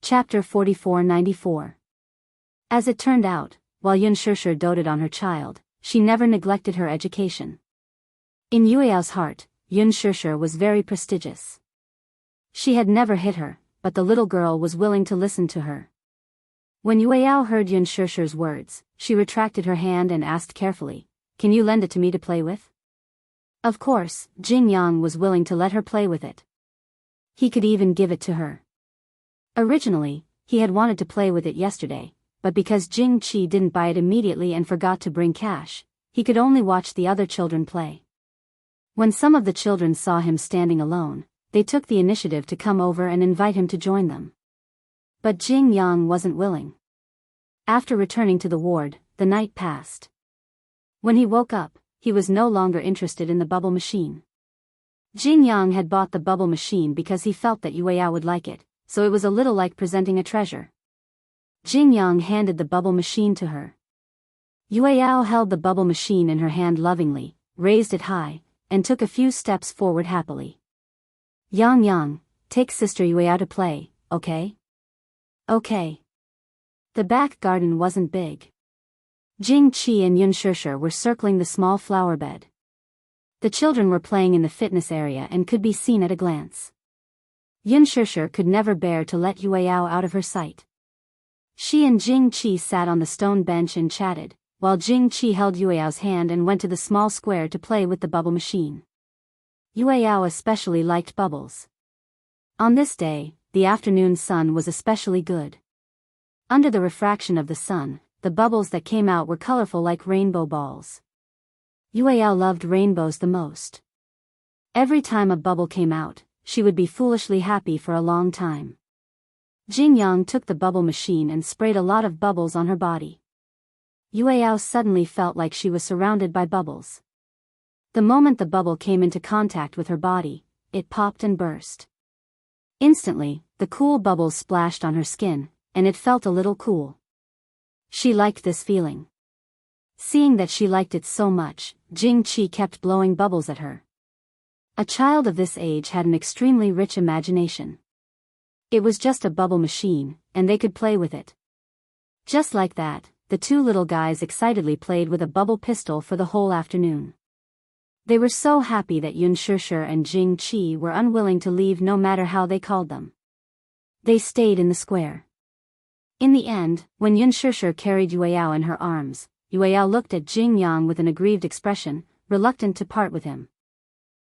Chapter 4494. As it turned out, while Xianxia doted on her child, she never neglected her education. In Yueyao's heart, Xianxia was very prestigious. She had never hit her, but the little girl was willing to listen to her. When Yueyao heard Xianxia's words, she retracted her hand and asked carefully, "Can you lend it to me to play with?" Of course, Jingyang was willing to let her play with it. He could even give it to her. Originally, he had wanted to play with it yesterday, but because Jing Qi didn't buy it immediately and forgot to bring cash, he could only watch the other children play. When some of the children saw him standing alone, they took the initiative to come over and invite him to join them. But Jing Yang wasn't willing. After returning to the ward, the night passed. When he woke up, he was no longer interested in the bubble machine. Jing Yang had bought the bubble machine because he felt that Yueyao would like it, so it was a little like presenting a treasure. Jing Yang handed the bubble machine to her. Yueyao held the bubble machine in her hand lovingly, raised it high, and took a few steps forward happily. Yang, take Sister Yueyao to play, okay? Okay. The back garden wasn't big. Jing Qi and Xianxia were circling the small flower bed. The children were playing in the fitness area and could be seen at a glance. Xianxia could never bear to let Yueyao out of her sight. She and Jing Qi sat on the stone bench and chatted, while Jing Qi held Yueyao's hand and went to the small square to play with the bubble machine. Yueyao especially liked bubbles. On this day, the afternoon sun was especially good. Under the refraction of the sun, the bubbles that came out were colorful like rainbow balls. Yueyao loved rainbows the most. Every time a bubble came out, she would be foolishly happy for a long time. Jingyang took the bubble machine and sprayed a lot of bubbles on her body. Yueyao suddenly felt like she was surrounded by bubbles. The moment the bubble came into contact with her body, it popped and burst. Instantly, the cool bubbles splashed on her skin, and it felt a little cool. She liked this feeling. Seeing that she liked it so much, Jing Qi kept blowing bubbles at her. A child of this age had an extremely rich imagination. It was just a bubble machine, and they could play with it. Just like that, the two little guys excitedly played with a bubble pistol for the whole afternoon. They were so happy that Xianxia and Jing Qi were unwilling to leave no matter how they called them. They stayed in the square. In the end, when Xianxia carried Yueyao in her arms, Yueyao looked at Jing Yang with an aggrieved expression, reluctant to part with him.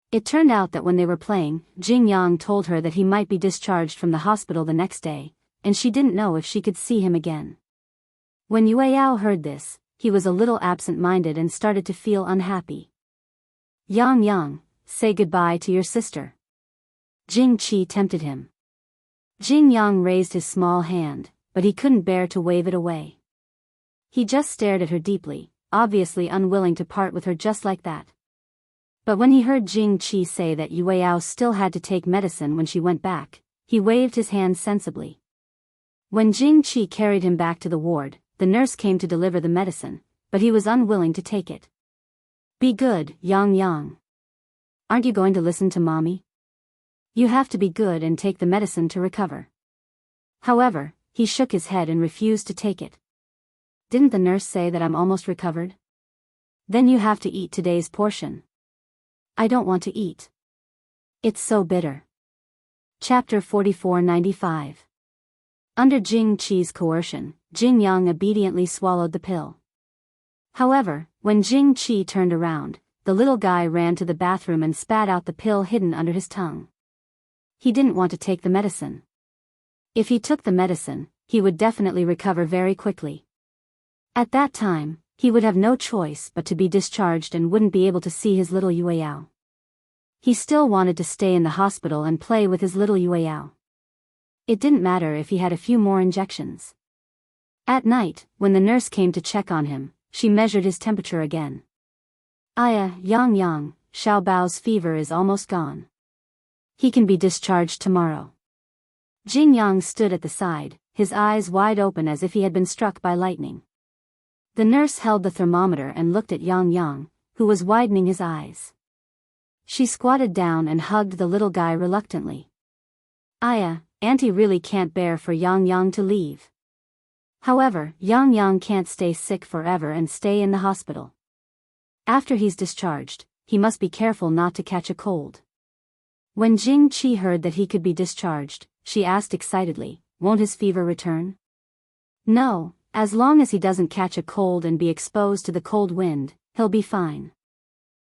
It turned out that when they were playing, Jing Yang told her that he might be discharged from the hospital the next day, and she didn't know if she could see him again. When Yueyao heard this, he was a little absent-minded and started to feel unhappy. Yang, say goodbye to your sister. Jing Qi tempted him. Jing Yang raised his small hand, but he couldn't bear to wave it away. He just stared at her deeply, obviously unwilling to part with her just like that. But when he heard Jing Qi say that Yueyao still had to take medicine when she went back, he waved his hand sensibly. When Jing Qi carried him back to the ward, the nurse came to deliver the medicine, but he was unwilling to take it. Be good, Yang. Aren't you going to listen to mommy? You have to be good and take the medicine to recover. However, he shook his head and refused to take it. Didn't the nurse say that I'm almost recovered? Then you have to eat today's portion. I don't want to eat. It's so bitter. Chapter 4495. Under Jing Qi's coercion, Jing Yang obediently swallowed the pill. However, when Jing Qi turned around, the little guy ran to the bathroom and spat out the pill hidden under his tongue. He didn't want to take the medicine. If he took the medicine, he would definitely recover very quickly. At that time, he would have no choice but to be discharged and wouldn't be able to see his little Yueyao. He still wanted to stay in the hospital and play with his little Yueyao. It didn't matter if he had a few more injections. At night, when the nurse came to check on him, she measured his temperature again. Yang, Xiao Bao's fever is almost gone. He can be discharged tomorrow. Jing Yang stood at the side, his eyes wide open as if he had been struck by lightning. The nurse held the thermometer and looked at Yang, who was widening his eyes. She squatted down and hugged the little guy reluctantly. Auntie really can't bear for Yang Yang to leave. However, Yang Yang can't stay sick forever and stay in the hospital. After he's discharged, he must be careful not to catch a cold. When Jing Qi heard that he could be discharged, she asked excitedly, "Won't his fever return?" "No, as long as he doesn't catch a cold and be exposed to the cold wind, he'll be fine.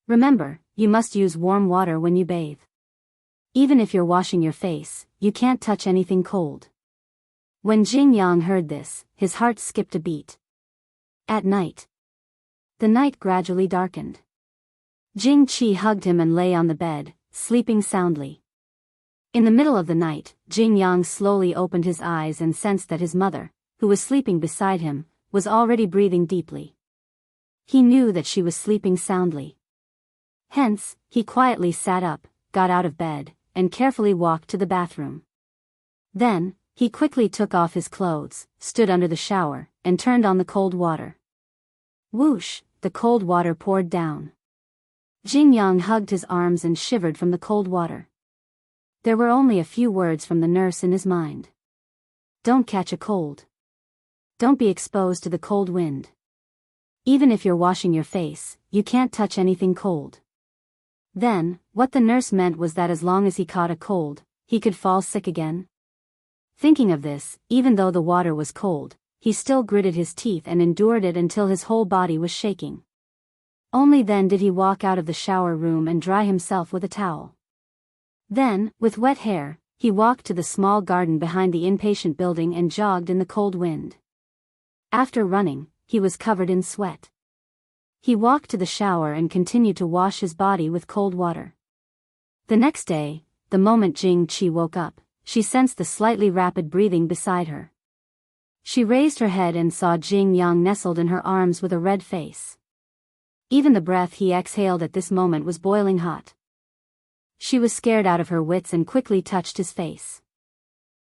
Remember, you must use warm water when you bathe. Even if you're washing your face, you can't touch anything cold." When Jing Yang heard this, his heart skipped a beat. At night, the night gradually darkened. Jing Qi hugged him and lay on the bed, sleeping soundly. In the middle of the night, Jing Yang slowly opened his eyes and sensed that his mother, who was sleeping beside him, was already breathing deeply. He knew that she was sleeping soundly. Hence, he quietly sat up, got out of bed, and carefully walked to the bathroom. Then, he quickly took off his clothes, stood under the shower, and turned on the cold water. Whoosh, the cold water poured down. Jing Yang hugged his arms and shivered from the cold water. There were only a few words from the nurse in his mind. Don't catch a cold. Don't be exposed to the cold wind. Even if you're washing your face, you can't touch anything cold. Then, what the nurse meant was that as long as he caught a cold, he could fall sick again. Thinking of this, even though the water was cold, he still gritted his teeth and endured it until his whole body was shaking. Only then did he walk out of the shower room and dry himself with a towel. Then, with wet hair, he walked to the small garden behind the inpatient building and jogged in the cold wind. After running, he was covered in sweat. He walked to the shower and continued to wash his body with cold water. The next day, the moment Jing Qi woke up, she sensed the slightly rapid breathing beside her. She raised her head and saw Jing Yang nestled in her arms with a red face. Even the breath he exhaled at this moment was boiling hot. She was scared out of her wits and quickly touched his face.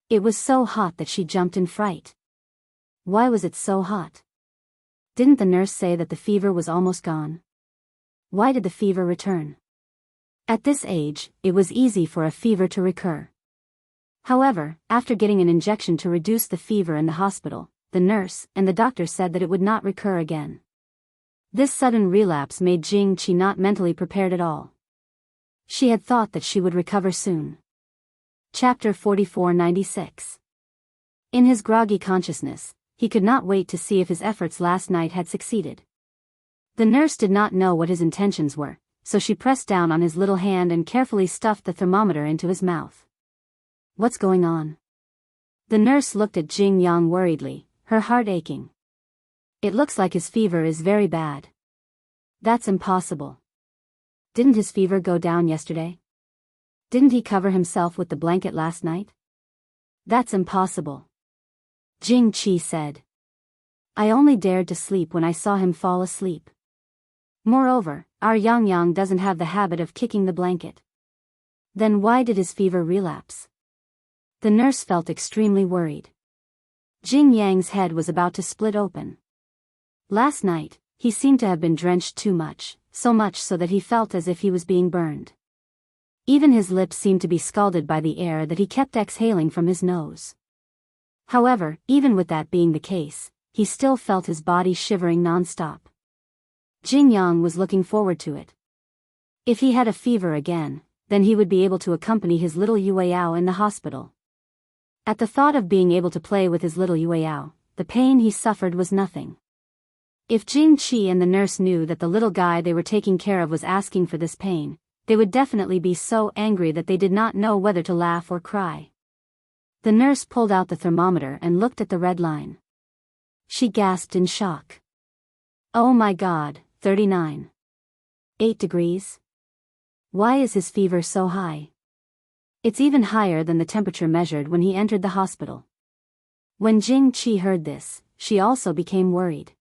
It was so hot that she jumped in fright. Why was it so hot? Didn't the nurse say that the fever was almost gone? Why did the fever return? At this age, it was easy for a fever to recur. However, after getting an injection to reduce the fever in the hospital, the nurse and the doctor said that it would not recur again. This sudden relapse made Jing Qi not mentally prepared at all. She had thought that she would recover soon. Chapter 4496. In his groggy consciousness, he could not wait to see if his efforts last night had succeeded. The nurse did not know what his intentions were, so she pressed down on his little hand and carefully stuffed the thermometer into his mouth. What's going on? The nurse looked at Jing Yang worriedly, her heart aching. It looks like his fever is very bad. That's impossible. Didn't his fever go down yesterday? Didn't he cover himself with the blanket last night? That's impossible. Jing Qi said. I only dared to sleep when I saw him fall asleep. Moreover, our Yang Yang doesn't have the habit of kicking the blanket. Then why did his fever relapse? The nurse felt extremely worried. Jing Yang's head was about to split open. Last night, he seemed to have been drenched too much, so much so that he felt as if he was being burned. Even his lips seemed to be scalded by the air that he kept exhaling from his nose. However, even with that being the case, he still felt his body shivering non-stop. Jing Yang was looking forward to it. If he had a fever again, then he would be able to accompany his little Yueyao in the hospital. At the thought of being able to play with his little Yueyao, the pain he suffered was nothing. If Jing Qi and the nurse knew that the little guy they were taking care of was asking for this pain, they would definitely be so angry that they did not know whether to laugh or cry. The nurse pulled out the thermometer and looked at the red line. She gasped in shock. Oh my God, 39. 8 degrees? Why is his fever so high? It's even higher than the temperature measured when he entered the hospital. When Jing Qi heard this, she also became worried.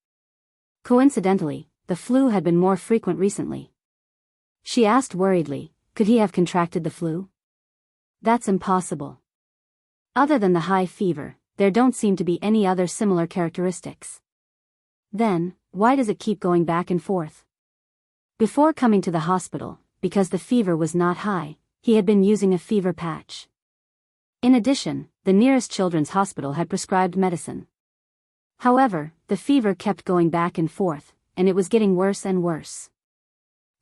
Coincidentally, the flu had been more frequent recently. She asked worriedly, could he have contracted the flu? That's impossible. Other than the high fever, there don't seem to be any other similar characteristics. Then, why does it keep going back and forth? Before coming to the hospital, because the fever was not high, he had been using a fever patch. In addition, the nearest children's hospital had prescribed medicine. However, the fever kept going back and forth, and it was getting worse and worse.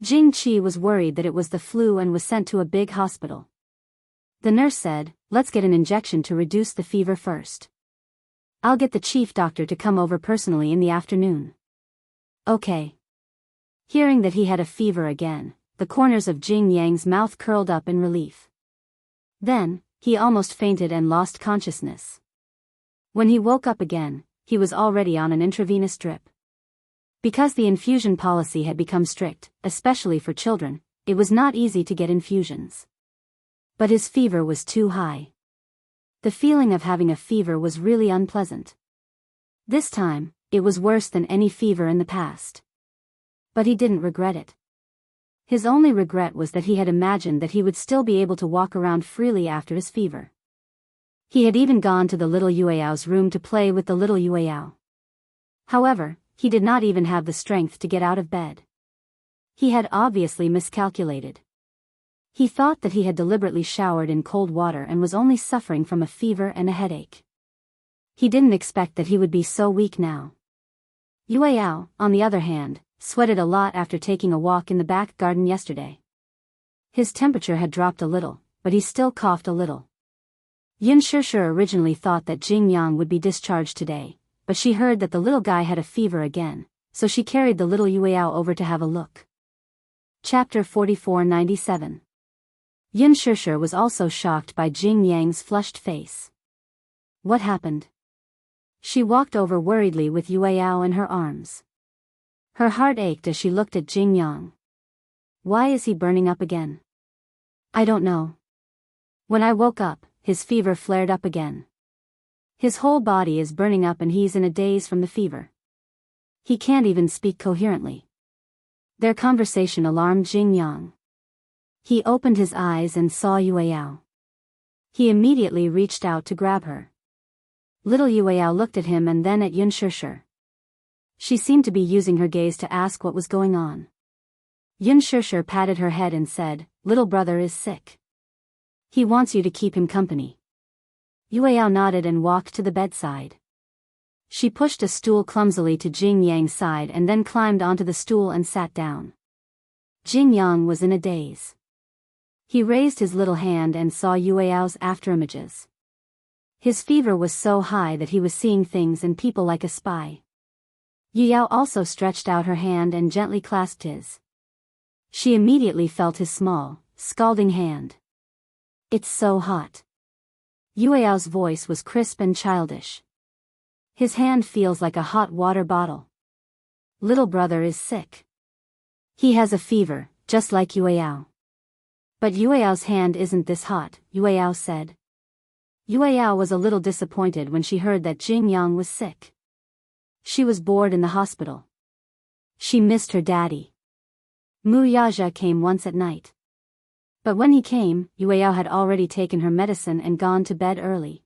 Jing Qi was worried that it was the flu and was sent to a big hospital. The nurse said, "Let's get an injection to reduce the fever first. I'll get the chief doctor to come over personally in the afternoon." Okay. Hearing that he had a fever again, the corners of Jing Yang's mouth curled up in relief. Then, he almost fainted and lost consciousness. When he woke up again, he was already on an intravenous drip. Because the infusion policy had become strict, especially for children, it was not easy to get infusions. But his fever was too high. The feeling of having a fever was really unpleasant. This time, it was worse than any fever in the past. But he didn't regret it. His only regret was that he had imagined that he would still be able to walk around freely after his fever. He had even gone to the little Yueyao's room to play with the little Yueyao. However, he did not even have the strength to get out of bed. He had obviously miscalculated. He thought that he had deliberately showered in cold water and was only suffering from a fever and a headache. He didn't expect that he would be so weak now. Yueyao, on the other hand, sweated a lot after taking a walk in the back garden yesterday. His temperature had dropped a little, but he still coughed a little. Yunshishir originally thought that Jing Yang would be discharged today, but she heard that the little guy had a fever again, so she carried the little Yueyao over to have a look. Chapter 4497. Yunshishir was also shocked by Jing Yang's flushed face. What happened? She walked over worriedly with Yueyao in her arms. Her heart ached as she looked at Jing Yang. Why is he burning up again? I don't know. When I woke up, his fever flared up again. His whole body is burning up and he's in a daze from the fever. He can't even speak coherently. Their conversation alarmed Jing Yang. He opened his eyes and saw Yueyao. He immediately reached out to grab her. Little Yueyao looked at him and then at Yunshishir. She seemed to be using her gaze to ask what was going on. Yunshishir patted her head and said, "Little brother is sick. He wants you to keep him company." Yueyao nodded and walked to the bedside. She pushed a stool clumsily to Jing Yang's side and then climbed onto the stool and sat down. Jing Yang was in a daze. He raised his little hand and saw Yueyao's afterimages. His fever was so high that he was seeing things and people like a spy. Yueyao also stretched out her hand and gently clasped his. She immediately felt his small, scalding hand. "It's so hot." Yueyao's voice was crisp and childish. "His hand feels like a hot water bottle. Little brother is sick. He has a fever, just like Yueyao." "But Yueyao's hand isn't this hot," Yueyao said. Yueyao was a little disappointed when she heard that Jing Yang was sick. She was bored in the hospital. She missed her daddy. Wuxia came once at night. But when he came, Yueyao had already taken her medicine and gone to bed early.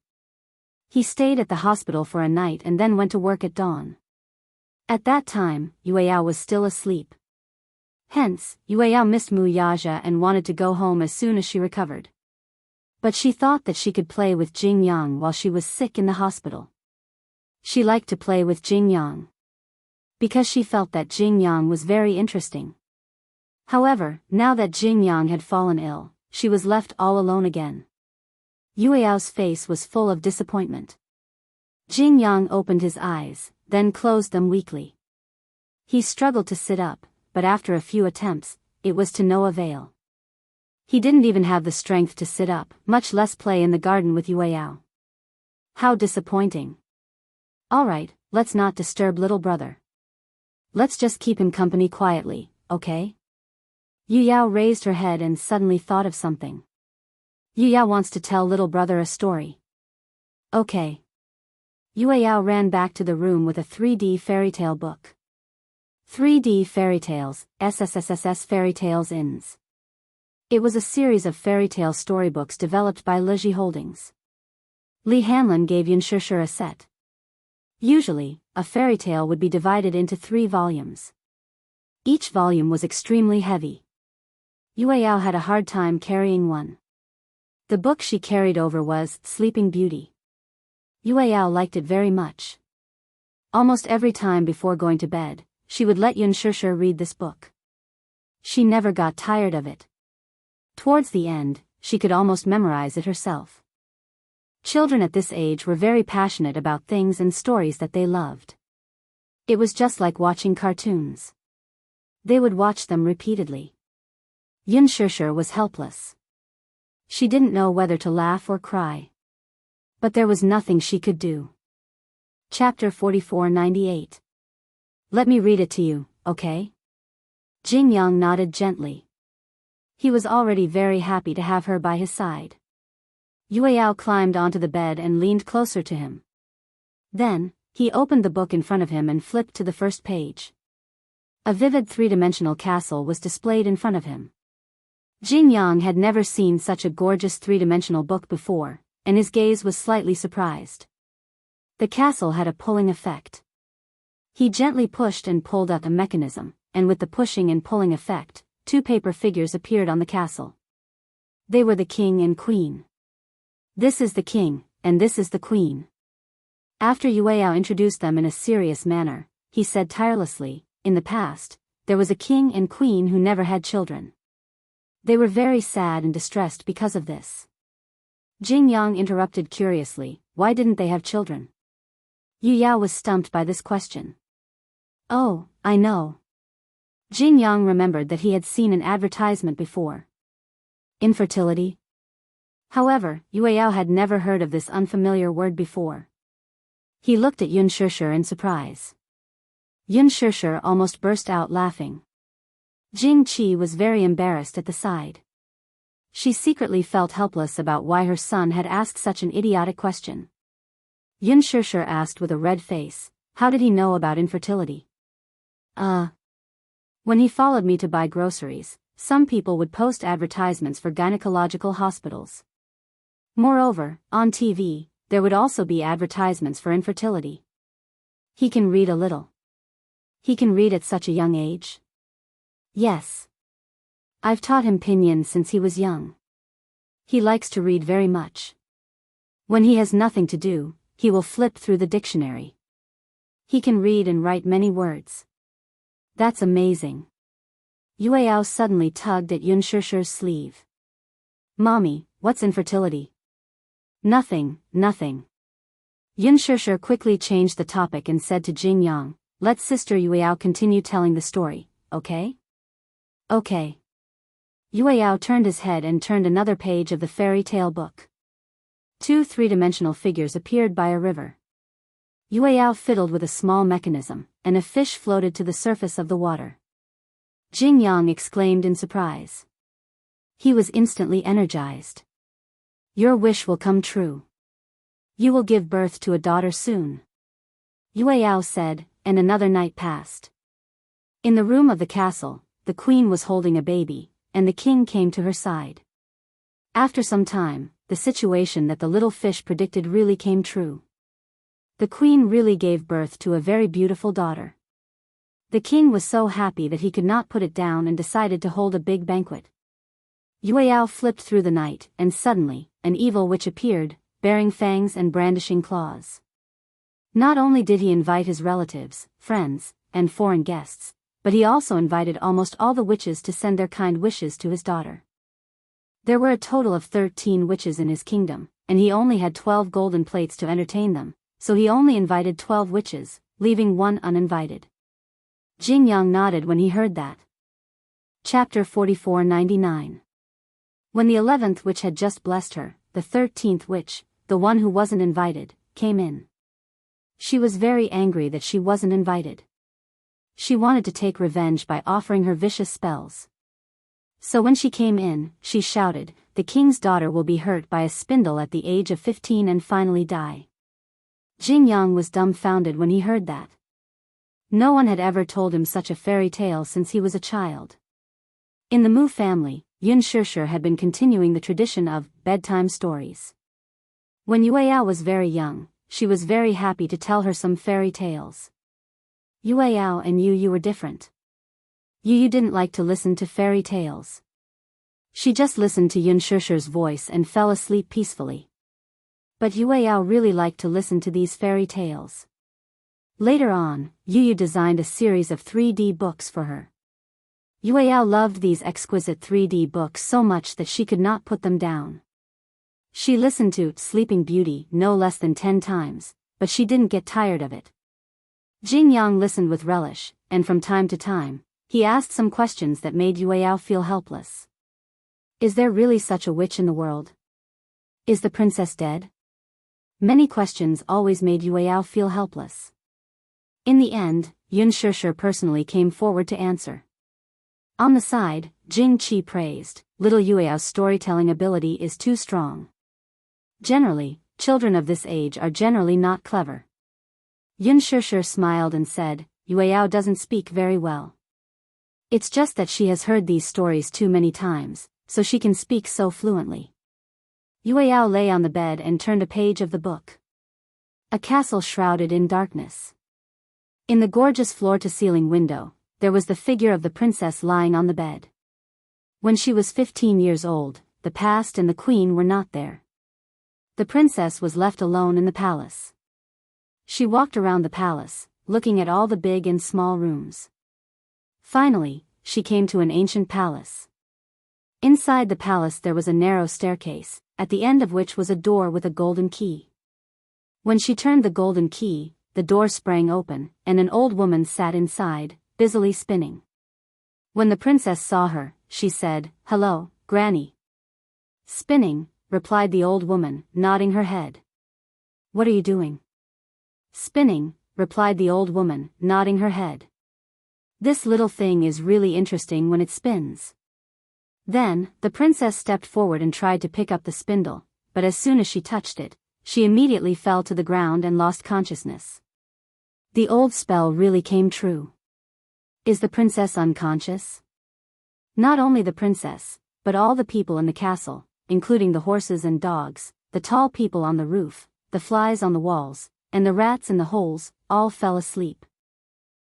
He stayed at the hospital for a night and then went to work at dawn. At that time, Yueyao was still asleep. Hence, Yueyao missed Wuxia and wanted to go home as soon as she recovered. But she thought that she could play with Jing Yang while she was sick in the hospital. She liked to play with Jing Yang because she felt that Jing Yang was very interesting. However, now that Jing Yang had fallen ill, she was left all alone again. Yueyao's face was full of disappointment. Jing Yang opened his eyes, then closed them weakly. He struggled to sit up, but after a few attempts, it was to no avail. He didn't even have the strength to sit up, much less play in the garden with Yueyao. How disappointing. Alright, let's not disturb little brother. Let's just keep him company quietly, okay? Yueyao raised her head and suddenly thought of something. Yueyao wants to tell little brother a story. Okay. Yueyao ran back to the room with a 3D fairytale book. 3D Fairy Tales, SSSSS Fairy Tales Inns. It was a series of fairy tale storybooks developed by Liji Holdings. Li Hanlin gave Yunshishir a set. Usually, a fairy tale would be divided into 3 volumes. Each volume was extremely heavy. Yueyao had a hard time carrying one. The book she carried over was Sleeping Beauty. Yueyao liked it very much. Almost every time before going to bed, she would let Yunshishir read this book. She never got tired of it. Towards the end, she could almost memorize it herself. Children at this age were very passionate about things and stories that they loved. It was just like watching cartoons. They would watch them repeatedly. Yunshishir was helpless. She didn't know whether to laugh or cry. But there was nothing she could do. Chapter 4498. Let me read it to you, okay? Jingyang nodded gently. He was already very happy to have her by his side. Yueyao climbed onto the bed and leaned closer to him. Then, he opened the book in front of him and flipped to the first page. A vivid three-dimensional castle was displayed in front of him. Jingyang had never seen such a gorgeous three-dimensional book before, and his gaze was slightly surprised. The castle had a pulling effect. He gently pushed and pulled at a mechanism, and with the pushing and pulling effect, two paper figures appeared on the castle. They were the king and queen. This is the king, and this is the queen. After Yueyao introduced them in a serious manner, he said tirelessly, in the past, there was a king and queen who never had children. They were very sad and distressed because of this. Jingyang interrupted curiously, why didn't they have children? Yueyao was stumped by this question. Oh, I know. Jingyang remembered that he had seen an advertisement before. Infertility? However, Yueyao had never heard of this unfamiliar word before. He looked at Yunshishir in surprise. Yunshishir almost burst out laughing. Jingqi was very embarrassed at the side. She secretly felt helpless about why her son had asked such an idiotic question. Yunshishir asked with a red face, how did he know about infertility? When he followed me to buy groceries, some people would post advertisements for gynecological hospitals. Moreover, on TV, there would also be advertisements for infertility. He can read a little. He can read at such a young age? Yes. I've taught him pinyin since he was young. He likes to read very much. When he has nothing to do, he will flip through the dictionary. He can read and write many words. That's amazing. Yueyao suddenly tugged at Yunshishir's sleeve. Mommy, what's infertility? Nothing. Yunshishir quickly changed the topic and said to Jingyang, let Sister Yueyao continue telling the story, okay? Okay. Yueyao turned his head and turned another page of the fairy tale book. Two three-dimensional figures appeared by a river. Yueyao fiddled with a small mechanism, and a fish floated to the surface of the water. Jingyang exclaimed in surprise. He was instantly energized. Your wish will come true. You will give birth to a daughter soon. Yueyao said, and another night passed. In the room of the castle, the queen was holding a baby, and the king came to her side. After some time, the situation that the little fish predicted really came true. The queen really gave birth to a very beautiful daughter. The king was so happy that he could not put it down and decided to hold a big banquet. Yueyao flipped through the night, and suddenly, an evil witch appeared, bearing fangs and brandishing claws. Not only did he invite his relatives, friends, and foreign guests, but he also invited almost all the witches to send their kind wishes to his daughter. There were a total of 13 witches in his kingdom, and he only had 12 golden plates to entertain them, so he only invited 12 witches, leaving one uninvited. Jingyang nodded when he heard that. Chapter 4499. When the 11th witch had just blessed her, the 13th witch, the one who wasn't invited, came in. She was very angry that she wasn't invited. She wanted to take revenge by offering her vicious spells. So when she came in, she shouted, the king's daughter will be hurt by a spindle at the age of 15 and finally die. Jingyang was dumbfounded when he heard that. No one had ever told him such a fairy tale since he was a child. In the Mu family, Yunshishir had been continuing the tradition of bedtime stories. When Yueyao was very young, she was very happy to tell her some fairy tales. Yueyao and you were different. You didn't like to listen to fairy tales. She just listened to Yun Shusher's voice and fell asleep peacefully. But Yueyao really liked to listen to these fairy tales. Later on, Yu designed a series of 3D books for her. Yueyao loved these exquisite 3D books so much that she could not put them down. She listened to Sleeping Beauty no less than 10 times, but she didn't get tired of it. Jingyang listened with relish, and from time to time, he asked some questions that made Yueyao feel helpless. Is there really such a witch in the world? Is the princess dead? Many questions always made Yueyao feel helpless. In the end, Yun Shusher personally came forward to answer. On the side, Jing Qi praised, little Yueyao's storytelling ability is too strong. Generally, children of this age are generally not clever. Yun Shusher smiled and said, Yueyao doesn't speak very well. It's just that she has heard these stories too many times, so she can speak so fluently. Yueyao lay on the bed and turned a page of the book. A castle shrouded in darkness. In the gorgeous floor-to-ceiling window, there was the figure of the princess lying on the bed. When she was 15 years old, the past and the queen were not there. The princess was left alone in the palace. She walked around the palace, looking at all the big and small rooms. Finally, she came to an ancient palace. Inside the palace there was a narrow staircase, at the end of which was a door with a golden key. When she turned the golden key, the door sprang open, and an old woman sat inside, busily spinning. When the princess saw her, she said, "Hello, Granny." "Spinning," replied the old woman, nodding her head. "What are you doing?" "Spinning," replied the old woman, nodding her head. "This little thing is really interesting when it spins." Then, the princess stepped forward and tried to pick up the spindle, but as soon as she touched it, she immediately fell to the ground and lost consciousness. The old spell really came true. Is the princess unconscious? Not only the princess, but all the people in the castle, including the horses and dogs, the tall people on the roof, the flies on the walls, and the rats in the holes, all fell asleep.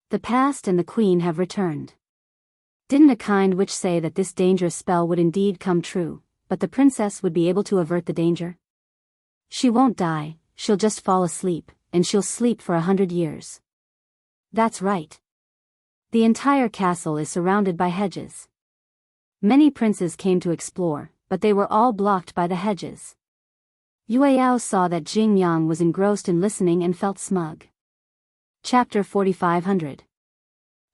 The past and the queen have returned. Didn't a kind witch say that this dangerous spell would indeed come true, but the princess would be able to avert the danger? She won't die, she'll just fall asleep, and she'll sleep for 100 years. That's right. The entire castle is surrounded by hedges. Many princes came to explore, but they were all blocked by the hedges. Yueyao saw that Jing Yang was engrossed in listening and felt smug. Chapter 4500.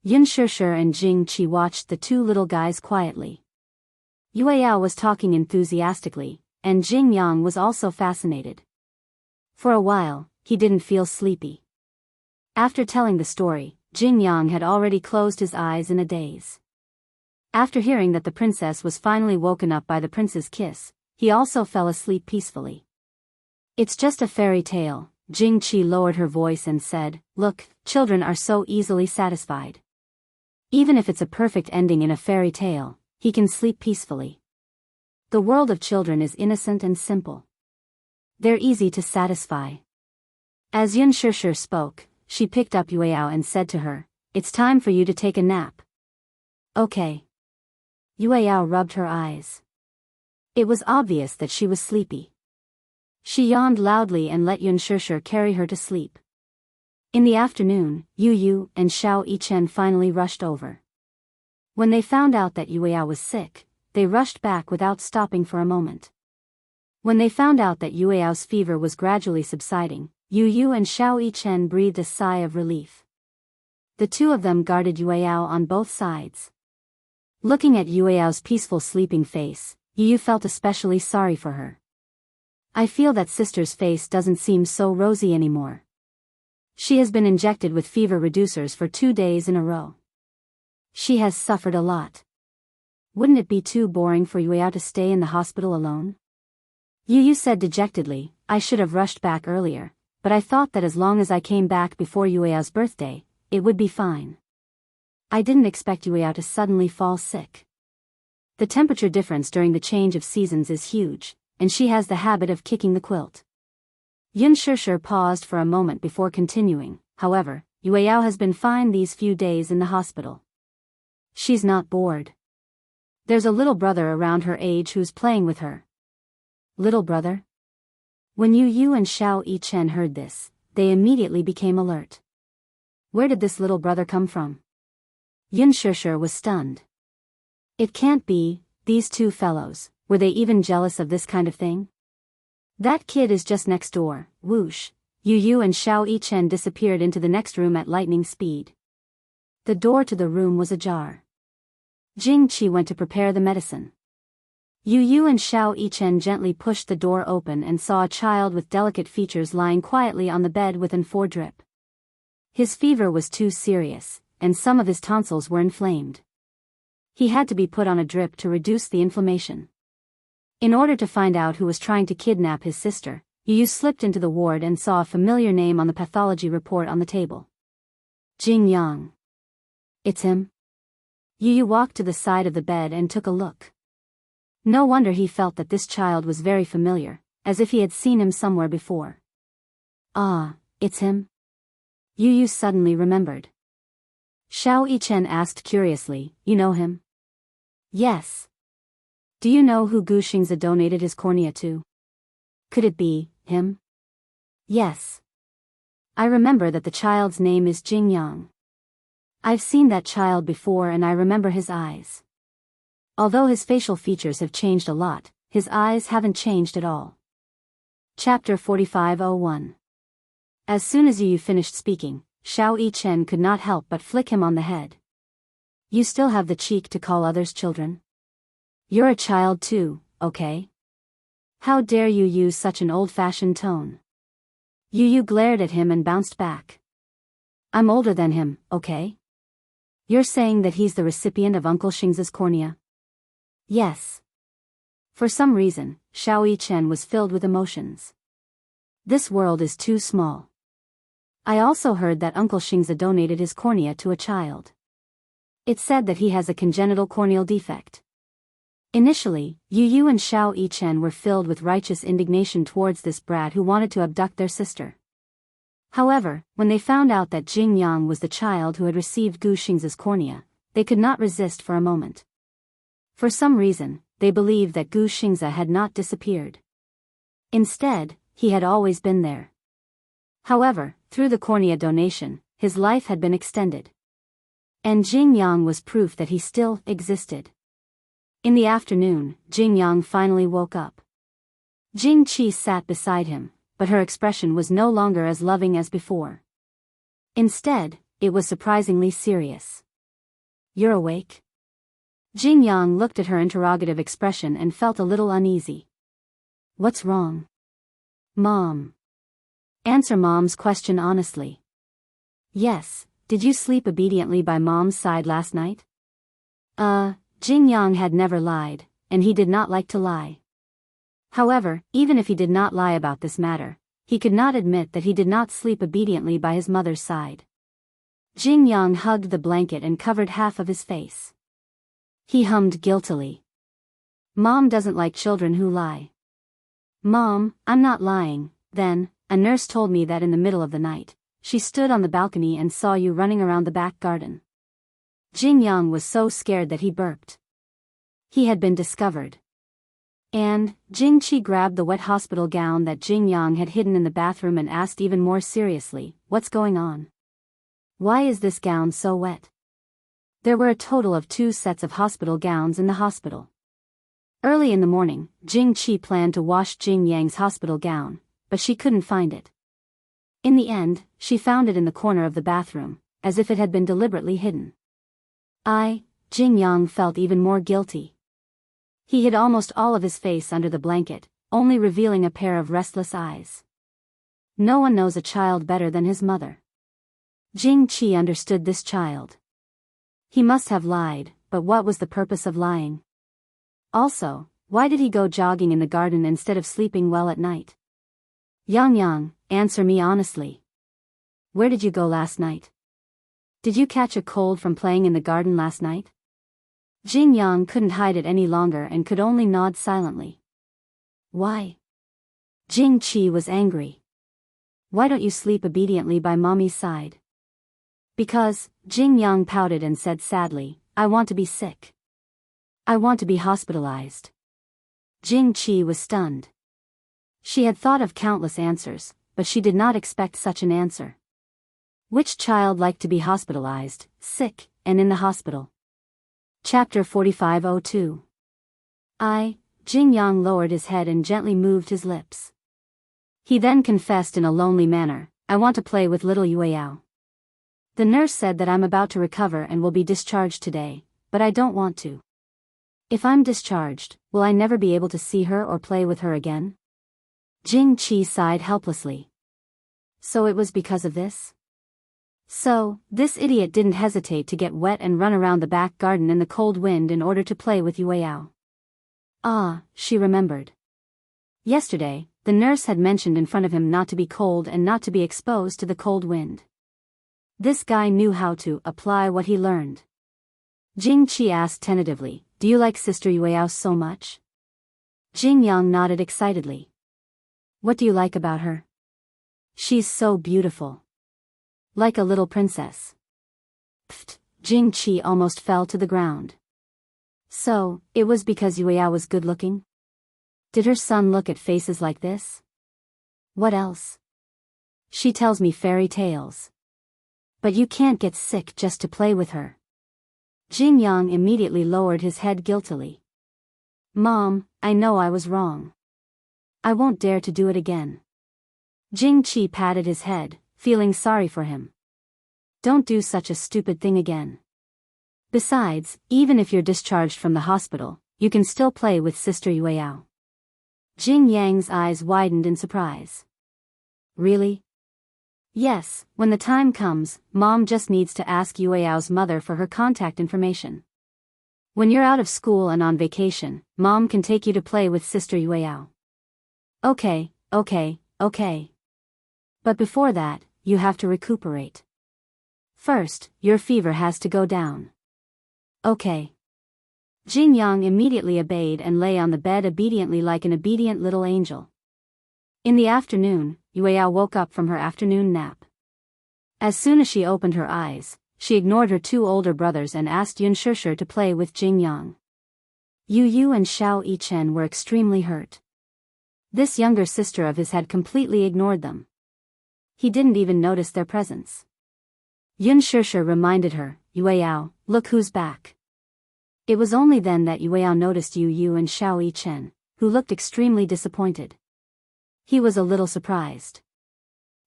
Yun Shusher and Jing Qi watched the two little guys quietly. Yueyao was talking enthusiastically, and Jing Yang was also fascinated. For a while, he didn't feel sleepy. After telling the story, Jing Yang had already closed his eyes in a daze. After hearing that the princess was finally woken up by the prince's kiss, he also fell asleep peacefully. It's just a fairy tale, Jing Qi lowered her voice and said, "Look, children are so easily satisfied. Even if it's a perfect ending in a fairy tale, he can sleep peacefully. The world of children is innocent and simple. They're easy to satisfy." As Yun Shusher spoke, she picked up Yueyao and said to her, "It's time for you to take a nap." "Okay." Yueyao rubbed her eyes. It was obvious that she was sleepy. She yawned loudly and let Yun Shusher carry her to sleep. In the afternoon, Yu and Xiao Yichen finally rushed over. When they found out that Yueyao was sick, they rushed back without stopping for a moment. When they found out that Yueyao's fever was gradually subsiding, Yu and Xiao Yichen breathed a sigh of relief. The two of them guarded Yueyao on both sides. Looking at Yueyao's peaceful sleeping face, Yu felt especially sorry for her. "I feel that sister's face doesn't seem so rosy anymore. She has been injected with fever reducers for 2 days in a row. She has suffered a lot. Wouldn't it be too boring for Yueyao to stay in the hospital alone?" Yu said dejectedly, "I should have rushed back earlier, but I thought that as long as I came back before Yueyao's birthday, it would be fine. I didn't expect Yueyao to suddenly fall sick. The temperature difference during the change of seasons is huge, and she has the habit of kicking the quilt." Yun Shusher paused for a moment before continuing, "However, Yueyao has been fine these few days in the hospital. She's not bored. There's a little brother around her age who's playing with her. Little brother? When Yu and Xiao Yichen heard this, they immediately became alert. Where did this little brother come from? Yunshishir was stunned. It can't be, these two fellows, were they even jealous of this kind of thing? That kid is just next door. Whoosh, Yu and Xiao Yichen disappeared into the next room at lightning speed. The door to the room was ajar. Jingqi went to prepare the medicine. Yu and Xiao Yichen gently pushed the door open and saw a child with delicate features lying quietly on the bed with an IV drip. His fever was too serious, and some of his tonsils were inflamed. He had to be put on a drip to reduce the inflammation. In order to find out who was trying to kidnap his sister, Yu slipped into the ward and saw a familiar name on the pathology report on the table. Jing Yang. It's him? Yu walked to the side of the bed and took a look. No wonder he felt that this child was very familiar, as if he had seen him somewhere before. Ah, it's him? Yu suddenly remembered. Xiao Yichen asked curiously, you know him? Yes. Do you know who Gu Xingzi donated his cornea to? Could it be him? Yes. I remember that the child's name is Jing Yang. I've seen that child before and I remember his eyes. Although his facial features have changed a lot, his eyes haven't changed at all. Chapter 45:01. As soon as Yu finished speaking, Xiao Yichen could not help but flick him on the head. You still have the cheek to call others children? You're a child too, okay? How dare you use such an old-fashioned tone? Yu glared at him and bounced back. I'm older than him, okay? You're saying that he's the recipient of Uncle Xingzi's cornea? Yes. For some reason, Xiao Yichen was filled with emotions. This world is too small. I also heard that Uncle Xingzi donated his cornea to a child. It's said that he has a congenital corneal defect. Initially, Yu and Xiao Yichen were filled with righteous indignation towards this brat who wanted to abduct their sister. However, when they found out that Jing Yang was the child who had received Gu Xingzi's cornea, they could not resist for a moment. For some reason, they believed that Gu Xingzi had not disappeared. Instead, he had always been there. However, through the cornea donation, his life had been extended. And Jing Yang was proof that he still existed. In the afternoon, Jing Yang finally woke up. Jing Qi sat beside him, but her expression was no longer as loving as before. Instead, it was surprisingly serious. You're awake? Jing Yang looked at her interrogative expression and felt a little uneasy. What's wrong? Mom. Answer Mom's question honestly. Yes, did you sleep obediently by Mom's side last night? Jing Yang had never lied, and he did not like to lie. However, even if he did not lie about this matter, he could not admit that he did not sleep obediently by his mother's side. Jing Yang hugged the blanket and covered half of his face. He hummed guiltily. Mom doesn't like children who lie. Mom, I'm not lying. Then, a nurse told me that in the middle of the night, she stood on the balcony and saw you running around the back garden. Jing Yang was so scared that he burped. He had been discovered. And, Jing Qi grabbed the wet hospital gown that Jing Yang had hidden in the bathroom and asked even more seriously, what's going on? Why is this gown so wet? There were a total of 2 sets of hospital gowns in the hospital. Early in the morning, Jing Qi planned to wash Jing Yang's hospital gown, but she couldn't find it. In the end, she found it in the corner of the bathroom, as if it had been deliberately hidden. Jing Yang felt even more guilty. He hid almost all of his face under the blanket, only revealing a pair of restless eyes. No one knows a child better than his mother. Jing Qi understood this child. He must have lied, but what was the purpose of lying? Also, why did he go jogging in the garden instead of sleeping well at night? Yang, answer me honestly. Where did you go last night? Did you catch a cold from playing in the garden last night? Jing Yang couldn't hide it any longer and could only nod silently. Why? Jing Qi was angry. Why don't you sleep obediently by Mommy's side? Because, Jing Yang pouted and said sadly, I want to be sick. I want to be hospitalized. Jing Qi was stunned. She had thought of countless answers, but she did not expect such an answer. Which child liked to be hospitalized, sick, and in the hospital? Chapter 4502. Jing Yang lowered his head and gently moved his lips. He then confessed in a lonely manner, I want to play with little Yueyao. The nurse said that I'm about to recover and will be discharged today, but I don't want to. If I'm discharged, will I never be able to see her or play with her again? Jing Qi sighed helplessly. So it was because of this? So, this idiot didn't hesitate to get wet and run around the back garden in the cold wind in order to play with Yueyao. She remembered. Yesterday, the nurse had mentioned in front of him not to be cold and not to be exposed to the cold wind. This guy knew how to apply what he learned. Jing Qi asked tentatively, do you like Sister Yueyao so much? Jing Yang nodded excitedly. What do you like about her? She's so beautiful. Like a little princess. Pfft, Jing Qi almost fell to the ground. So, it was because Yueyao was good-looking? Did her son look at faces like this? What else? She tells me fairy tales. But you can't get sick just to play with her. Jing Yang immediately lowered his head guiltily. Mom, I know I was wrong. I won't dare to do it again. Jing Qi patted his head, feeling sorry for him. Don't do such a stupid thing again. Besides, even if you're discharged from the hospital, you can still play with Sister Yueyao. Jing Yang's eyes widened in surprise. Really? Yes, when the time comes, Mom just needs to ask Yueyao's mother for her contact information. When you're out of school and on vacation, Mom can take you to play with Sister Yueyao. Okay. But before that, you have to recuperate. First, your fever has to go down. Okay. Jing Yang immediately obeyed and lay on the bed obediently like an obedient little angel. In the afternoon, Yueyao woke up from her afternoon nap. As soon as she opened her eyes, she ignored her two older brothers and asked Yunshishir to play with Jing Yang. Yu and Xiao Yichen were extremely hurt. This younger sister of his had completely ignored them. He didn't even notice their presence. Yunshishir reminded her, Yueyao, look who's back. It was only then that Yueyao noticed Yu and Xiao Yichen, who looked extremely disappointed. He was a little surprised.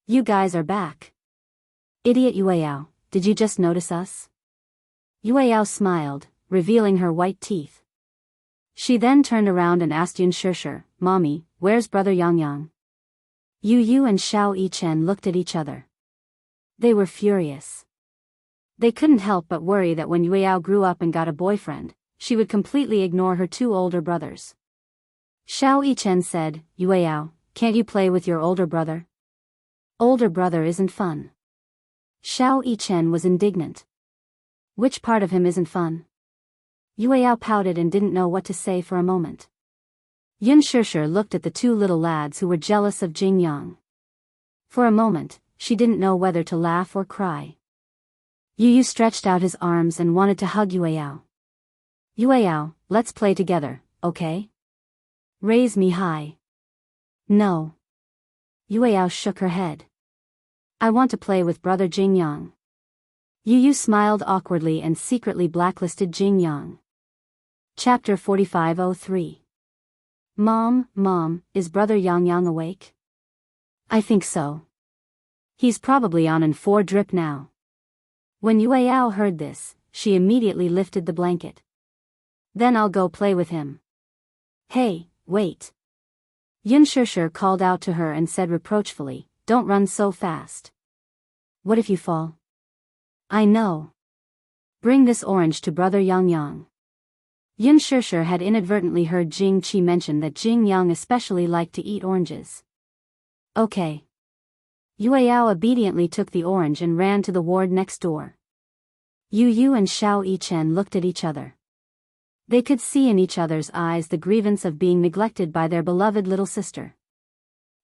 You guys are back. Idiot Yueyao, did you just notice us? Yueyao smiled, revealing her white teeth. She then turned around and asked Yunshishir, Mommy, where's brother Yang? Yu and Xiao Yichen looked at each other. They were furious. They couldn't help but worry that when Yueyao grew up and got a boyfriend, she would completely ignore her two older brothers. Xiao Yichen said, Yueyao, can't you play with your older brother? Older brother isn't fun. Xiao Yichen was indignant. Which part of him isn't fun? Yueyao pouted and didn't know what to say for a moment. Yunshishir looked at the two little lads who were jealous of Jing Yang. For a moment, she didn't know whether to laugh or cry. Yu stretched out his arms and wanted to hug Yueyao. Yueyao, let's play together, okay? Raise me high. No. Yueyao shook her head. I want to play with brother Jing Yang. Yu smiled awkwardly and secretly blacklisted Jing Yang. Chapter 4503. Mom, is brother Yang awake? I think so. He's probably on an 4 drip now. When Yueyao heard this, she immediately lifted the blanket. Then I'll go play with him. Hey, wait. Yunshishir called out to her and said reproachfully, don't run so fast. What if you fall? I know. Bring this orange to brother Yang. Yunshishir had inadvertently heard Jing Qi mention that Jing Yang especially liked to eat oranges. Okay. Yueyao obediently took the orange and ran to the ward next door. Yu and Xiao Yichen looked at each other. They could see in each other's eyes the grievance of being neglected by their beloved little sister.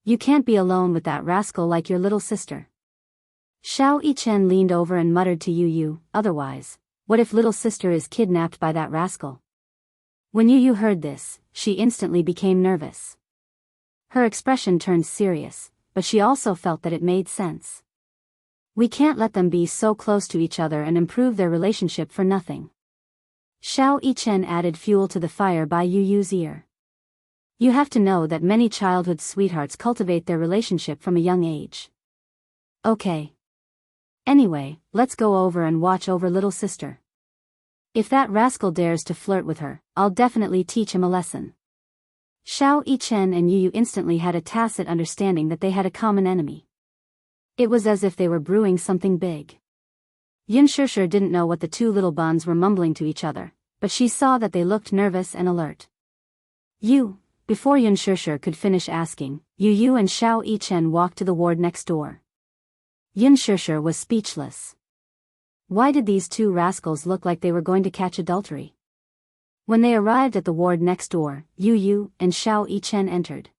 You can't be alone with that rascal like your little sister. Xiao Yichen leaned over and muttered to Yu, otherwise, what if little sister is kidnapped by that rascal? When Yu Yu heard this, she instantly became nervous. Her expression turned serious, but she also felt that it made sense. We can't let them be so close to each other and improve their relationship for nothing. Xiao Yichen added fuel to the fire by Yu Yu's ear. You have to know that many childhood sweethearts cultivate their relationship from a young age. Okay. Anyway, let's go over and watch over little sister. If that rascal dares to flirt with her, I'll definitely teach him a lesson. Xiao Yichen and Yu Yu instantly had a tacit understanding that they had a common enemy. It was as if they were brewing something big. Yunshishir didn't know what the two little buns were mumbling to each other, but she saw that they looked nervous and alert. Before Yunshishir could finish asking, Yu Yu and Xiao Yichen walked to the ward next door. Yunshishir was speechless. Why did these two rascals look like they were going to catch adultery? When they arrived at the ward next door, Yu Yu and Xiao Yichen entered.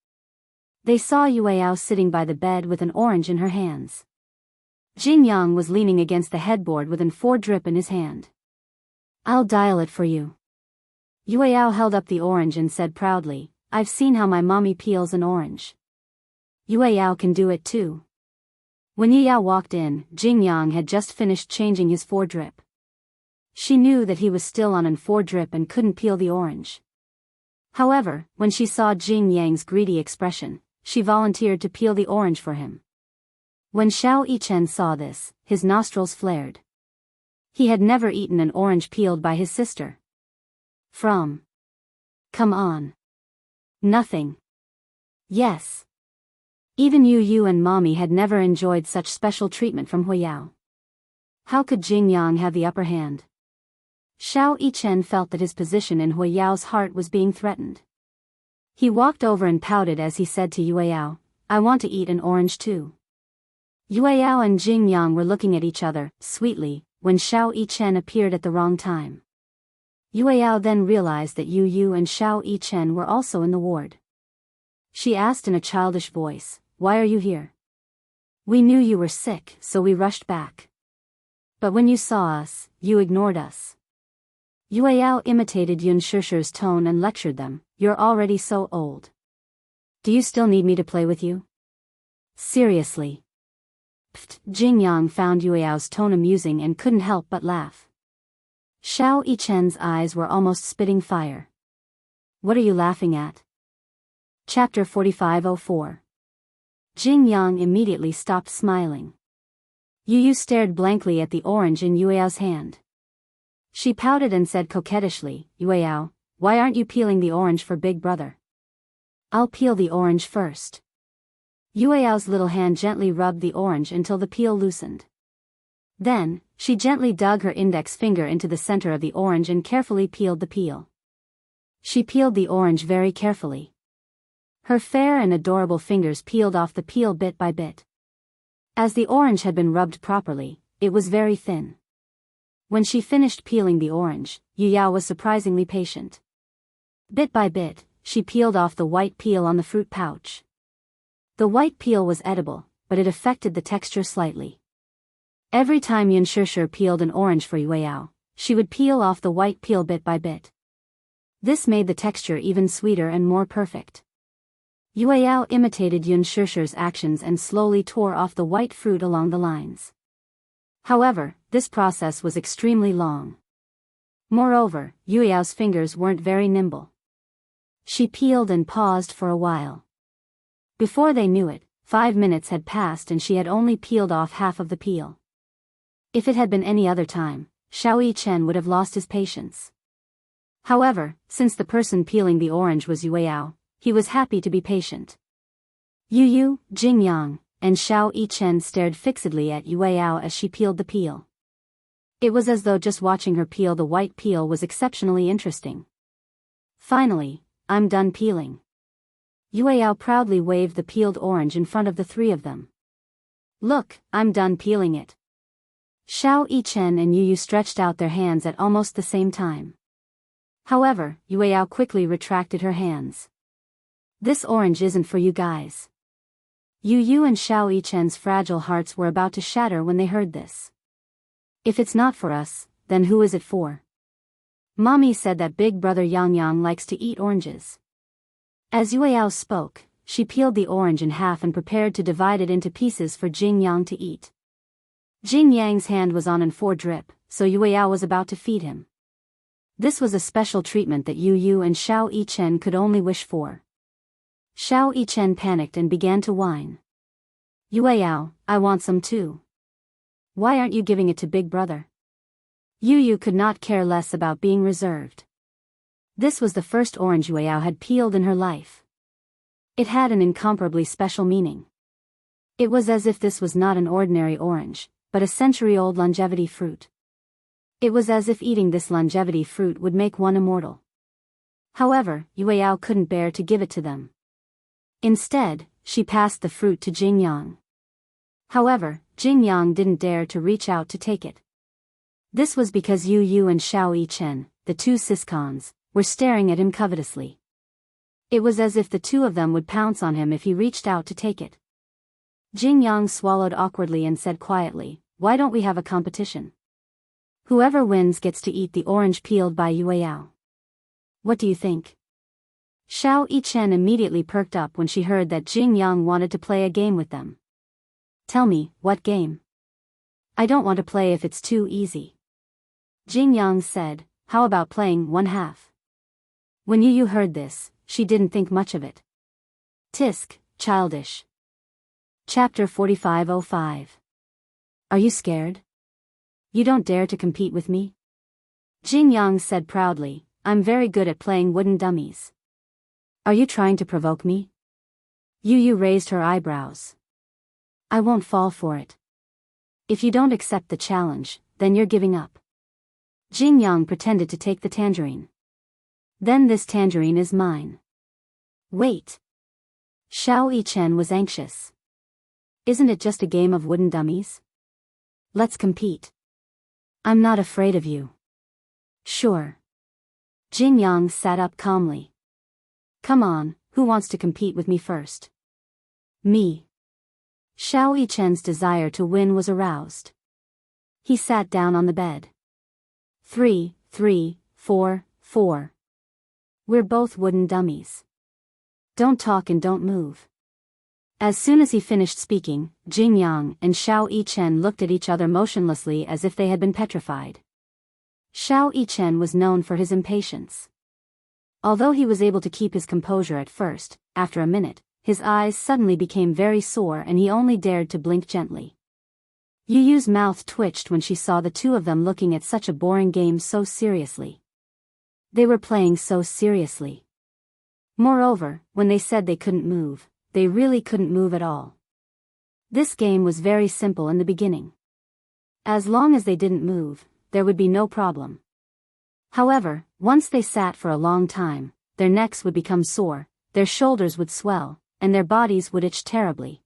They saw Yueyao sitting by the bed with an orange in her hands. Jingyang was leaning against the headboard with an 4-drip in his hand. I'll dial it for you. Yueyao held up the orange and said proudly, I've seen how my mommy peels an orange. Yueyao can do it too. When Yiyao walked in, Jingyang had just finished changing his 4-drip. She knew that he was still on an 4-drip and couldn't peel the orange. However, when she saw Jing Yang's greedy expression, she volunteered to peel the orange for him. When Xiao Yichen saw this, his nostrils flared. He had never eaten an orange peeled by his sister. Come on. Nothing. Yes. Even Yu Yu and Mommy had never enjoyed such special treatment from Huiyao. How could Jingyang have the upper hand? Xiao Yichen felt that his position in Huiyao's heart was being threatened. He walked over and pouted as he said to Yueyao, I want to eat an orange too. Yueyao and Jingyang were looking at each other, sweetly, when Xiao Yichen appeared at the wrong time. Yueyao then realized that Yu Yu and Xiao Yichen were also in the ward. She asked in a childish voice, Why are you here? We knew you were sick, so we rushed back. But when you saw us, you ignored us. Yueyao imitated Yunshishir's tone and lectured them, You're already so old. Do you still need me to play with you? Seriously. Jingyang found Yueyao's tone amusing and couldn't help but laugh. Xiao Yichen's eyes were almost spitting fire. What are you laughing at? Chapter 4504. Jingyang immediately stopped smiling. Yu Yu stared blankly at the orange in Yueyao's hand. She pouted and said coquettishly, Yueyao, why aren't you peeling the orange for Big Brother? I'll peel the orange first. Yueyao's little hand gently rubbed the orange until the peel loosened. Then, she gently dug her index finger into the center of the orange and carefully peeled the peel. She peeled the orange very carefully. Her fair and adorable fingers peeled off the peel bit by bit. As the orange had been rubbed properly, it was very thin. When she finished peeling the orange, Yuyao was surprisingly patient. Bit by bit, she peeled off the white peel on the fruit pouch. The white peel was edible, but it affected the texture slightly. Every time Yunshishir peeled an orange for Yueyao, she would peel off the white peel bit by bit. This made the texture even sweeter and more perfect. Yueyao imitated Yunshishir's actions and slowly tore off the white fruit along the lines. However, this process was extremely long. Moreover, Yueyao's fingers weren't very nimble. She peeled and paused for a while. Before they knew it, 5 minutes had passed and she had only peeled off half of the peel. If it had been any other time, Xiao Yichen would have lost his patience. However, since the person peeling the orange was Yueyao, he was happy to be patient. Yu Yu, Jingyang, and Xiao Yichen stared fixedly at Yueyao as she peeled the peel. It was as though just watching her peel the white peel was exceptionally interesting. Finally, I'm done peeling. Yueyao proudly waved the peeled orange in front of the three of them. Look, I'm done peeling it. Xiao Yichen and Yu Yu stretched out their hands at almost the same time. However, Yueyao quickly retracted her hands. This orange isn't for you guys. Yu Yu and Xiao Yichen's fragile hearts were about to shatter when they heard this. If it's not for us, then who is it for? Mommy said that big brother Yang Yang likes to eat oranges. As Yueyao spoke, she peeled the orange in half and prepared to divide it into pieces for Jing Yang to eat. Jing Yang's hand was on an 4 drip, so Yueyao was about to feed him. This was a special treatment that Yu Yu and Xiao Yichen could only wish for. Xiao Yichen panicked and began to whine. Yueyao, I want some too. Why aren't you giving it to big brother? Yu Yu could not care less about being reserved. This was the first orange Yueyao had peeled in her life. It had an incomparably special meaning. It was as if this was not an ordinary orange, but a century-old longevity fruit. It was as if eating this longevity fruit would make one immortal. However, Yueyao couldn't bear to give it to them. Instead, she passed the fruit to Jing Yang. However, Jing Yang didn't dare to reach out to take it. This was because Yu Yu and Xiao Yichen, the two siscons, were staring at him covetously. It was as if the two of them would pounce on him if he reached out to take it. Jing Yang swallowed awkwardly and said quietly, "Why don't we have a competition? Whoever wins gets to eat the orange peeled by Yueyao. What do you think?" Xiao Yichen immediately perked up when she heard that Jing Yang wanted to play a game with them. "Tell me, what game?" "I don't want to play if it's too easy." Jing Yang said, "How about playing 1/2? When Yu Yu heard this, she didn't think much of it. Tisk, childish. Chapter 4505. Are you scared? You don't dare to compete with me? Jing Yang said proudly, "I'm very good at playing wooden dummies." "Are you trying to provoke me?" Yu Yu raised her eyebrows. "I won't fall for it. If you don't accept the challenge, then you're giving up." Jing Yang pretended to take the tangerine. "Then this tangerine is mine." "Wait." Xiao Yichen was anxious. "Isn't it just a game of wooden dummies? Let's compete." "I'm not afraid of you." "Sure." Jing Yang sat up calmly. "Come on, who wants to compete with me first?" "Me." Xiao Yichen's desire to win was aroused. He sat down on the bed. 3, 3, 4, 4. We're both wooden dummies. Don't talk and don't move." As soon as he finished speaking, Jing Yang and Xiao Yichen looked at each other motionlessly as if they had been petrified. Xiao Yichen was known for his impatience. Although he was able to keep his composure at first, after a minute, his eyes suddenly became very sore and he only dared to blink gently. Yu Yu's mouth twitched when she saw the two of them looking at such a boring game so seriously. They were playing so seriously. Moreover, when they said they couldn't move, they really couldn't move at all. This game was very simple in the beginning. As long as they didn't move, there would be no problem. However, once they sat for a long time, their necks would become sore, their shoulders would swell, and their bodies would itch terribly.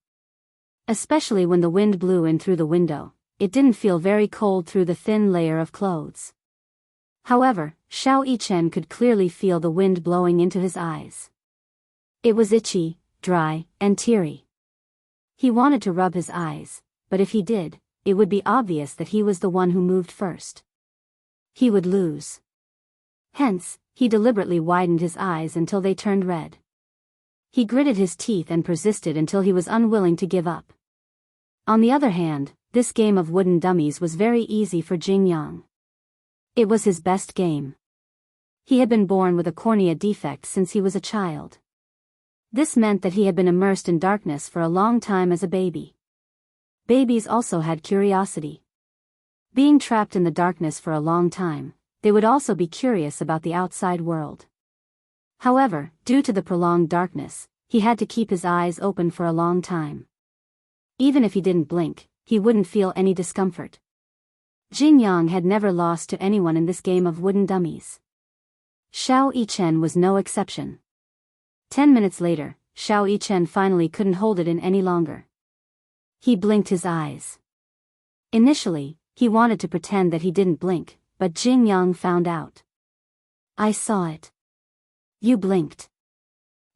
Especially when the wind blew in through the window, it didn't feel very cold through the thin layer of clothes. However, Xiao Yichen could clearly feel the wind blowing into his eyes. It was itchy, dry, and teary. He wanted to rub his eyes, but if he did, it would be obvious that he was the one who moved first. He would lose. Hence, he deliberately widened his eyes until they turned red. He gritted his teeth and persisted until he was unwilling to give up. On the other hand, this game of wooden dummies was very easy for Jing Yang. It was his best game. He had been born with a cornea defect since he was a child. This meant that he had been immersed in darkness for a long time as a baby. Babies also had curiosity. Being trapped in the darkness for a long time, they would also be curious about the outside world. However, due to the prolonged darkness, he had to keep his eyes open for a long time. Even if he didn't blink, he wouldn't feel any discomfort. Jing Yang had never lost to anyone in this game of wooden dummies. Xiao Yichen was no exception. 10 minutes later, Xiao Yichen finally couldn't hold it in any longer. He blinked his eyes. Initially, he wanted to pretend that he didn't blink, but Jing Yang found out. "I saw it. You blinked."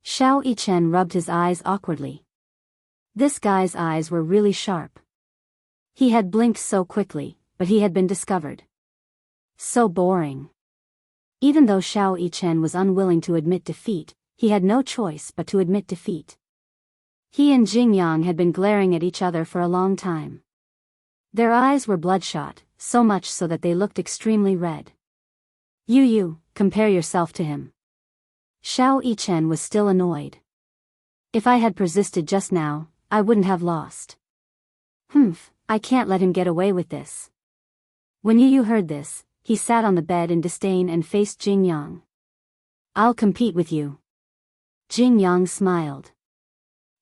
Xiao Yichen rubbed his eyes awkwardly. This guy's eyes were really sharp. He had blinked so quickly, but he had been discovered. So boring. Even though Xiao Yichen was unwilling to admit defeat, he had no choice but to admit defeat. He and Jingyang had been glaring at each other for a long time. Their eyes were bloodshot, so much so that they looked extremely red. You, compare yourself to him. Xiao Yichen was still annoyed. If I had persisted just now, I wouldn't have lost. I can't let him get away with this. When Yu heard this, he sat on the bed in disdain and faced Jingyang. I'll compete with you. Jingyang smiled.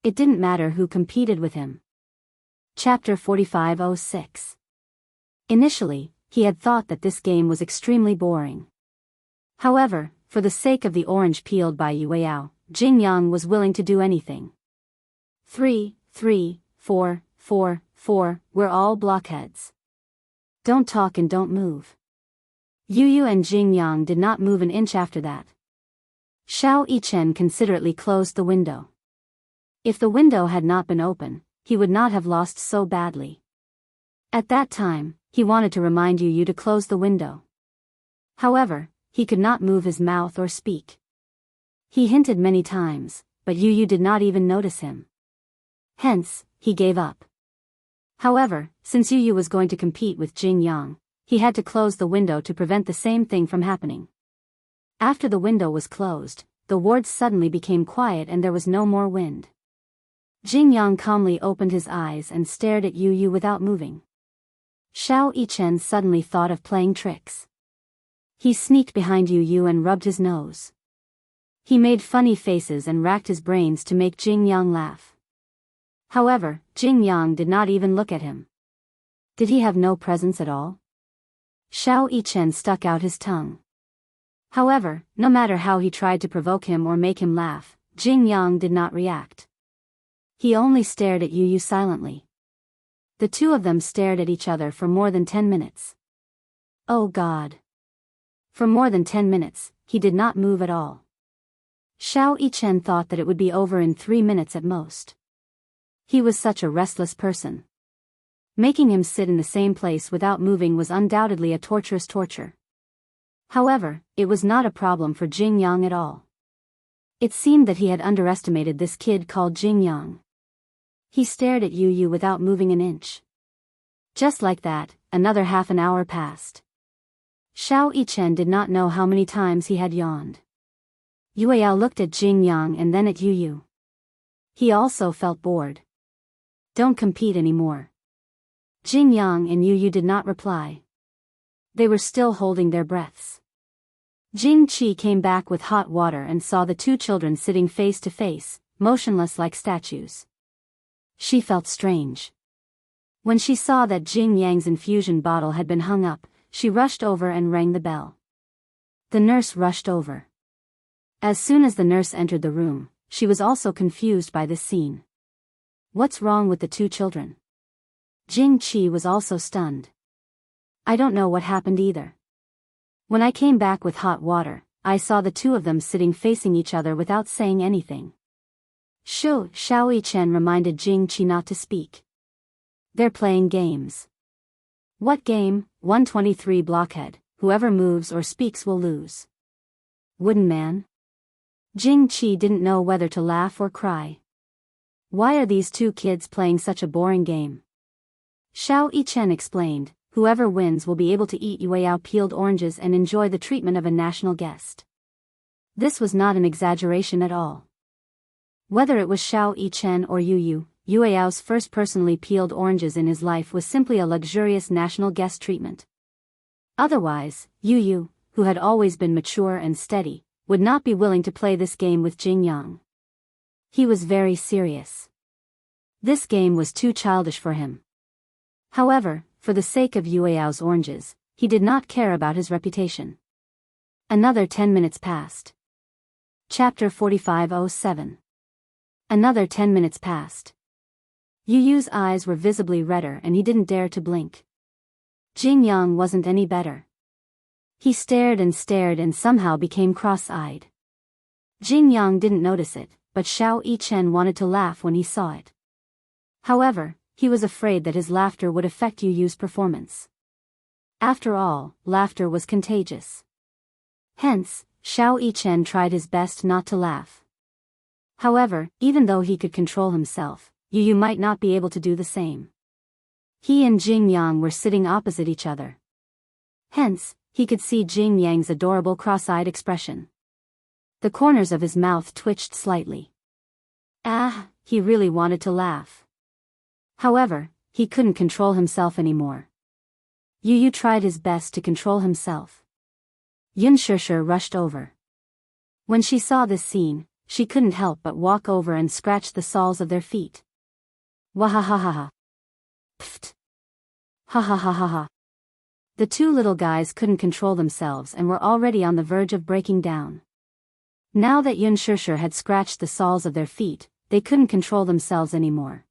It didn't matter who competed with him. Chapter 45:06. Initially, he had thought that this game was extremely boring. However, for the sake of the orange peeled by Yueyao, Jingyang was willing to do anything. 3, 3, 4, 4, 4, we're all blockheads. Don't talk and don't move. Yu and Jingyang did not move an inch after that. Xiao Yichen considerately closed the window. If the window had not been open, he would not have lost so badly. At that time, he wanted to remind Yu to close the window. However, he could not move his mouth or speak. He hinted many times, but Yu did not even notice him. Hence, he gave up. However, since Yu was going to compete with Jingyang, he had to close the window to prevent the same thing from happening. After the window was closed, the wards suddenly became quiet and there was no more wind. Jingyang calmly opened his eyes and stared at Yu without moving. Xiao Yichen suddenly thought of playing tricks. He sneaked behind Yu and rubbed his nose. He made funny faces and racked his brains to make Jingyang laugh. However, Jingyang did not even look at him. Did he have no presence at all? Xiao Yichen stuck out his tongue. However, no matter how he tried to provoke him or make him laugh, Jingyang did not react. He only stared at Yu silently. The two of them stared at each other for more than 10 minutes. Oh God! For more than 10 minutes, he did not move at all. Xiao Yichen thought that it would be over in 3 minutes at most. He was such a restless person. Making him sit in the same place without moving was undoubtedly a torturous torture. However, it was not a problem for Jingyang at all. It seemed that he had underestimated this kid called Jingyang. He stared at Yu without moving an inch. Just like that, another half an hour passed. Xiao Yichen did not know how many times he had yawned. Yueyao looked at Jingyang and then at Yu. He also felt bored. Don't compete anymore. Jingyang and Yu did not reply. They were still holding their breaths. Jingqi came back with hot water and saw the two children sitting face to face, motionless like statues. She felt strange. When she saw that Jing Yang's infusion bottle had been hung up, she rushed over and rang the bell. The nurse rushed over. As soon as the nurse entered the room, she was also confused by this scene. What's wrong with the two children? Jingqi was also stunned. I don't know what happened either. When I came back with hot water, I saw the two of them sitting facing each other without saying anything. Xiao Yichen reminded Jingqi not to speak. They're playing games. What game? 123 blockhead, whoever moves or speaks will lose. Wooden man? Jingqi didn't know whether to laugh or cry. Why are these two kids playing such a boring game? Xiao Yichen explained, whoever wins will be able to eat Yueyao peeled oranges and enjoy the treatment of a national guest. This was not an exaggeration at all. Whether it was Xiao Yichen or Yueyao's first personally peeled oranges in his life was simply a luxurious national guest treatment. Otherwise, Yu, who had always been mature and steady, would not be willing to play this game with Jingyang. He was very serious. This game was too childish for him. However, for the sake of Yueyao's oranges, he did not care about his reputation. Another 10 minutes passed. Chapter 45:07. Another 10 minutes passed. Yu's eyes were visibly redder and he didn't dare to blink. Jingyang wasn't any better. He stared and somehow became cross-eyed. Jingyang didn't notice it, but Xiao Yichen wanted to laugh when he saw it. However, he was afraid that his laughter would affect Yu's performance. After all, laughter was contagious. Hence, Xiao Yichen tried his best not to laugh. However, even though he could control himself, Yu might not be able to do the same. He and Jing Yang were sitting opposite each other. Hence, he could see Jing Yang's adorable cross-eyed expression. The corners of his mouth twitched slightly. He really wanted to laugh. However, he couldn't control himself anymore. Yu tried his best to control himself. Yunshushu rushed over. When she saw this scene, she couldn't help but walk over and scratch the soles of their feet. Wahahaha. Pfft. Ha ha ha ha ha. The two little guys couldn't control themselves and were already on the verge of breaking down. Now that Yunshushu had scratched the soles of their feet, they couldn't control themselves anymore.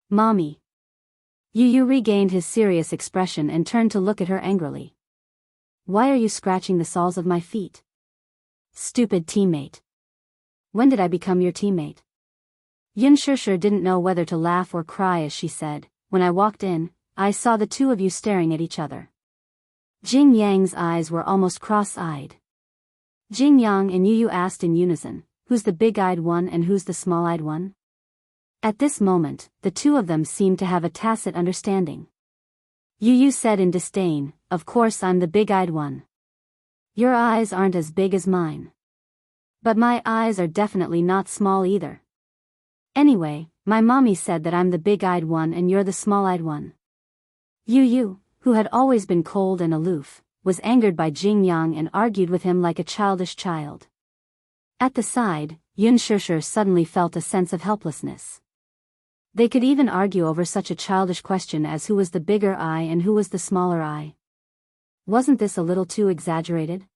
Mommy. Yu regained his serious expression and turned to look at her angrily. Why are you scratching the soles of my feet? Stupid teammate. When did I become your teammate? Yunshushu didn't know whether to laugh or cry as she said, when I walked in, I saw the two of you staring at each other. Jing Yang's eyes were almost cross-eyed. Jing Yang and Yu asked in unison, who's the big-eyed one and who's the small-eyed one? At this moment, the two of them seemed to have a tacit understanding. Yu said in disdain, of course I'm the big-eyed one. Your eyes aren't as big as mine. But my eyes are definitely not small either. Anyway, my mommy said that I'm the big-eyed one and you're the small-eyed one. Yu, who had always been cold and aloof, was angered by Jing Yang and argued with him like a childish child. At the side, Yunshushu suddenly felt a sense of helplessness. They could even argue over such a childish question as who was the bigger eye and who was the smaller eye. Wasn't this a little too exaggerated?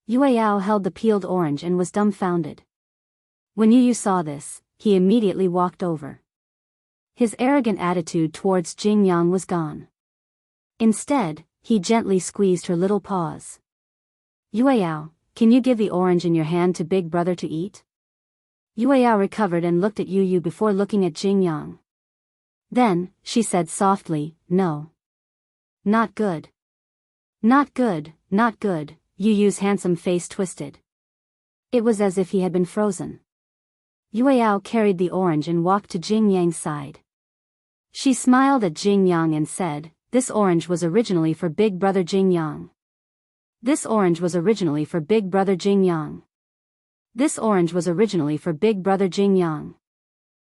Yueyao held the peeled orange and was dumbfounded. When Yu saw this, he immediately walked over. His arrogant attitude towards Jing Yang was gone. Instead, he gently squeezed her little paws. Yueyao, can you give the orange in your hand to Big Brother to eat? Yueyao recovered and looked at Yu before looking at Jing Yang. Then, she said softly, no. Not good. Not good, not good, Yu's handsome face twisted. It was as if he had been frozen. Yueyao carried the orange and walked to Jing Yang's side. She smiled at Jing Yang and said, this orange was originally for Big Brother Jing Yang. This orange was originally for Big Brother Jing Yang. This orange was originally for Big Brother Jing Yang.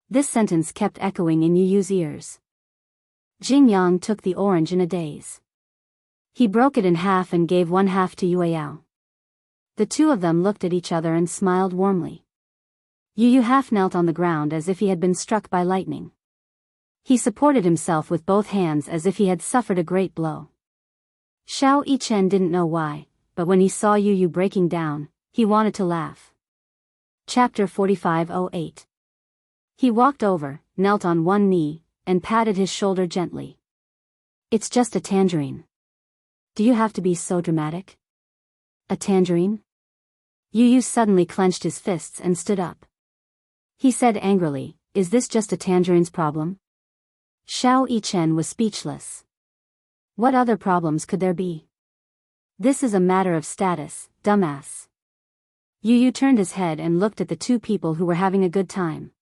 This sentence kept echoing in Yu's ears. Jing Yang took the orange in a daze. He broke it in half and gave one half to Yueyao. The two of them looked at each other and smiled warmly. Yu half knelt on the ground as if he had been struck by lightning. He supported himself with both hands as if he had suffered a great blow. Xiao Yichen didn't know why, but when he saw Yu breaking down, he wanted to laugh. Chapter 4508. He walked over, knelt on one knee, and patted his shoulder gently. It's just a tangerine. Do you have to be so dramatic? A tangerine? Yu suddenly clenched his fists and stood up. He said angrily, is this just a tangerine's problem? Xiao Yichen was speechless. What other problems could there be? This is a matter of status, dumbass. Yu turned his head and looked at the two people who were having a good time.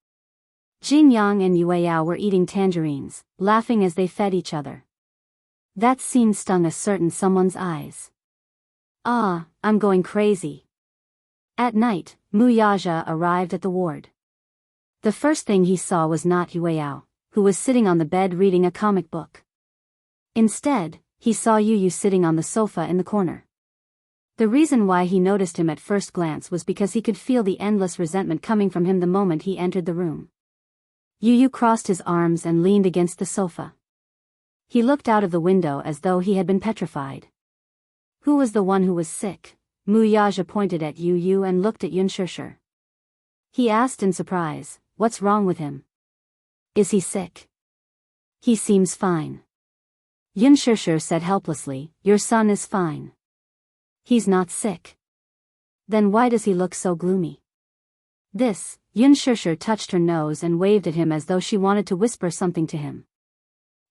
Jing Yang and Yueyao were eating tangerines, laughing as they fed each other. That scene stung a certain someone's eyes. I'm going crazy. At night, Wuxia arrived at the ward. The first thing he saw was not Yueyao, who was sitting on the bed reading a comic book. Instead, he saw Yu sitting on the sofa in the corner. The reason why he noticed him at first glance was because he could feel the endless resentment coming from him the moment he entered the room. Yu crossed his arms and leaned against the sofa. He looked out of the window as though he had been petrified. Who was the one who was sick? Wuxia pointed at Yu and looked at Yunshushu. He asked in surprise, what's wrong with him? Is he sick? He seems fine. Yunshushu said helplessly, your son is fine. He's not sick. Then why does he look so gloomy? This, Yunshushu touched her nose and waved at him as though she wanted to whisper something to him.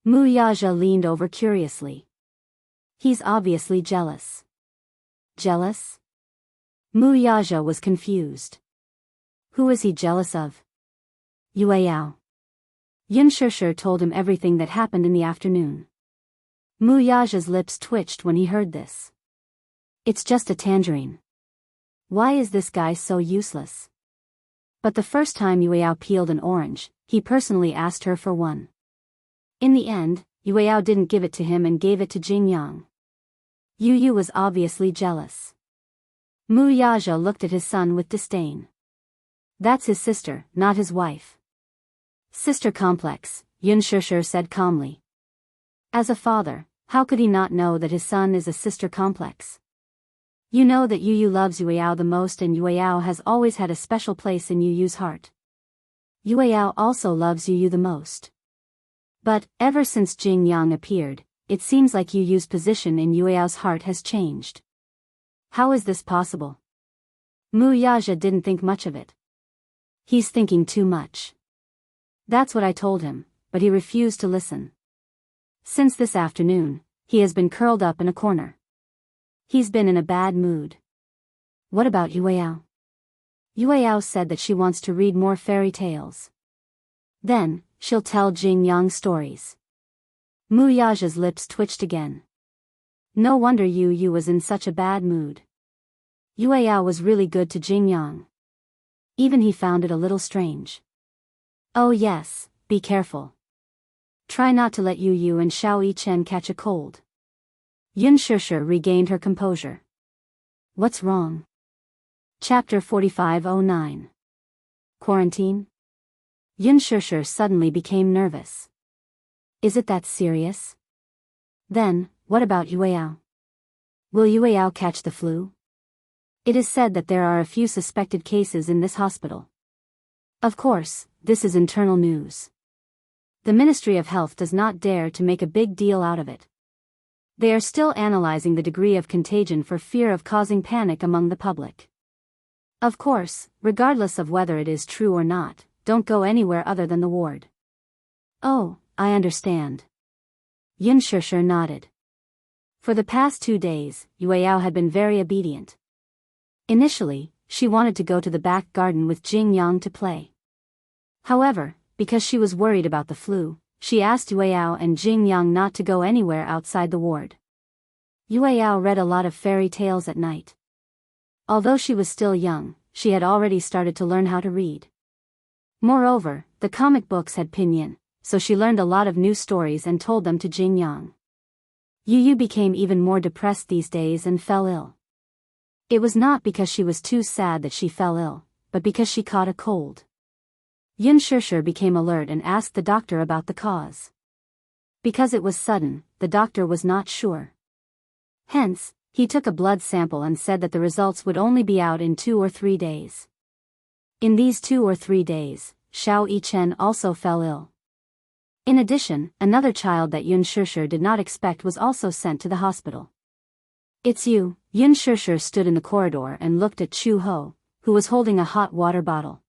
Wuxia leaned over curiously. He's obviously jealous. Jealous? Mu Yaja was confused. Who is he jealous of? Yue Yao. Yun Shishir told him everything that happened in the afternoon. Mu Yaja's lips twitched when he heard this. It's just a tangerine. Why is this guy so useless? But the first time Yue Yao peeled an orange, he personally asked her for one. In the end, Yue Yao didn't give it to him and gave it to Jing Yang. Yu Yu was obviously jealous. Mu Yaja looked at his son with disdain. That's his sister, not his wife. Sister complex, Yun Shishir said calmly. As a father, how could he not know that his son is a sister complex? You know that Yu Yu loves Yue Yao the most, and Yue Yao has always had a special place in Yu Yu's heart. Yue Yao also loves Yu Yu the most. But, ever since Jing Yang appeared, it seems like Yu Yu's position in Yue Yao's heart has changed. How is this possible? Mu Yaja didn't think much of it. He's thinking too much. That's what I told him, but he refused to listen. Since this afternoon, he has been curled up in a corner. He's been in a bad mood. What about Yue Yao? Yue Yao said that she wants to read more fairy tales. Then, she'll tell Jing Yang stories. Mu Yaja's lips twitched again. No wonder Yu Yu was in such a bad mood. Yue Yao was really good to Jing Yang. Even he found it a little strange. Oh yes, be careful. Try not to let Yu Yu and Xiao Yichen catch a cold. Yun Shishir regained her composure. What's wrong? Chapter 4509. Quarantine? Yun Shishir suddenly became nervous. Is it that serious? Then, what about Yue Yao? Will Yue Yao catch the flu? It is said that there are a few suspected cases in this hospital. Of course, this is internal news. The Ministry of Health does not dare to make a big deal out of it. They are still analyzing the degree of contagion for fear of causing panic among the public. Of course, regardless of whether it is true or not, don't go anywhere other than the ward. Oh, I understand. Yun Shishir nodded. For the past 2 days, Yue Yao had been very obedient. Initially, she wanted to go to the back garden with Jing Yang to play. However, because she was worried about the flu, she asked Yue Yao and Jing Yang not to go anywhere outside the ward. Yue Yao read a lot of fairy tales at night. Although she was still young, she had already started to learn how to read. Moreover, the comic books had pinyin, so she learned a lot of new stories and told them to Jing Yang. Yu Yu became even more depressed these days and fell ill. It was not because she was too sad that she fell ill, but because she caught a cold. Yun Shishir became alert and asked the doctor about the cause. Because it was sudden, the doctor was not sure. Hence, he took a blood sample and said that the results would only be out in 2 or 3 days. In these 2 or 3 days, Xiao Yichen also fell ill. In addition, another child that Yun Shishir did not expect was also sent to the hospital. It's you. Yun Shishir stood in the corridor and looked at Chu Ho, who was holding a hot water bottle.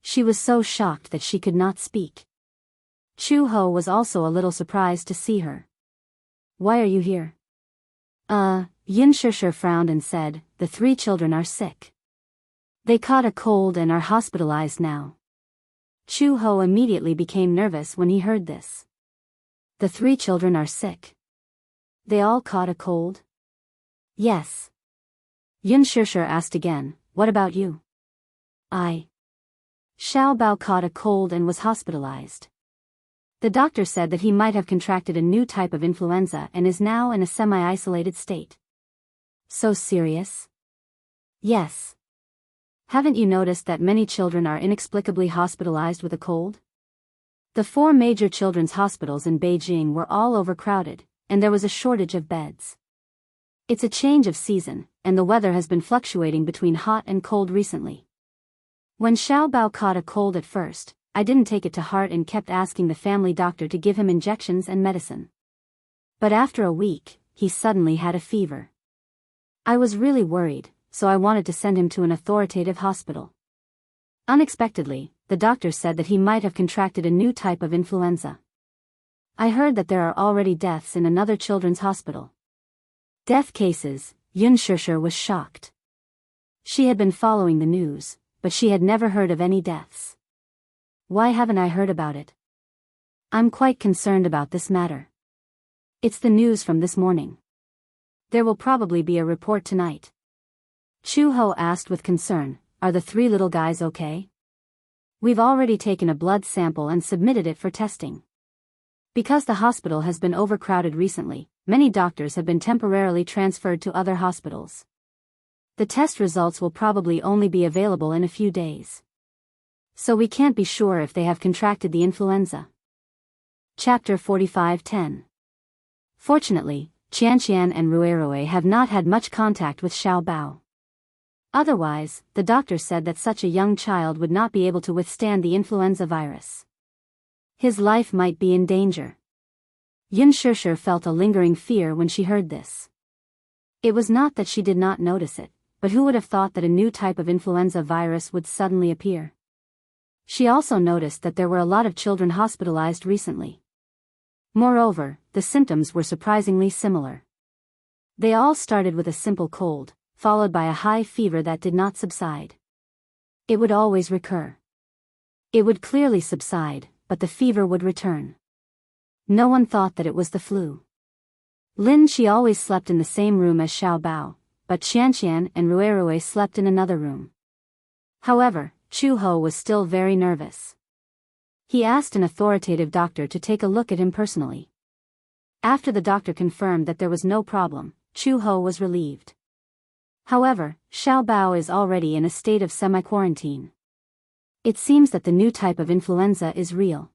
She was so shocked that she could not speak. Chu Ho was also a little surprised to see her. Why are you here? Yun Shishir frowned and said, the 3 children are sick. They caught a cold and are hospitalized now. Chu Ho immediately became nervous when he heard this. The 3 children are sick. They all caught a cold? Yes. Yun Shishir asked again, what about you? Xiao Bao caught a cold and was hospitalized. The doctor said that he might have contracted a new type of influenza and is now in a semi-isolated state. So serious? Yes. Haven't you noticed that many children are inexplicably hospitalized with a cold? The 4 major children's hospitals in Beijing were all overcrowded, and there was a shortage of beds. It's a change of season, and the weather has been fluctuating between hot and cold recently. When Xiao Bao caught a cold at first, I didn't take it to heart and kept asking the family doctor to give him injections and medicine. But after a week, he suddenly had a fever. I was really worried, so I wanted to send him to an authoritative hospital. Unexpectedly, the doctor said that he might have contracted a new type of influenza. I heard that there are already deaths in another children's hospital. Death cases, Yun Shishir was shocked. She had been following the news, but she had never heard of any deaths. Why haven't I heard about it? I'm quite concerned about this matter. It's the news from this morning. There will probably be a report tonight. Chu Ho asked with concern, are the 3 little guys okay? We've already taken a blood sample and submitted it for testing. Because the hospital has been overcrowded recently, many doctors have been temporarily transferred to other hospitals. The test results will probably only be available in a few days. So we can't be sure if they have contracted the influenza. Chapter 45:10. Fortunately, Qianqian and Ruirui have not had much contact with Xiao Bao. Otherwise, the doctor said that such a young child would not be able to withstand the influenza virus. His life might be in danger. Yun Shishir felt a lingering fear when she heard this. It was not that she did not notice it, but who would have thought that a new type of influenza virus would suddenly appear? She also noticed that there were a lot of children hospitalized recently. Moreover, the symptoms were surprisingly similar. They all started with a simple cold, followed by a high fever that did not subside. It would always recur. It would clearly subside, but the fever would return. No one thought that it was the flu. Lin Qi always slept in the same room as Xiao Bao, but Qianqian and Ruirui slept in another room. However, Chu Ho was still very nervous. He asked an authoritative doctor to take a look at him personally. After the doctor confirmed that there was no problem, Chu Ho was relieved. However, Xiao Bao is already in a state of semi-quarantine. It seems that the new type of influenza is real.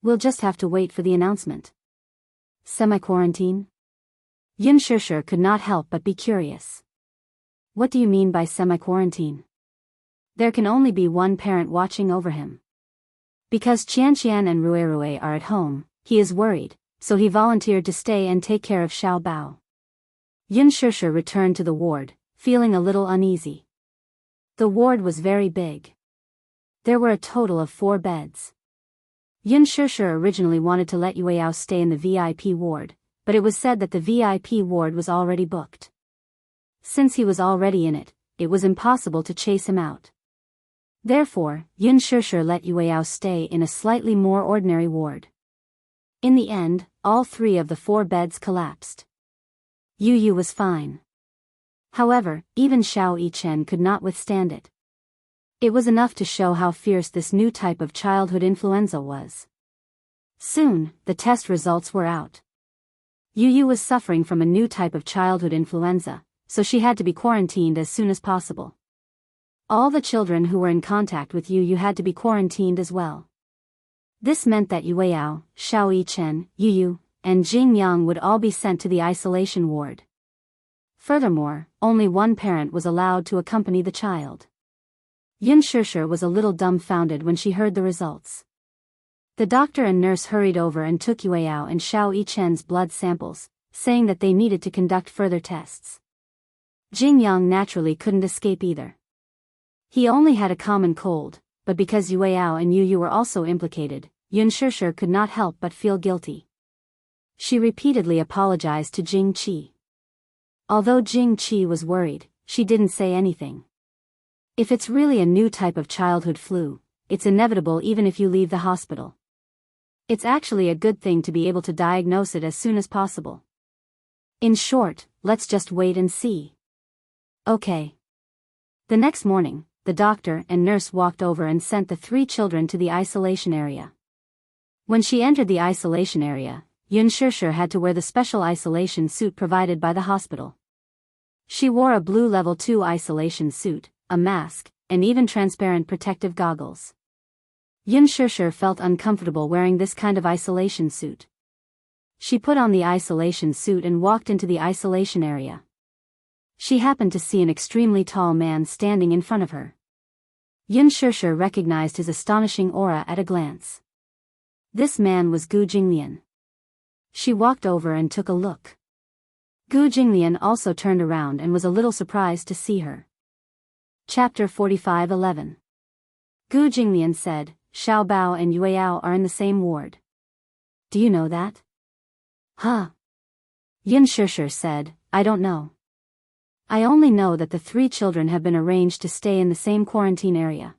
We'll just have to wait for the announcement. Semi-quarantine? Yun Shishir could not help but be curious. What do you mean by semi-quarantine? There can only be one parent watching over him. Because Qianqian and Ruirui are at home, he is worried, so he volunteered to stay and take care of Xiao Bao. Yun Shishir returned to the ward, feeling a little uneasy. The ward was very big. There were a total of 4 beds. Yun Shishir originally wanted to let Yueyao stay in the VIP ward, but it was said that the VIP ward was already booked. Since he was already in it, it was impossible to chase him out. Therefore, Yun Shishir let Yueyao stay in a slightly more ordinary ward. In the end, all 3 of the 4 beds collapsed. Yu was fine. However, even Xiao Yichen could not withstand it. It was enough to show how fierce this new type of childhood influenza was. Soon, the test results were out. Yu was suffering from a new type of childhood influenza, so she had to be quarantined as soon as possible. All the children who were in contact with Yu had to be quarantined as well. This meant that Yueyao, Xiao Yichen, Yu, and Jing Yang would all be sent to the isolation ward. Furthermore, only one parent was allowed to accompany the child. Yun Shishir was a little dumbfounded when she heard the results. The doctor and nurse hurried over and took Yueyao and Xiao Yichen's blood samples, saying that they needed to conduct further tests. Jing Yang naturally couldn't escape either. He only had a common cold, but because Yueyao and Yu were also implicated, Yun Shishir could not help but feel guilty. She repeatedly apologized to Jing Qi. Although Jing Qi was worried, she didn't say anything. If it's really a new type of childhood flu, it's inevitable even if you leave the hospital. It's actually a good thing to be able to diagnose it as soon as possible. In short, let's just wait and see. Okay. The next morning, the doctor and nurse walked over and sent the 3 children to the isolation area. When she entered the isolation area, Yun Shishir had to wear the special isolation suit provided by the hospital. She wore a blue level 2 isolation suit, a mask, and even transparent protective goggles. Yun Shishir felt uncomfortable wearing this kind of isolation suit. She put on the isolation suit and walked into the isolation area. She happened to see an extremely tall man standing in front of her. Yun Shishir recognized his astonishing aura at a glance. This man was Gu Jinglian. She walked over and took a look. Gu Jinglian also turned around and was a little surprised to see her. Chapter 45:11. Gu Jinglian said, Xiao Bao and Yueyao are in the same ward. Do you know that? Huh? Yun Shishir said, I don't know. I only know that the 3 children have been arranged to stay in the same quarantine area.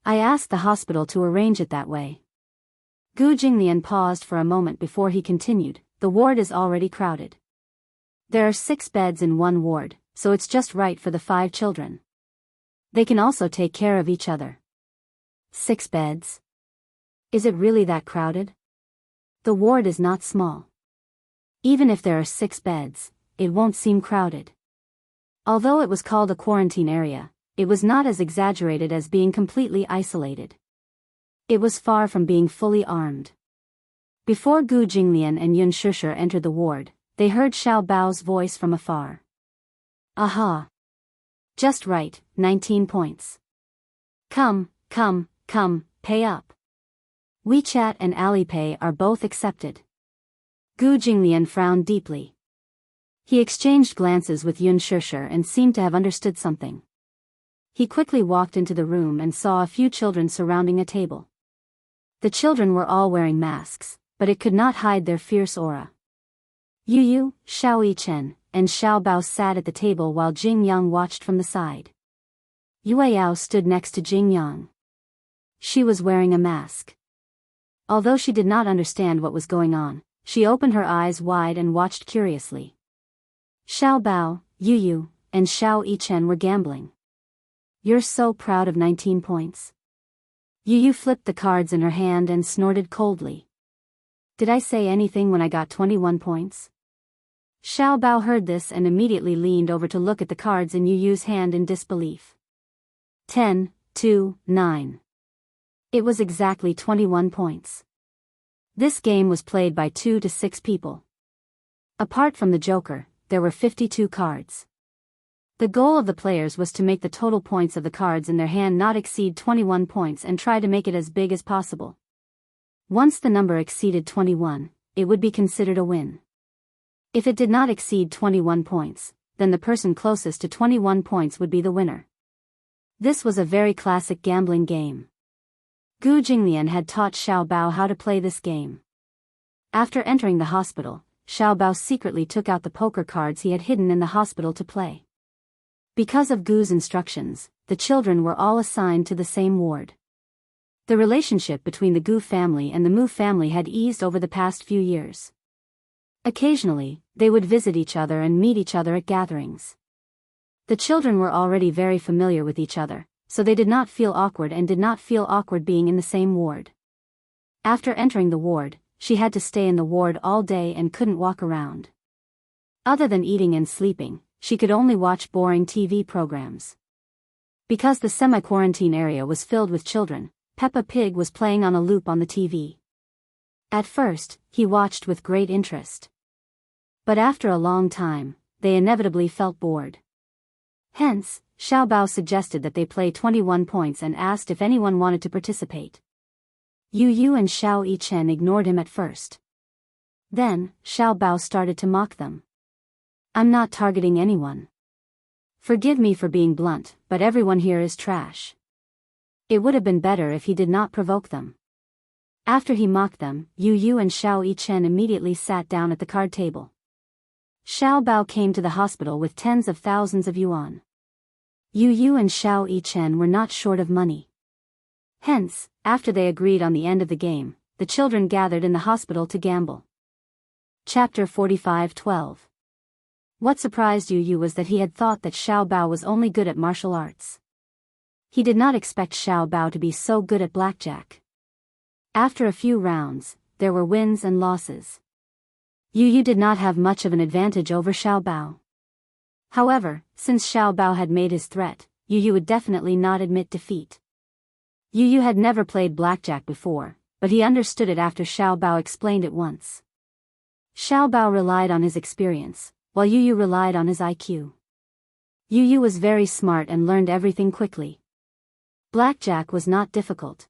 I asked the hospital to arrange it that way. Gu Jinglian paused for a moment before he continued, the ward is already crowded. There are 6 beds in one ward, so it's just right for the 5 children. They can also take care of each other. 6 beds? Is it really that crowded? The ward is not small. Even if there are 6 beds, it won't seem crowded. Although it was called a quarantine area, it was not as exaggerated as being completely isolated. It was far from being fully armed. Before Gu Jinglian and Yun Shishir entered the ward, they heard Xiao Bao's voice from afar. Aha! Just right, 19 points. Come, pay up. WeChat and Alipay are both accepted. Gu Jinglian frowned deeply. He exchanged glances with Yun Shishir and seemed to have understood something. He quickly walked into the room and saw a few children surrounding a table. The children were all wearing masks, but it could not hide their fierce aura. Yu, Xiao Yichen, and Xiao Bao sat at the table while Jing Yang watched from the side. Yue Yao stood next to Jing Yang. She was wearing a mask. Although she did not understand what was going on, she opened her eyes wide and watched curiously. Xiao Bao, Yu, and Xiao Yichen were gambling. You're so proud of 19 points. Yu flipped the cards in her hand and snorted coldly. Did I say anything when I got 21 points? Xiao Bao heard this and immediately leaned over to look at the cards in Yu's hand in disbelief. 10, 2, 9. It was exactly 21 points. This game was played by 2 to 6 people. Apart from the Joker, there were 52 cards. The goal of the players was to make the total points of the cards in their hand not exceed 21 points and try to make it as big as possible. Once the number exceeded 21, it would be considered a win. If it did not exceed 21 points, then the person closest to 21 points would be the winner. This was a very classic gambling game. Gu Jinglian had taught Xiao Bao how to play this game. After entering the hospital, Xiao Bao secretly took out the poker cards he had hidden in the hospital to play. Because of Gu's instructions, the children were all assigned to the same ward. The relationship between the Gu family and the Mu family had eased over the past few years. Occasionally, they would visit each other and meet each other at gatherings. The children were already very familiar with each other, so they did not feel awkward and did not feel awkward being in the same ward. After entering the ward, she had to stay in the ward all day and couldn't walk around. Other than eating and sleeping, she could only watch boring TV programs. Because the semi-quarantine area was filled with children, Peppa Pig was playing on a loop on the TV. At first, he watched with great interest. But after a long time, they inevitably felt bored. Hence, Xiao Bao suggested that they play 21 points and asked if anyone wanted to participate. Yu and Xiao Yichen ignored him at first. Then, Xiao Bao started to mock them. I'm not targeting anyone. Forgive me for being blunt, but everyone here is trash. It would have been better if he did not provoke them. After he mocked them, Yu and Xiao Yichen immediately sat down at the card table. Xiao Bao came to the hospital with tens of thousands of yuan. Yu and Xiao Yichen were not short of money. Hence, after they agreed on the end of the game, the children gathered in the hospital to gamble. Chapter 45:12. What surprised Yu was that he had thought that Xiao Bao was only good at martial arts. He did not expect Xiao Bao to be so good at blackjack. After a few rounds, there were wins and losses. Yu did not have much of an advantage over Xiao Bao. However, since Xiao Bao had made his threat, Yu would definitely not admit defeat. Yu had never played blackjack before, but he understood it after Xiao Bao explained it once. Xiao Bao relied on his experience, while Yu relied on his IQ. Yu was very smart and learned everything quickly. Blackjack was not difficult.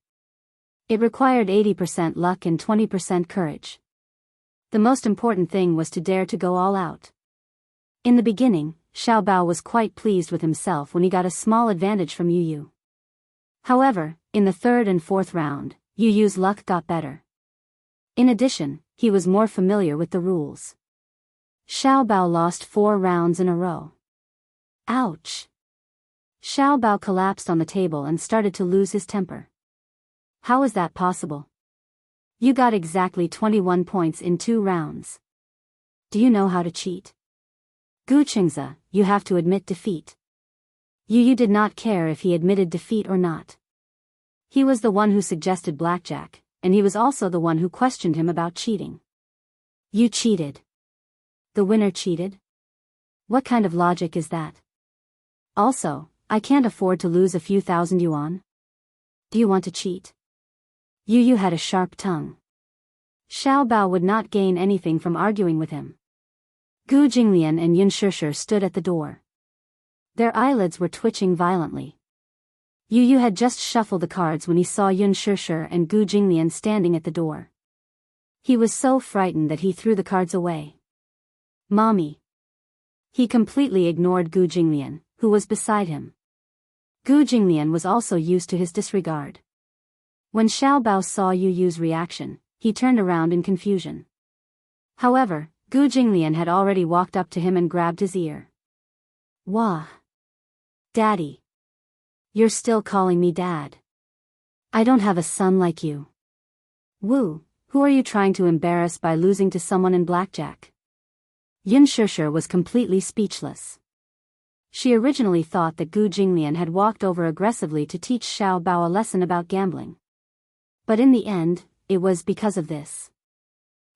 It required 80% luck and 20% courage. The most important thing was to dare to go all out. In the beginning, Xiao Bao was quite pleased with himself when he got a small advantage from Yu. However, in the third and fourth round, Yu's luck got better. In addition, he was more familiar with the rules. Xiao Bao lost 4 rounds in a row. Ouch! Xiao Bao collapsed on the table and started to lose his temper. How is that possible? You got exactly 21 points in 2 rounds. Do you know how to cheat? Gu Qingzi, you have to admit defeat. Yu did not care if he admitted defeat or not. He was the one who suggested blackjack, and he was also the one who questioned him about cheating. You cheated. The winner cheated? What kind of logic is that? Also, I can't afford to lose a few thousand yuan. Do you want to cheat? Yu had a sharp tongue. Xiao Bao would not gain anything from arguing with him. Gu Jinglian and Yun Shishir stood at the door. Their eyelids were twitching violently. Yu had just shuffled the cards when he saw Yun Shishir and Gu Jinglian standing at the door. He was so frightened that he threw the cards away. Mommy. He completely ignored Gu Jinglian, who was beside him. Gu Jinglian was also used to his disregard. When Xiao Bao saw Yu's reaction, he turned around in confusion. However, Gu Jinglian had already walked up to him and grabbed his ear. Wah! Daddy! You're still calling me Dad. I don't have a son like you. Wu, who are you trying to embarrass by losing to someone in blackjack? Yun Shishir was completely speechless. She originally thought that Gu Jinglian had walked over aggressively to teach Xiao Bao a lesson about gambling. But in the end, it was because of this.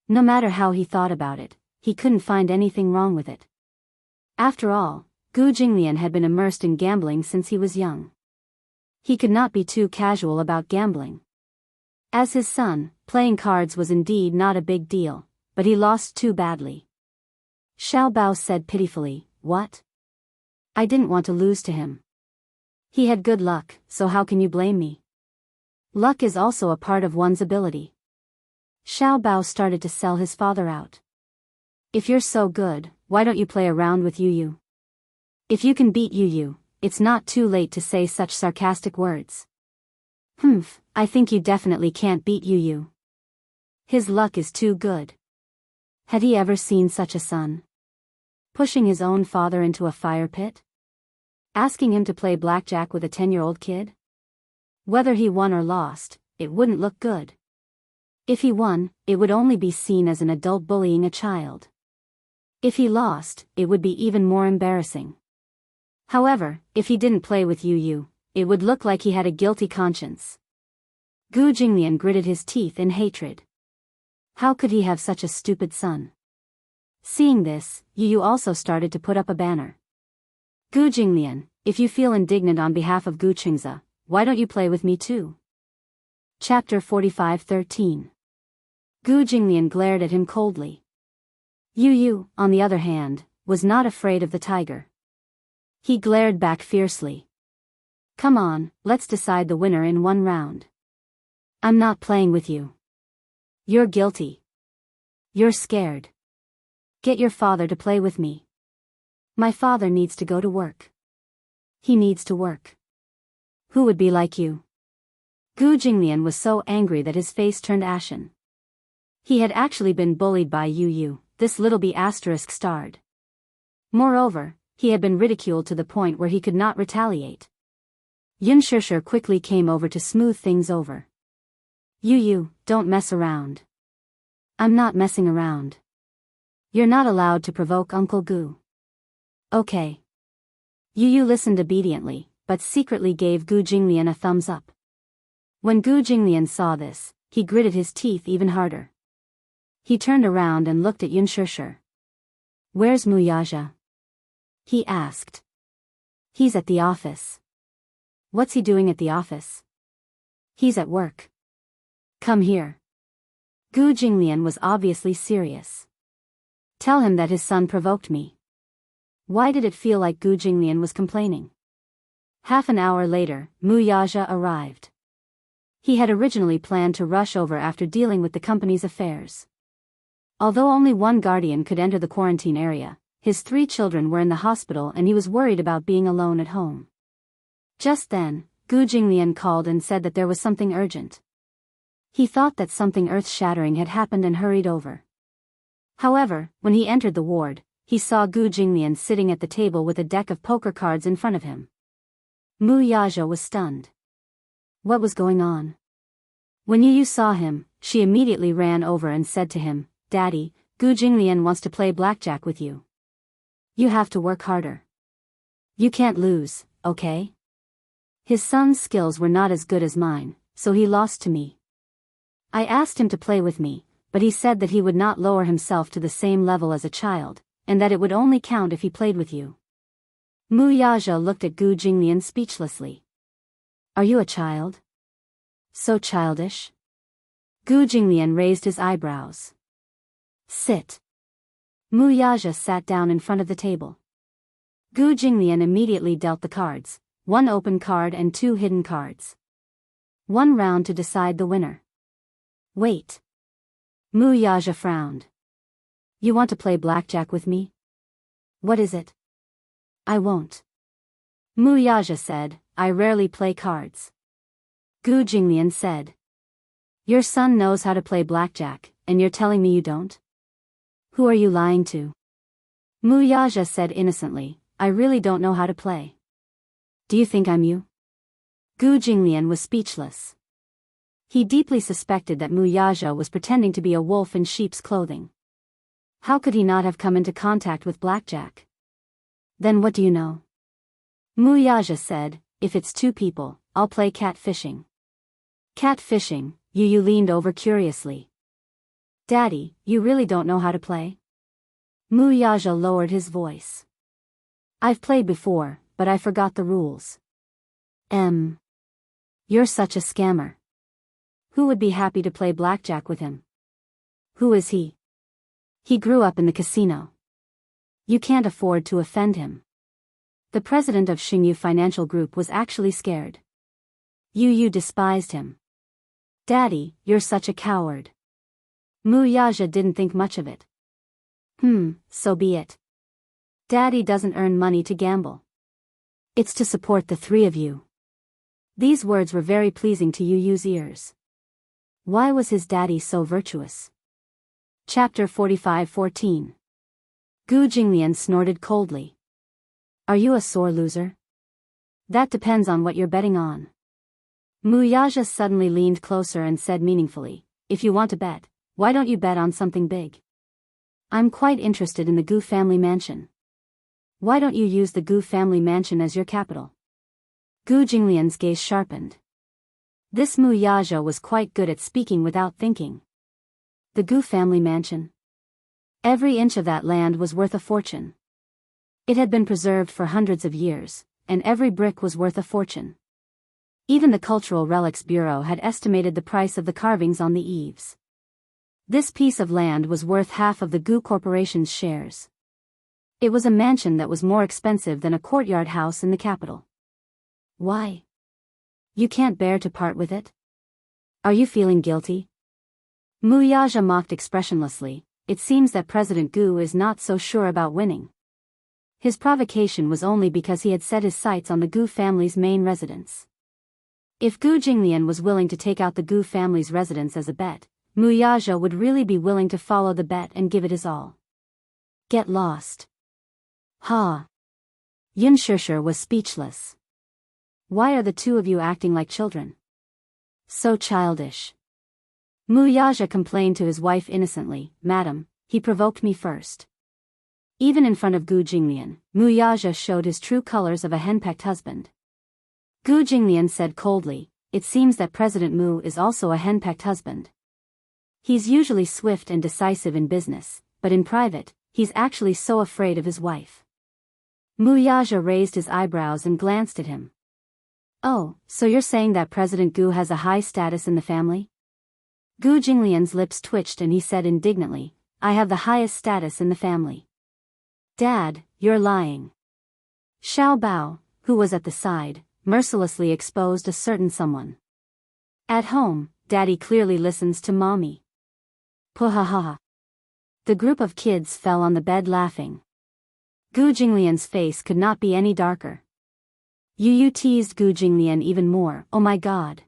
No matter how he thought about it, he couldn't find anything wrong with it. After all, Gu Jinglian had been immersed in gambling since he was young. He could not be too casual about gambling. As his son, playing cards was indeed not a big deal, but he lost too badly. Xiao Bao said pitifully, What? I didn't want to lose to him. He had good luck, so how can you blame me? Luck is also a part of one's ability. Xiao Bao started to sell his father out. If you're so good, why don't you play around with Yu? If you can beat Yu, it's not too late to say such sarcastic words. Humph, I think you definitely can't beat Yu. His luck is too good. Had he ever seen such a son? Pushing his own father into a fire pit? Asking him to play blackjack with a 10-year-old kid? Whether he won or lost, it wouldn't look good. If he won, it would only be seen as an adult bullying a child. If he lost, it would be even more embarrassing. However, if he didn't play with Yu, it would look like he had a guilty conscience. Gu Jinglian gritted his teeth in hatred. How could he have such a stupid son? Seeing this, Yu also started to put up a banner. Gu Jinglian, if you feel indignant on behalf of Gu Qingzi, why don't you play with me too? Chapter 45:13. Gu Jinglian glared at him coldly. Yu, on the other hand, was not afraid of the tiger. He glared back fiercely. Come on, let's decide the winner in 1 round. I'm not playing with you. You're guilty. You're scared. Get your father to play with me. My father needs to go to work. He needs to work. Who would be like you? Gu Jinglian was so angry that his face turned ashen. He had actually been bullied by Yu, this little b*** starred. Moreover, he had been ridiculed to the point where he could not retaliate. Yun Shishir quickly came over to smooth things over. Yu, don't mess around. I'm not messing around. You're not allowed to provoke Uncle Gu. Okay. Yu listened obediently, but secretly gave Gu Jinglian a thumbs up. When Gu Jinglian saw this, he gritted his teeth even harder. He turned around and looked at Yun Shishir. Where's Wuxia? He asked. He's at the office. What's he doing at the office? He's at work. Come here. Gu Jinglian was obviously serious. Tell him that his son provoked me. Why did it feel like Gu Jinglian was complaining? Half an hour later, Wuxia arrived. He had originally planned to rush over after dealing with the company's affairs. Although only one guardian could enter the quarantine area, his 3 children were in the hospital and he was worried about being alone at home. Just then, Gu Jinglian called and said that there was something urgent. He thought that something earth-shattering had happened and hurried over. However, when he entered the ward, he saw Gu Jinglian sitting at the table with a deck of poker cards in front of him. Mu Yaja was stunned. What was going on? When Yu Yu saw him, she immediately ran over and said to him, "Daddy, Gu Jinglian wants to play blackjack with you. You have to work harder. You can't lose, okay? His son's skills were not as good as mine, so he lost to me. I asked him to play with me, but he said that he would not lower himself to the same level as a child, and that it would only count if he played with you." Mu Yaja looked at Gu Jinglian speechlessly. "Are you a child? So childish?" Gu Jinglian raised his eyebrows. "Sit." Mu Yaja sat down in front of the table. Gu Jinglian immediately dealt the cards, one open card and two hidden cards. One round to decide the winner. "Wait." Mu Yaja frowned. "You want to play blackjack with me? What is it?" "I won't." Mu Yaja said, "I rarely play cards." Gu Jinglian said, "Your son knows how to play blackjack, and you're telling me you don't? Who are you lying to?" Mu Yaja said innocently, "I really don't know how to play. Do you think I'm you?" Gu Jinglian was speechless. He deeply suspected that Mu Yaja was pretending to be a wolf in sheep's clothing. How could he not have come into contact with blackjack? "Then what do you know?" Mu Yaja said, "If it's two people, I'll play cat fishing." "Cat fishing?" Yu Yu leaned over curiously. "Daddy, you really don't know how to play?" Mu Yaja lowered his voice. "I've played before, but I forgot the rules." You're such a scammer. Who would be happy to play blackjack with him?" "Who is he?" "He grew up in the casino. You can't afford to offend him." The president of Xingyu Financial Group was actually scared. Yu Yu despised him. "Daddy, you're such a coward." Mu Yaja didn't think much of it. So be it. Daddy doesn't earn money to gamble. It's to support the three of you." These words were very pleasing to Yu Yu's ears. Why was his daddy so virtuous? Chapter 45:14. Gu Jinglian snorted coldly. "Are you a sore loser?" "That depends on what you're betting on." Mu Yaja suddenly leaned closer and said meaningfully, "If you want to bet, why don't you bet on something big? I'm quite interested in the Gu family mansion. Why don't you use the Gu family mansion as your capital?" Gu Jinglian's gaze sharpened. This Mu Yaja was quite good at speaking without thinking. The Gu family mansion. Every inch of that land was worth a fortune. It had been preserved for hundreds of years, and every brick was worth a fortune. Even the Cultural Relics Bureau had estimated the price of the carvings on the eaves. This piece of land was worth half of the Gu Corporation's shares. It was a mansion that was more expensive than a courtyard house in the capital. Why? You can't bear to part with it? Are you feeling guilty? Mu Yaja mocked expressionlessly. It seems that President Gu is not so sure about winning. His provocation was only because he had set his sights on the Gu family's main residence. If Gu Jinglian was willing to take out the Gu family's residence as a bet, Mu Yaja would really be willing to follow the bet and give it his all. Get lost. Ha! Xianxia was speechless. Why are the two of you acting like children? So childish. Mu Yaja complained to his wife innocently, "Madam, he provoked me first." Even in front of Gu Jinglian, Mu Yaja showed his true colors of a henpecked husband. Gu Jinglian said coldly, "It seems that President Mu is also a henpecked husband. He's usually swift and decisive in business, but in private, he's actually so afraid of his wife." Mu Yaja raised his eyebrows and glanced at him. "Oh, so you're saying that President Gu has a high status in the family?" Gu Jinglian's lips twitched and he said indignantly, "I have the highest status in the family." "Dad, you're lying." Xiao Bao, who was at the side, mercilessly exposed a certain someone. "At home, Daddy clearly listens to Mommy." Puhaha. The group of kids fell on the bed laughing. Gu Jinglian's face could not be any darker. Yu Yu teased Gu Jinglian even more. "Oh my god.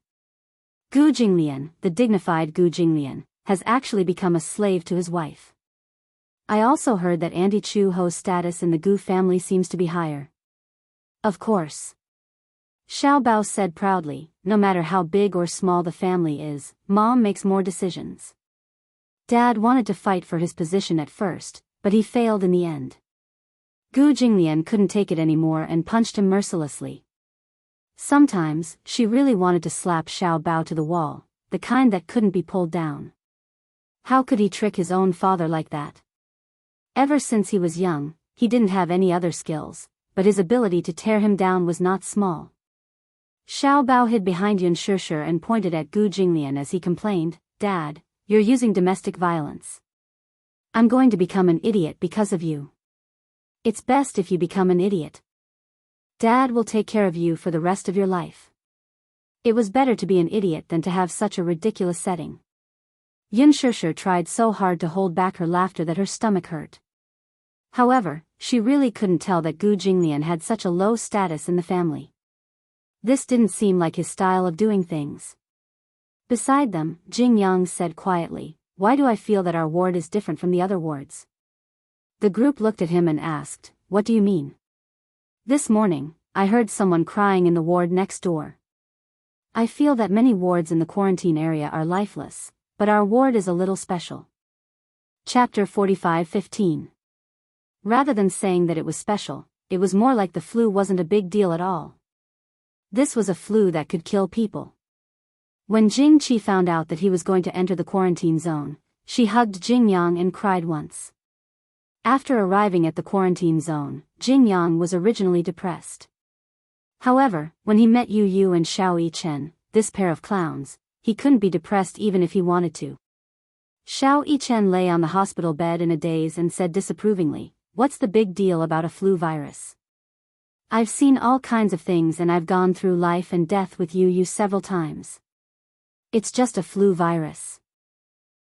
Gu Jinglian, the dignified Gu Jinglian, has actually become a slave to his wife. I also heard that Auntie Chu Ho's status in the Gu family seems to be higher. Of course. Xiao Bao said proudly, no matter how big or small the family is, Mom makes more decisions. Dad wanted to fight for his position at first, but he failed in the end. Gu Jinglian couldn't take it anymore and punched him mercilessly. Sometimes, she really wanted to slap Xiao Bao to the wall, the kind that couldn't be pulled down. How could he trick his own father like that? Ever since he was young, he didn't have any other skills, but his ability to tear him down was not small. Xiao Bao hid behind Yun Shishir and pointed at Gu Jinglian as he complained, "Dad, you're using domestic violence. I'm going to become an idiot because of you. It's best if you become an idiot. Dad will take care of you for the rest of your life." It was better to be an idiot than to have such a ridiculous setting. Yun Shishir tried so hard to hold back her laughter that her stomach hurt. However, she really couldn't tell that Gu Jinglian had such a low status in the family. This didn't seem like his style of doing things. Beside them, Jing Yang said quietly, "Why do I feel that our ward is different from the other wards?" The group looked at him and asked, "What do you mean?" "This morning, I heard someone crying in the ward next door. I feel that many wards in the quarantine area are lifeless, but our ward is a little special." Chapter 45:15. Rather than saying that it was special, it was more like the flu wasn't a big deal at all. This was a flu that could kill people. When Jing Qi found out that he was going to enter the quarantine zone, she hugged Jing Yang and cried once. After arriving at the quarantine zone, Jing Yang was originally depressed. However, when he met Yu Yu and Xiao Yichen, this pair of clowns, he couldn't be depressed even if he wanted to. Xiao Yichen lay on the hospital bed in a daze and said disapprovingly, "What's the big deal about a flu virus? I've seen all kinds of things and I've gone through life and death with Yu several times. It's just a flu virus."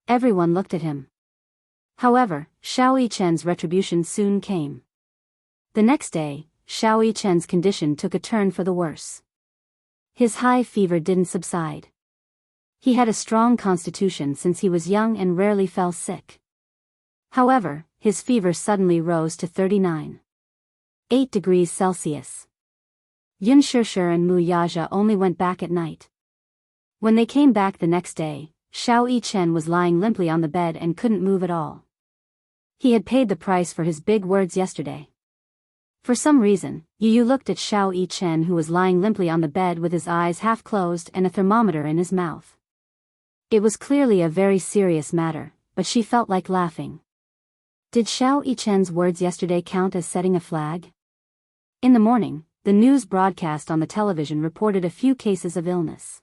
Everyone looked at him. However, Xiao Yichen's retribution soon came. The next day, Xiao Yichen's condition took a turn for the worse. His high fever didn't subside. He had a strong constitution since he was young and rarely fell sick. However, his fever suddenly rose to 39.8 degrees Celsius. Yun Shishir and Mu Yaja only went back at night. When they came back the next day, Xiao Yichen was lying limply on the bed and couldn't move at all. He had paid the price for his big words yesterday. For some reason, Yu looked at Xiao Yichen, who was lying limply on the bed with his eyes half closed and a thermometer in his mouth. It was clearly a very serious matter, but she felt like laughing. Did Xiao Yichen's words yesterday count as setting a flag? In the morning, the news broadcast on the television reported a few cases of illness.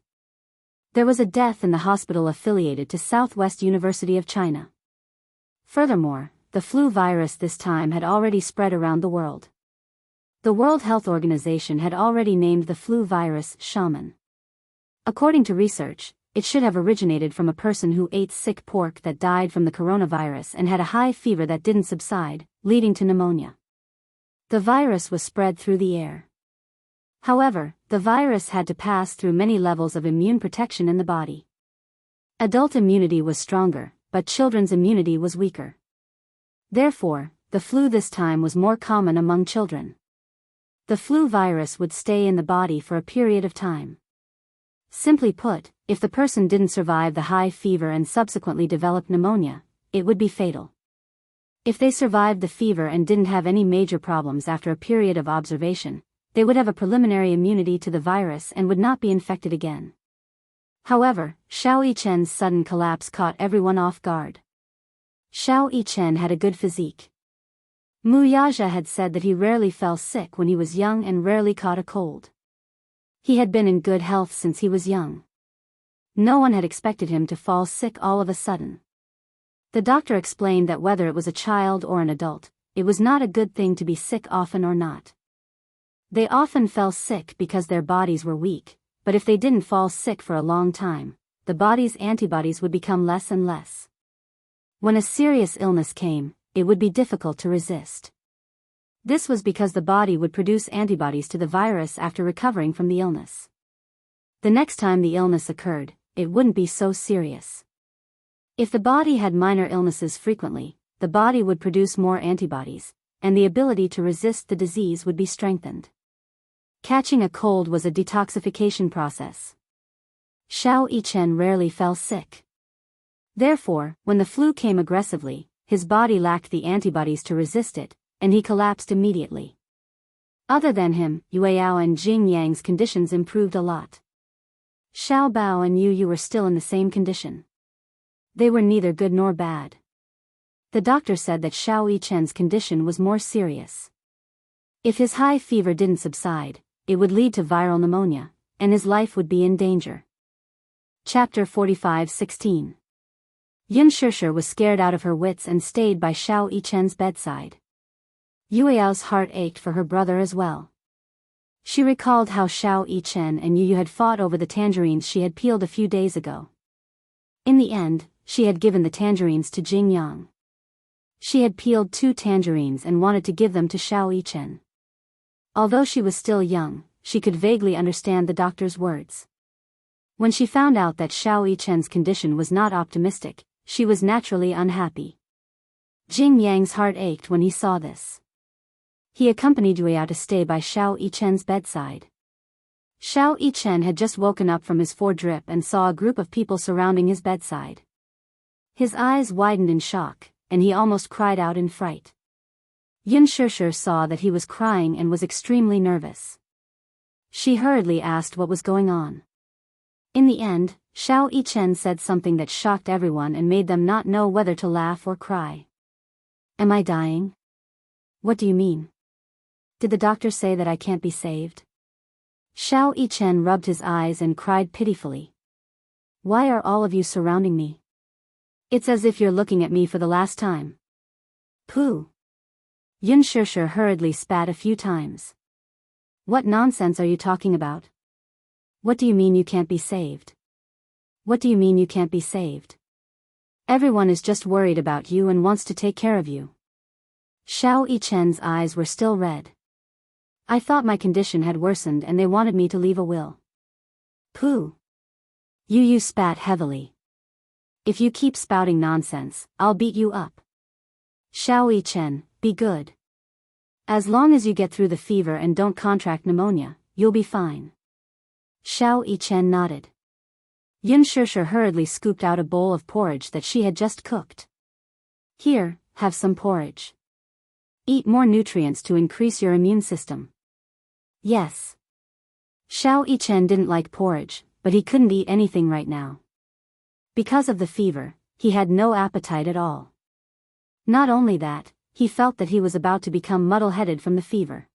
There was a death in the hospital affiliated to Southwest University of China. Furthermore, the flu virus this time had already spread around the world. The World Health Organization had already named the flu virus shaman. According to research, it should have originated from a person who ate sick pork that died from the coronavirus and had a high fever that didn't subside, leading to pneumonia. The virus was spread through the air. However, the virus had to pass through many levels of immune protection in the body. Adult immunity was stronger, but children's immunity was weaker. Therefore, the flu this time was more common among children. The flu virus would stay in the body for a period of time. Simply put, if the person didn't survive the high fever and subsequently develop pneumonia, it would be fatal. If they survived the fever and didn't have any major problems after a period of observation, they would have a preliminary immunity to the virus and would not be infected again. However, Xiao Yichen's sudden collapse caught everyone off guard. Xiao Yichen had a good physique. Mu Yaja had said that he rarely fell sick when he was young and rarely caught a cold. He had been in good health since he was young. No one had expected him to fall sick all of a sudden. The doctor explained that whether it was a child or an adult, it was not a good thing to be sick often or not. They often fell sick because their bodies were weak, but if they didn't fall sick for a long time, the body's antibodies would become less and less. When a serious illness came, it would be difficult to resist. This was because the body would produce antibodies to the virus after recovering from the illness. The next time the illness occurred, it wouldn't be so serious. If the body had minor illnesses frequently, the the body would produce more antibodies, and the ability to resist the disease would be strengthened. Catching a cold was a detoxification process. Xiao Yichen rarely fell sick. Therefore, when the flu came aggressively, his body lacked the antibodies to resist it, and he collapsed immediately. Other than him, Yueyao and Jing Yang's conditions improved a lot. Xiao Bao and Yu Yu were still in the same condition. They were neither good nor bad. The doctor said that Xiao Yichen's condition was more serious. If his high fever didn't subside, it would lead to viral pneumonia, and his life would be in danger. Chapter 45:16. Yun Shishir was scared out of her wits and stayed by Xiao Yichen's bedside. Yueyao's heart ached for her brother as well. She recalled how Xiao Yichen and Yu Yu had fought over the tangerines she had peeled a few days ago. In the end, she had given the tangerines to Jing Yang. She had peeled 2 tangerines and wanted to give them to Xiao Yichen. Although she was still young, she could vaguely understand the doctor's words. When she found out that Xiao Yichen's condition was not optimistic, she was naturally unhappy. Jing Yang's heart ached when he saw this. He accompanied Yueyao to stay by Xiao Yichen's bedside. Xiao Yichen had just woken up from his drip and saw a group of people surrounding his bedside. His eyes widened in shock, and he almost cried out in fright. Yun Shishir saw that he was crying and was extremely nervous. She hurriedly asked what was going on. In the end, Xiao Yichen said something that shocked everyone and made them not know whether to laugh or cry. "Am I dying? What do you mean? Did the doctor say that I can't be saved?" Xiao Yichen rubbed his eyes and cried pitifully. "Why are all of you surrounding me? It's as if you're looking at me for the last time." "Pooh." Yun Shishir hurriedly spat a few times. "What nonsense are you talking about? What do you mean you can't be saved? What do you mean you can't be saved? Everyone is just worried about you and wants to take care of you." Xiao Yichen's eyes were still red. "I thought my condition had worsened and they wanted me to leave a will." "Pooh." Yu Yu spat heavily. "If you keep spouting nonsense, I'll beat you up." "Xiao Yichen, be good. As long as you get through the fever and don't contract pneumonia, you'll be fine." Xiao Yichen nodded. Yun Shishir hurriedly scooped out a bowl of porridge that she had just cooked. "Here, have some porridge. Eat more nutrients to increase your immune system." "Yes." Xiao Yichen didn't like porridge, but he couldn't eat anything right now. Because of the fever, he had no appetite at all. Not only that, he felt that he was about to become muddle-headed from the fever.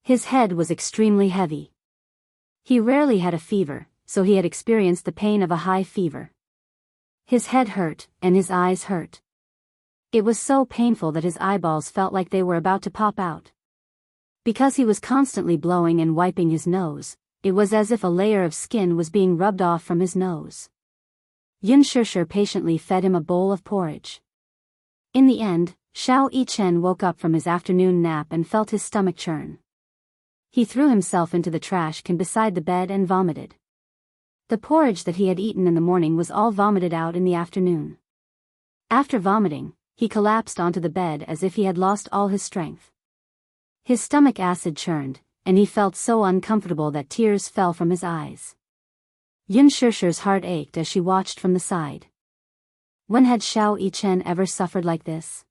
His head was extremely heavy. He rarely had a fever, so he had experienced the pain of a high fever. His head hurt, and his eyes hurt. It was so painful that his eyeballs felt like they were about to pop out. Because he was constantly blowing and wiping his nose, it was as if a layer of skin was being rubbed off from his nose. Yun Shishir patiently fed him a bowl of porridge. In the end, Xiao Yichen woke up from his afternoon nap and felt his stomach churn. He threw himself into the trash can beside the bed and vomited. The porridge that he had eaten in the morning was all vomited out in the afternoon. After vomiting, he collapsed onto the bed as if he had lost all his strength. His stomach acid churned, and he felt so uncomfortable that tears fell from his eyes. Yun Shishir's heart ached as she watched from the side. When had Xiao Yichen ever suffered like this?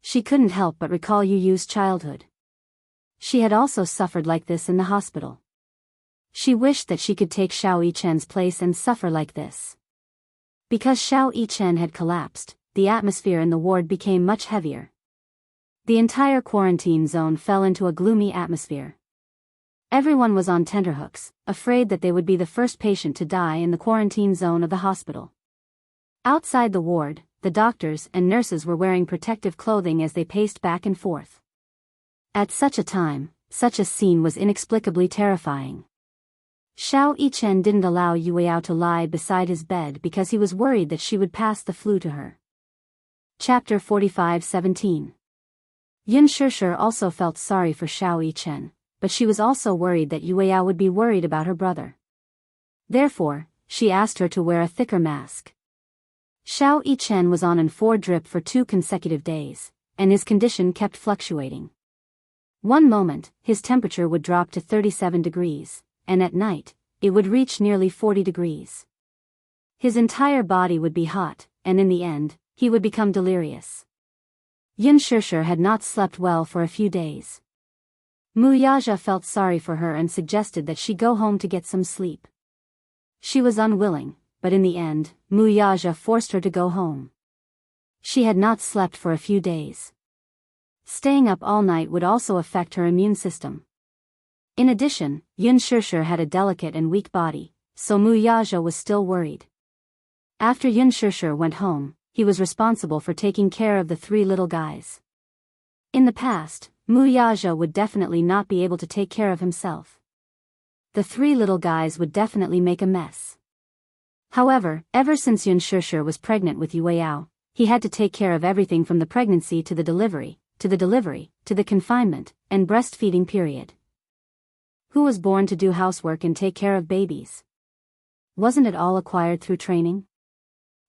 She couldn't help but recall Yu Yu's childhood. She had also suffered like this in the hospital. She wished that she could take Xiao Yichen's place and suffer like this. Because Xiao Yichen had collapsed, the atmosphere in the ward became much heavier. The entire quarantine zone fell into a gloomy atmosphere. Everyone was on tenterhooks, afraid that they would be the first patient to die in the quarantine zone of the hospital. Outside the ward, the doctors and nurses were wearing protective clothing as they paced back and forth. At such a time, such a scene was inexplicably terrifying. Xiao Yichen didn't allow Yueyao to lie beside his bed because he was worried that she would pass the flu to her. Chapter 45:17. Yun Shishir also felt sorry for Xiao Yichen, but she was also worried that Yueyao would be worried about her brother. Therefore, she asked her to wear a thicker mask. Xiao Yichen was on an 4 drip for 2 consecutive days, and his condition kept fluctuating. One moment, his temperature would drop to 37 degrees, and at night, it would reach nearly 40 degrees. His entire body would be hot, and in the end, he would become delirious. Yunshishir had not slept well for a few days. Wuxia felt sorry for her and suggested that she go home to get some sleep. She was unwilling, but in the end, Wuxia forced her to go home. She had not slept for a few days. Staying up all night would also affect her immune system. In addition, Yunshishir had a delicate and weak body, so Wuxia was still worried. After Yunshishir went home, he was responsible for taking care of the 3 little guys. In the past, Wuxia would definitely not be able to take care of himself. The 3 little guys would definitely make a mess. However, ever since Yunshishir was pregnant with Yueyao, he had to take care of everything from the pregnancy to the delivery, to the confinement, and breastfeeding period. Who was born to do housework and take care of babies? Wasn't it all acquired through training?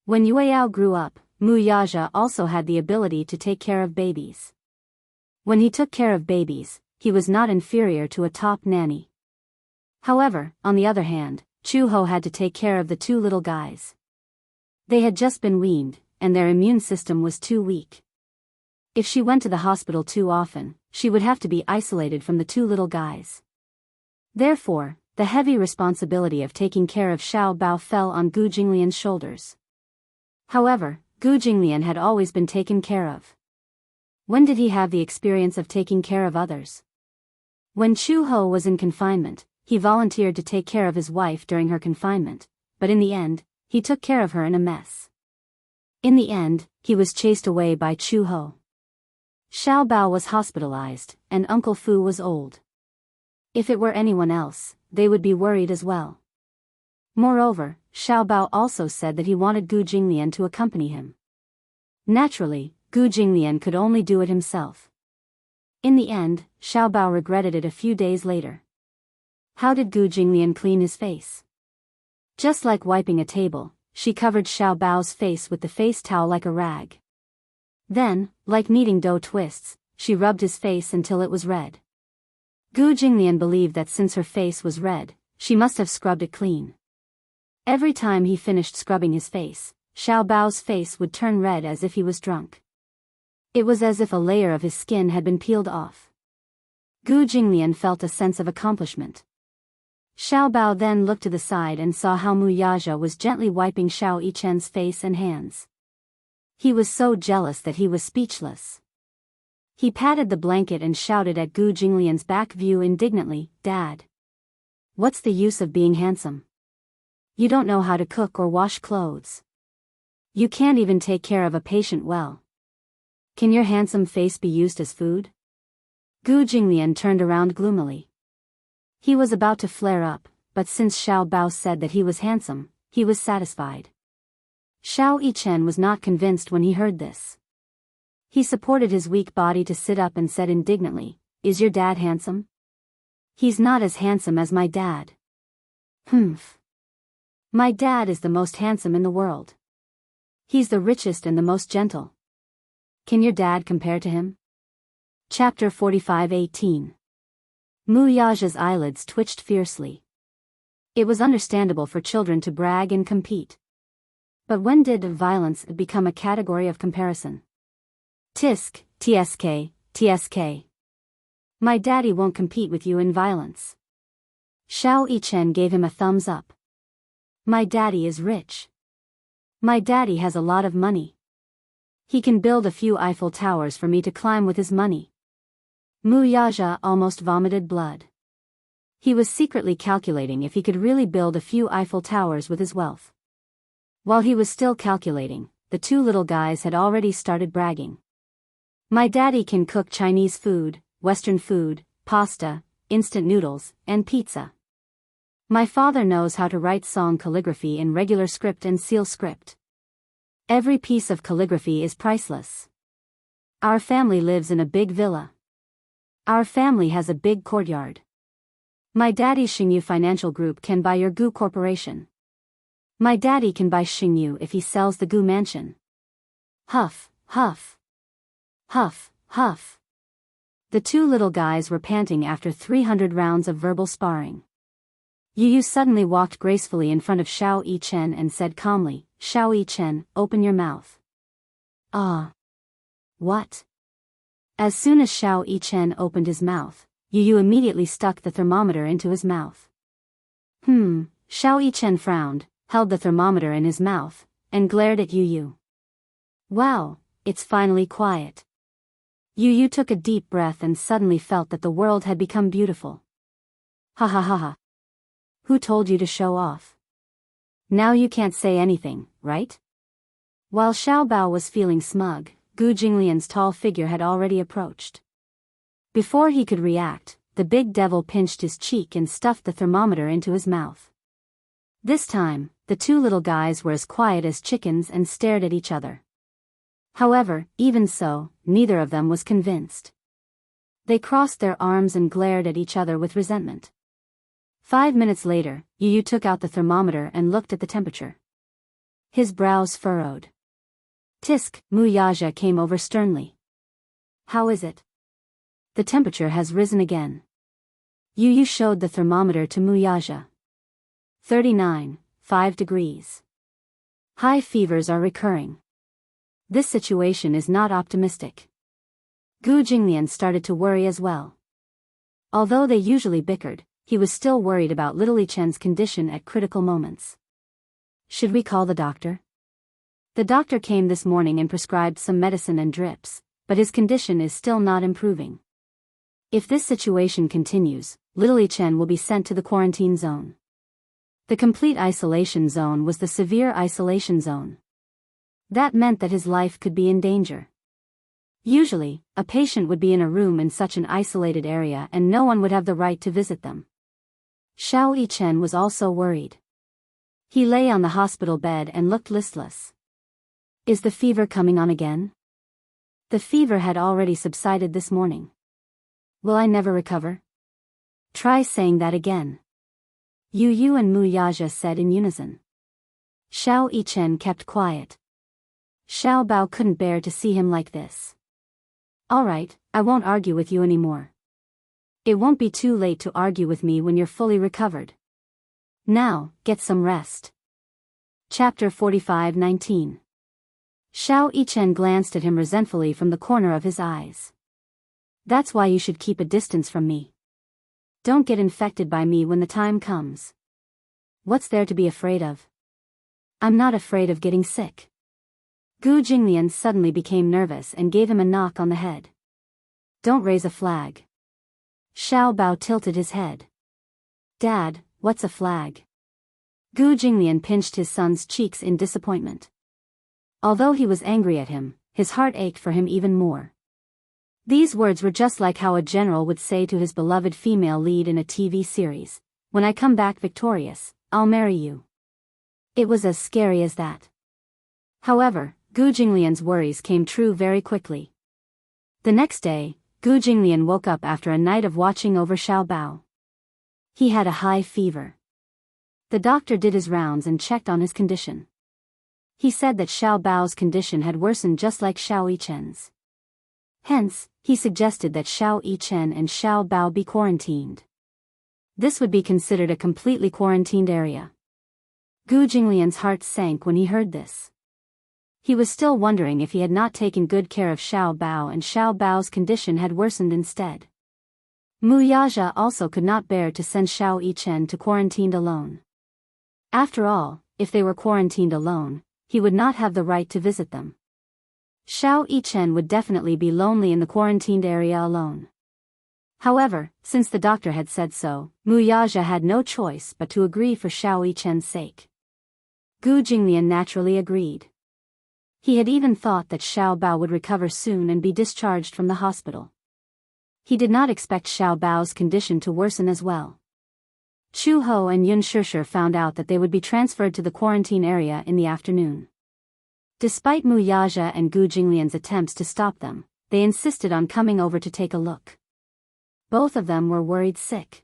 When Yueyao grew up, Wuxia also had the ability to take care of babies. When he took care of babies, he was not inferior to a top nanny. However, on the other hand, Chuho had to take care of the 2 little guys. They had just been weaned, and their immune system was too weak. If she went to the hospital too often, she would have to be isolated from the 2 little guys. Therefore, the heavy responsibility of taking care of Xiao Bao fell on Gu Jinglian's shoulders. However, Gu Jinglian had always been taken care of. When did he have the experience of taking care of others? When Chu Ho was in confinement, he volunteered to take care of his wife during her confinement, but in the end, he took care of her in a mess. In the end, he was chased away by Chu Ho. Xiao Bao was hospitalized, and Uncle Fu was old. If it were anyone else, they would be worried as well. Moreover, Xiao Bao also said that he wanted Gu Jinglian to accompany him. Naturally, Gu Jinglian could only do it himself. In the end, Xiao Bao regretted it a few days later. How did Gu Jinglian clean his face? Just like wiping a table, she covered Xiao Bao's face with the face towel like a rag. Then, like kneading dough twists, she rubbed his face until it was red. Gu Jinglian believed that since her face was red, she must have scrubbed it clean. Every time he finished scrubbing his face, Xiao Bao's face would turn red as if he was drunk. It was as if a layer of his skin had been peeled off. Gu Jinglian felt a sense of accomplishment. Xiao Bao then looked to the side and saw how Wuxia was gently wiping Xiao Yichen's face and hands. He was so jealous that he was speechless. He patted the blanket and shouted at Gu Jinglian's back view indignantly, "Dad! What's the use of being handsome? You don't know how to cook or wash clothes. You can't even take care of a patient well. Can your handsome face be used as food?" Gu Jinglian turned around gloomily. He was about to flare up, but since Xiao Bao said that he was handsome, he was satisfied. Xiao Yichen was not convinced when he heard this. He supported his weak body to sit up and said indignantly, "Is your dad handsome?" "He's not as handsome as my dad." "Humph. My dad is the most handsome in the world. He's the richest and the most gentle. Can your dad compare to him?" Chapter 45:18. Wuxia's eyelids twitched fiercely. It was understandable for children to brag and compete. But when did violence become a category of comparison? Tisk, tsk. My daddy won't compete with you in violence. Xiao Yichen gave him a thumbs up. My daddy is rich. My daddy has a lot of money. He can build a few Eiffel Towers for me to climb with his money. Wuxia almost vomited blood. He was secretly calculating if he could really build a few Eiffel Towers with his wealth. While he was still calculating, the 2 little guys had already started bragging. My daddy can cook Chinese food, Western food, pasta, instant noodles, and pizza. My father knows how to write song calligraphy in regular script and seal script. Every piece of calligraphy is priceless. Our family lives in a big villa. Our family has a big courtyard. My daddy's Xingyu Financial Group can buy your Gu Corporation. My daddy can buy Xingyu if he sells the Gu mansion. Huff, huff. Huff, huff. The two little guys were panting after 300 rounds of verbal sparring. Yu Yu suddenly walked gracefully in front of Xiao Yichen and said calmly, Xiao Yichen, open your mouth. Ah. What? As soon as Xiao Yichen opened his mouth, Yu Yu immediately stuck the thermometer into his mouth. Xiao Yichen frowned, held the thermometer in his mouth, and glared at Yu Yu. Wow, it's finally quiet. Yu Yu took a deep breath and suddenly felt that the world had become beautiful. Ha ha ha ha. Who told you to show off? Now you can't say anything, right? While Xiao Bao was feeling smug, Gu Jinglian's tall figure had already approached. Before he could react, the big devil pinched his cheek and stuffed the thermometer into his mouth. This time, the two little guys were as quiet as chickens and stared at each other. However, even so, neither of them was convinced. They crossed their arms and glared at each other with resentment. 5 minutes later, Yu Yu took out the thermometer and looked at the temperature. His brows furrowed. Tisk, Mu Yaja came over sternly. How is it? The temperature has risen again. Yu Yu showed the thermometer to Mu Yaja. 39.5 degrees. High fevers are recurring. This situation is not optimistic. Gu Jinglian started to worry as well. Although they usually bickered, he was still worried about little Li Chen's condition at critical moments. Should we call the doctor? The doctor came this morning and prescribed some medicine and drips, but his condition is still not improving. If this situation continues, little Li Chen will be sent to the quarantine zone. The complete isolation zone was the severe isolation zone. That meant that his life could be in danger. Usually, a patient would be in a room in such an isolated area and no one would have the right to visit them. Xiao Yichen was also worried. He lay on the hospital bed and looked listless. Is the fever coming on again? The fever had already subsided this morning. Will I never recover? Try saying that again. Yu Yu and Mu Yaja said in unison. Xiao Yichen kept quiet. Xiao Bao couldn't bear to see him like this. All right, I won't argue with you anymore. It won't be too late to argue with me when you're fully recovered. Now, get some rest. Chapter 45:19. Xiao Yichen glanced at him resentfully from the corner of his eyes. That's why you should keep a distance from me. Don't get infected by me when the time comes. What's there to be afraid of? I'm not afraid of getting sick. Gu Jinglian suddenly became nervous and gave him a knock on the head. Don't raise a flag. Xiao Bao tilted his head. Dad, what's a flag? Gu Jinglian pinched his son's cheeks in disappointment. Although he was angry at him, his heart ached for him even more. These words were just like how a general would say to his beloved female lead in a TV series, "When I come back victorious, I'll marry you." It was as scary as that. However, Gu Jinglian's worries came true very quickly. The next day, Gu Jinglian woke up after a night of watching over Xiao Bao. He had a high fever. The doctor did his rounds and checked on his condition. He said that Xiao Bao's condition had worsened just like Xiao Yichen's. Hence, he suggested that Xiao Yichen and Xiao Bao be quarantined. This would be considered a completely quarantined area. Gu Jinglian's heart sank when he heard this. He was still wondering if he had not taken good care of Xiao Bao and Xiao Bao's condition had worsened instead. Mu Yaja also could not bear to send Xiao Yichen to quarantined alone. After all, if they were quarantined alone, he would not have the right to visit them. Xiao Yichen would definitely be lonely in the quarantined area alone. However, since the doctor had said so, Mu Yaja had no choice but to agree for Xiao Yichen's sake. Gu Jinglian naturally agreed. He had even thought that Xiao Bao would recover soon and be discharged from the hospital. He did not expect Xiao Bao's condition to worsen as well. Chu Ho and Yun Shishir found out that they would be transferred to the quarantine area in the afternoon. Despite Mu Yaja and Gu Jinglian's attempts to stop them, they insisted on coming over to take a look. Both of them were worried sick.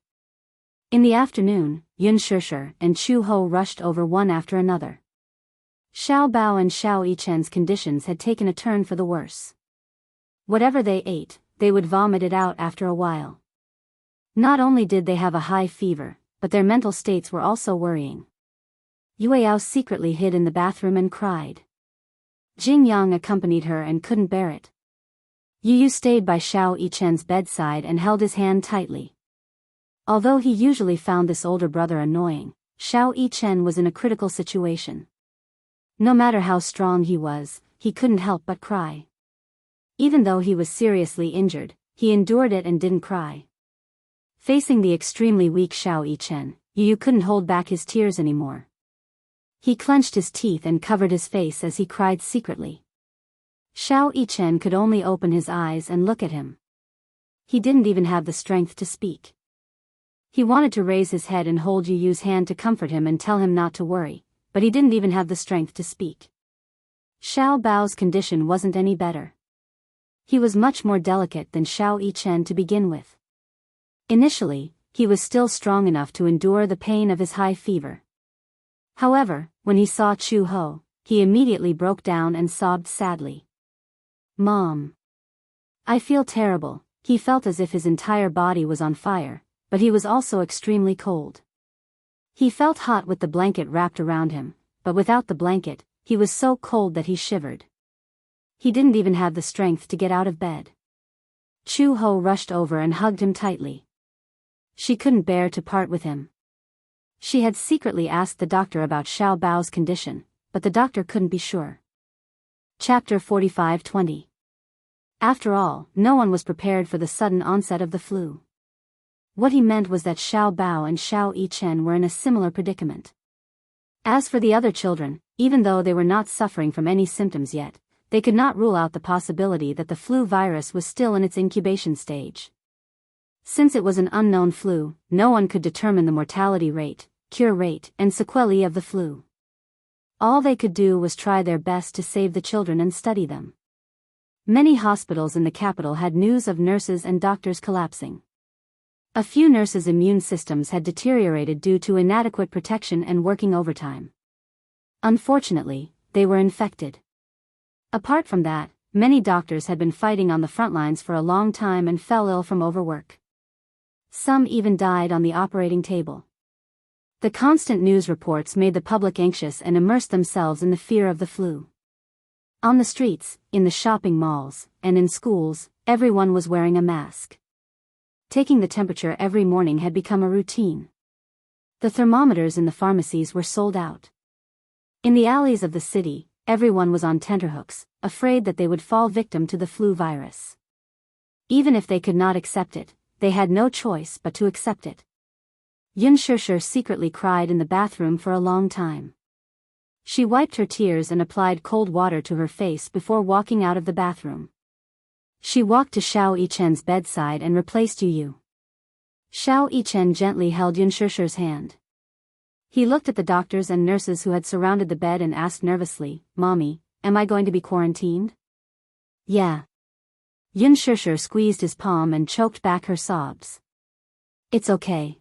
In the afternoon, Yun Shishir and Chu Ho rushed over one after another. Xiao Bao and Xiao Yichen's conditions had taken a turn for the worse. Whatever they ate, they would vomit it out after a while. Not only did they have a high fever, but their mental states were also worrying. Yueyao secretly hid in the bathroom and cried. Jing Yang accompanied her and couldn't bear it. Yu stayed by Xiao Yichen's bedside and held his hand tightly. Although he usually found this older brother annoying, Xiao Yichen was in a critical situation. No matter how strong he was, he couldn't help but cry. Even though he was seriously injured, he endured it and didn't cry. Facing the extremely weak Xiao Yichen, Yu couldn't hold back his tears anymore. He clenched his teeth and covered his face as he cried secretly. Xiao Yichen could only open his eyes and look at him. He didn't even have the strength to speak. He wanted to raise his head and hold Yu's hand to comfort him and tell him not to worry, but he didn't even have the strength to speak. Xiao Bao's condition wasn't any better. He was much more delicate than Xiao Yichen to begin with. Initially, he was still strong enough to endure the pain of his high fever. However, when he saw Chu Ho, he immediately broke down and sobbed sadly. "Mom. I feel terrible." He felt as if his entire body was on fire, but he was also extremely cold. He felt hot with the blanket wrapped around him, but without the blanket, he was so cold that he shivered. He didn't even have the strength to get out of bed. Chu Ho rushed over and hugged him tightly. She couldn't bear to part with him. She had secretly asked the doctor about Xiao Bao's condition, but the doctor couldn't be sure. Chapter 45-20. After all, no one was prepared for the sudden onset of the flu. What he meant was that Xiao Bao and Xiao Yichen were in a similar predicament. As for the other children, even though they were not suffering from any symptoms yet, they could not rule out the possibility that the flu virus was still in its incubation stage. Since it was an unknown flu, no one could determine the mortality rate, cure rate, and sequelae of the flu. All they could do was try their best to save the children and study them. Many hospitals in the capital had news of nurses and doctors collapsing. A few nurses' immune systems had deteriorated due to inadequate protection and working overtime. Unfortunately, they were infected. Apart from that, many doctors had been fighting on the front lines for a long time and fell ill from overwork. Some even died on the operating table. The constant news reports made the public anxious and immersed themselves in the fear of the flu. On the streets, in the shopping malls, and in schools, everyone was wearing a mask. Taking the temperature every morning had become a routine. The thermometers in the pharmacies were sold out. In the alleys of the city, everyone was on tenterhooks, afraid that they would fall victim to the flu virus. Even if they could not accept it, they had no choice but to accept it. Yun Shishir secretly cried in the bathroom for a long time. She wiped her tears and applied cold water to her face before walking out of the bathroom. She walked to Xiao Yichen's bedside and replaced Yu. Xiao Yichen gently held Yun Shishir's hand. He looked at the doctors and nurses who had surrounded the bed and asked nervously, "Mommy, am I going to be quarantined?" "Yeah." Yun Shishir squeezed his palm and choked back her sobs. "It's okay.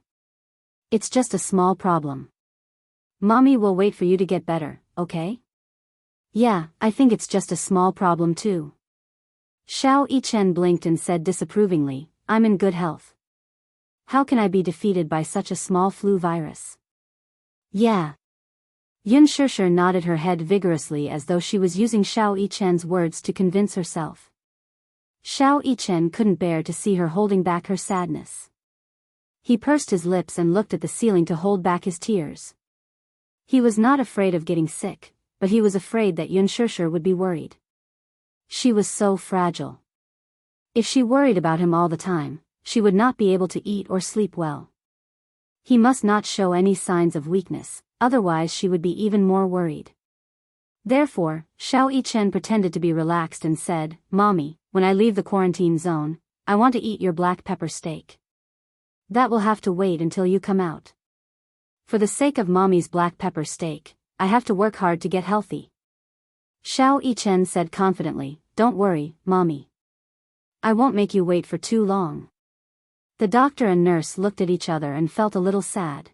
It's just a small problem. Mommy will wait for you to get better, okay?" "Yeah, I think it's just a small problem too." Xiao Yichen blinked and said disapprovingly, "I'm in good health. How can I be defeated by such a small flu virus?" "Yeah." Yun Shishir nodded her head vigorously as though she was using Xiao Yichen's words to convince herself. Xiao Yichen couldn't bear to see her holding back her sadness. He pursed his lips and looked at the ceiling to hold back his tears. He was not afraid of getting sick, but he was afraid that Yun Shishir would be worried. She was so fragile. If she worried about him all the time, she would not be able to eat or sleep well. He must not show any signs of weakness, otherwise she would be even more worried. Therefore, Xiao Yichen pretended to be relaxed and said, "Mommy, when I leave the quarantine zone, I want to eat your black pepper steak. That will have to wait until you come out. For the sake of Mommy's black pepper steak, I have to work hard to get healthy." Xiao Yichen said confidently, "Don't worry, Mommy. I won't make you wait for too long." The doctor and nurse looked at each other and felt a little sad.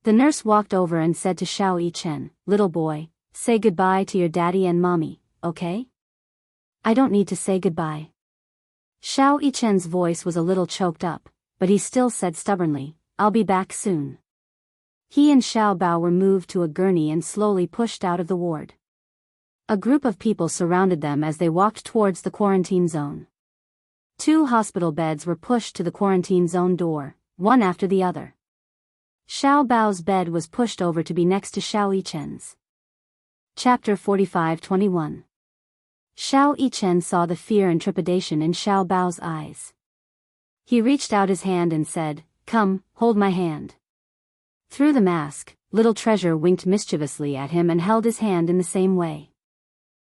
The nurse walked over and said to Xiao Yichen, "Little boy, say goodbye to your daddy and mommy, okay?" "I don't need to say goodbye." Xiao Yichen's voice was a little choked up, but he still said stubbornly, "I'll be back soon." He and Xiao Bao were moved to a gurney and slowly pushed out of the ward. A group of people surrounded them as they walked towards the quarantine zone. 2 hospital beds were pushed to the quarantine zone door, one after the other. Xiao Bao's bed was pushed over to be next to Xiao Yichen's. Chapter 45-21. Xiao Yichen saw the fear and trepidation in Xiao Bao's eyes. He reached out his hand and said, "Come, hold my hand." Through the mask, little treasure winked mischievously at him and held his hand in the same way.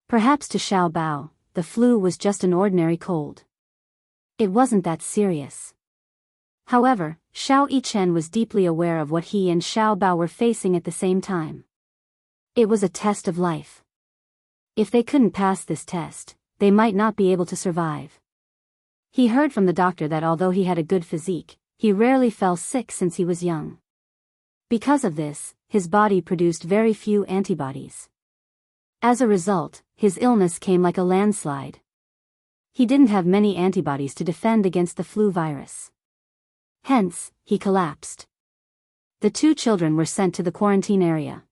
Perhaps to Xiao Bao, the flu was just an ordinary cold. It wasn't that serious. However, Xiao Yichen was deeply aware of what he and Xiao Bao were facing at the same time. It was a test of life. If they couldn't pass this test, they might not be able to survive. He heard from the doctor that although he had a good physique, he rarely fell sick since he was young. Because of this, his body produced very few antibodies. As a result, his illness came like a landslide. He didn't have many antibodies to defend against the flu virus. Hence, he collapsed. The 2 children were sent to the quarantine area.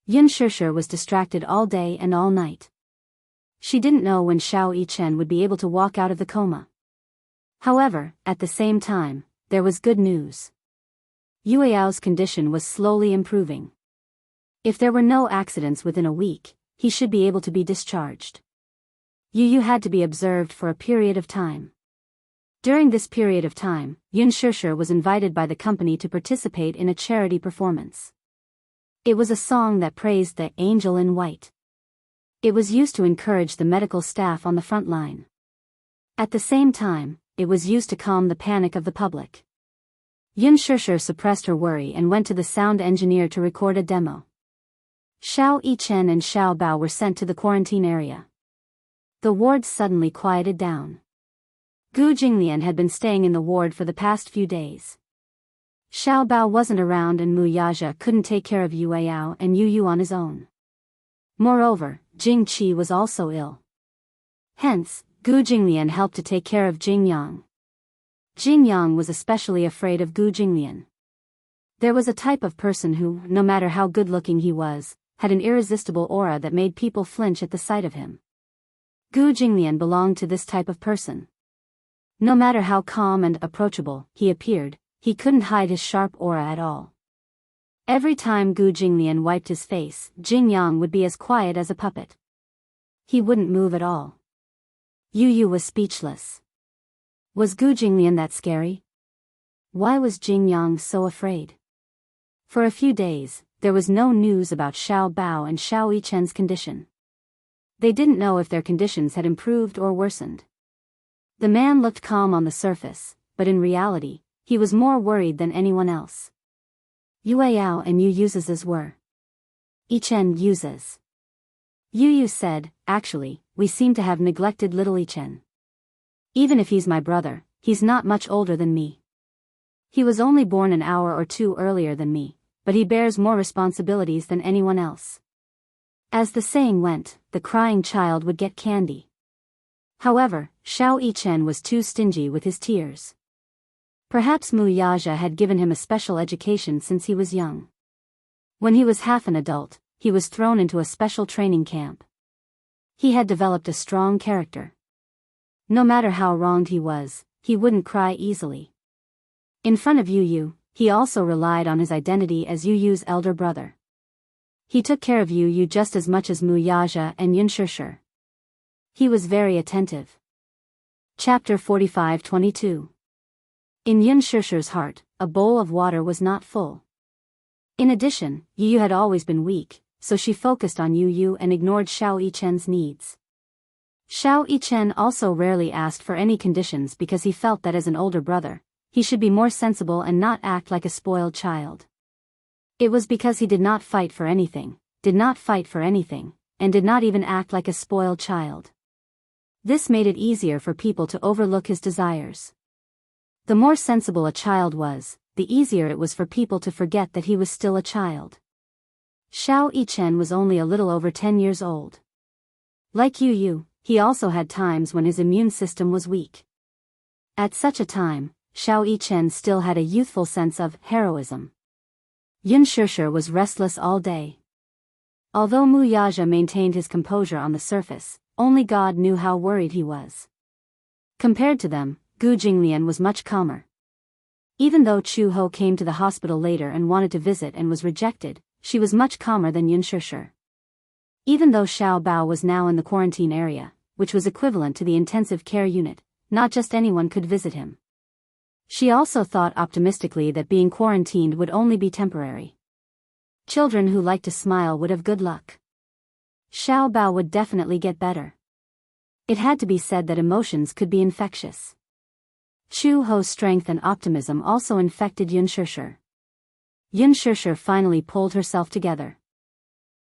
Yun Shishir was distracted all day and all night. She didn't know when Xiao Yichen would be able to walk out of the coma. However, at the same time, there was good news. Yueyao's condition was slowly improving. If there were no accidents within a week, he should be able to be discharged. Yu had to be observed for a period of time. During this period of time, Yun Shishir was invited by the company to participate in a charity performance. It was a song that praised the angel in white. It was used to encourage the medical staff on the front line. At the same time, it was used to calm the panic of the public. Yun Shishir suppressed her worry and went to the sound engineer to record a demo. Xiao Yichen and Xiao Bao were sent to the quarantine area. The ward suddenly quieted down. Gu Jinglian had been staying in the ward for the past few days. Xiao Bao wasn't around and Mu Yaja couldn't take care of Yueyao and Yu on his own. Moreover, Jing Qi was also ill. Hence, Gu Jinglian helped to take care of Jing Yang. Jing Yang was especially afraid of Gu Jinglian. There was a type of person who, no matter how good-looking he was, had an irresistible aura that made people flinch at the sight of him. Gu Jinglian belonged to this type of person. No matter how calm and approachable he appeared, he couldn't hide his sharp aura at all. Every time Gu Jinglian wiped his face, Jing Yang would be as quiet as a puppet. He wouldn't move at all. Yu was speechless. Was Gu Jinglian that scary? Why was Jing Yang so afraid? For a few days, there was no news about Xiao Bao and Xiao Yichen's condition. They didn't know if their conditions had improved or worsened. The man looked calm on the surface, but in reality, he was more worried than anyone else. Yueyao and Yu Yu's were. Yichen Yu's. Yu said, "Actually, we seem to have neglected little Yichen. Even if he's my brother, he's not much older than me. He was only born an hour or 2 earlier than me, but he bears more responsibilities than anyone else." As the saying went, the crying child would get candy. However, Xiao Yichen was too stingy with his tears. Perhaps Mu Yaja had given him a special education since he was young. When he was half an adult, he was thrown into a special training camp. He had developed a strong character. No matter how wronged he was, he wouldn't cry easily. In front of Yu, he also relied on his identity as Yu's elder brother. He took care of Yu just as much as Mu Yaja and Yun Shishir. He was very attentive. Chapter 45-22. In Yun Shishir's heart, a bowl of water was not full. In addition, Yu had always been weak, so she focused on Yu and ignored Xiao Yichen's needs. Xiao Yichen also rarely asked for any conditions because he felt that as an older brother, he should be more sensible and not act like a spoiled child. It was because he did not fight for anything, and did not even act like a spoiled child. This made it easier for people to overlook his desires. The more sensible a child was, the easier it was for people to forget that he was still a child. Xiao Yichen was only a little over 10 years old. Like Yu, he also had times when his immune system was weak. At such a time, Xiao Yichen still had a youthful sense of heroism. Yun Shishir was restless all day. Although Mu Yaja maintained his composure on the surface, only God knew how worried he was. Compared to them, Gu Jinglian was much calmer. Even though Chu Ho came to the hospital later and wanted to visit and was rejected, she was much calmer than Yun Shishir. Even though Xiao Bao was now in the quarantine area, which was equivalent to the intensive care unit, not just anyone could visit him. She also thought optimistically that being quarantined would only be temporary. Children who liked to smile would have good luck. Xiao Bao would definitely get better. It had to be said that emotions could be infectious. Chu Ho's strength and optimism also infected Yun Shishir. Yun Shishir finally pulled herself together.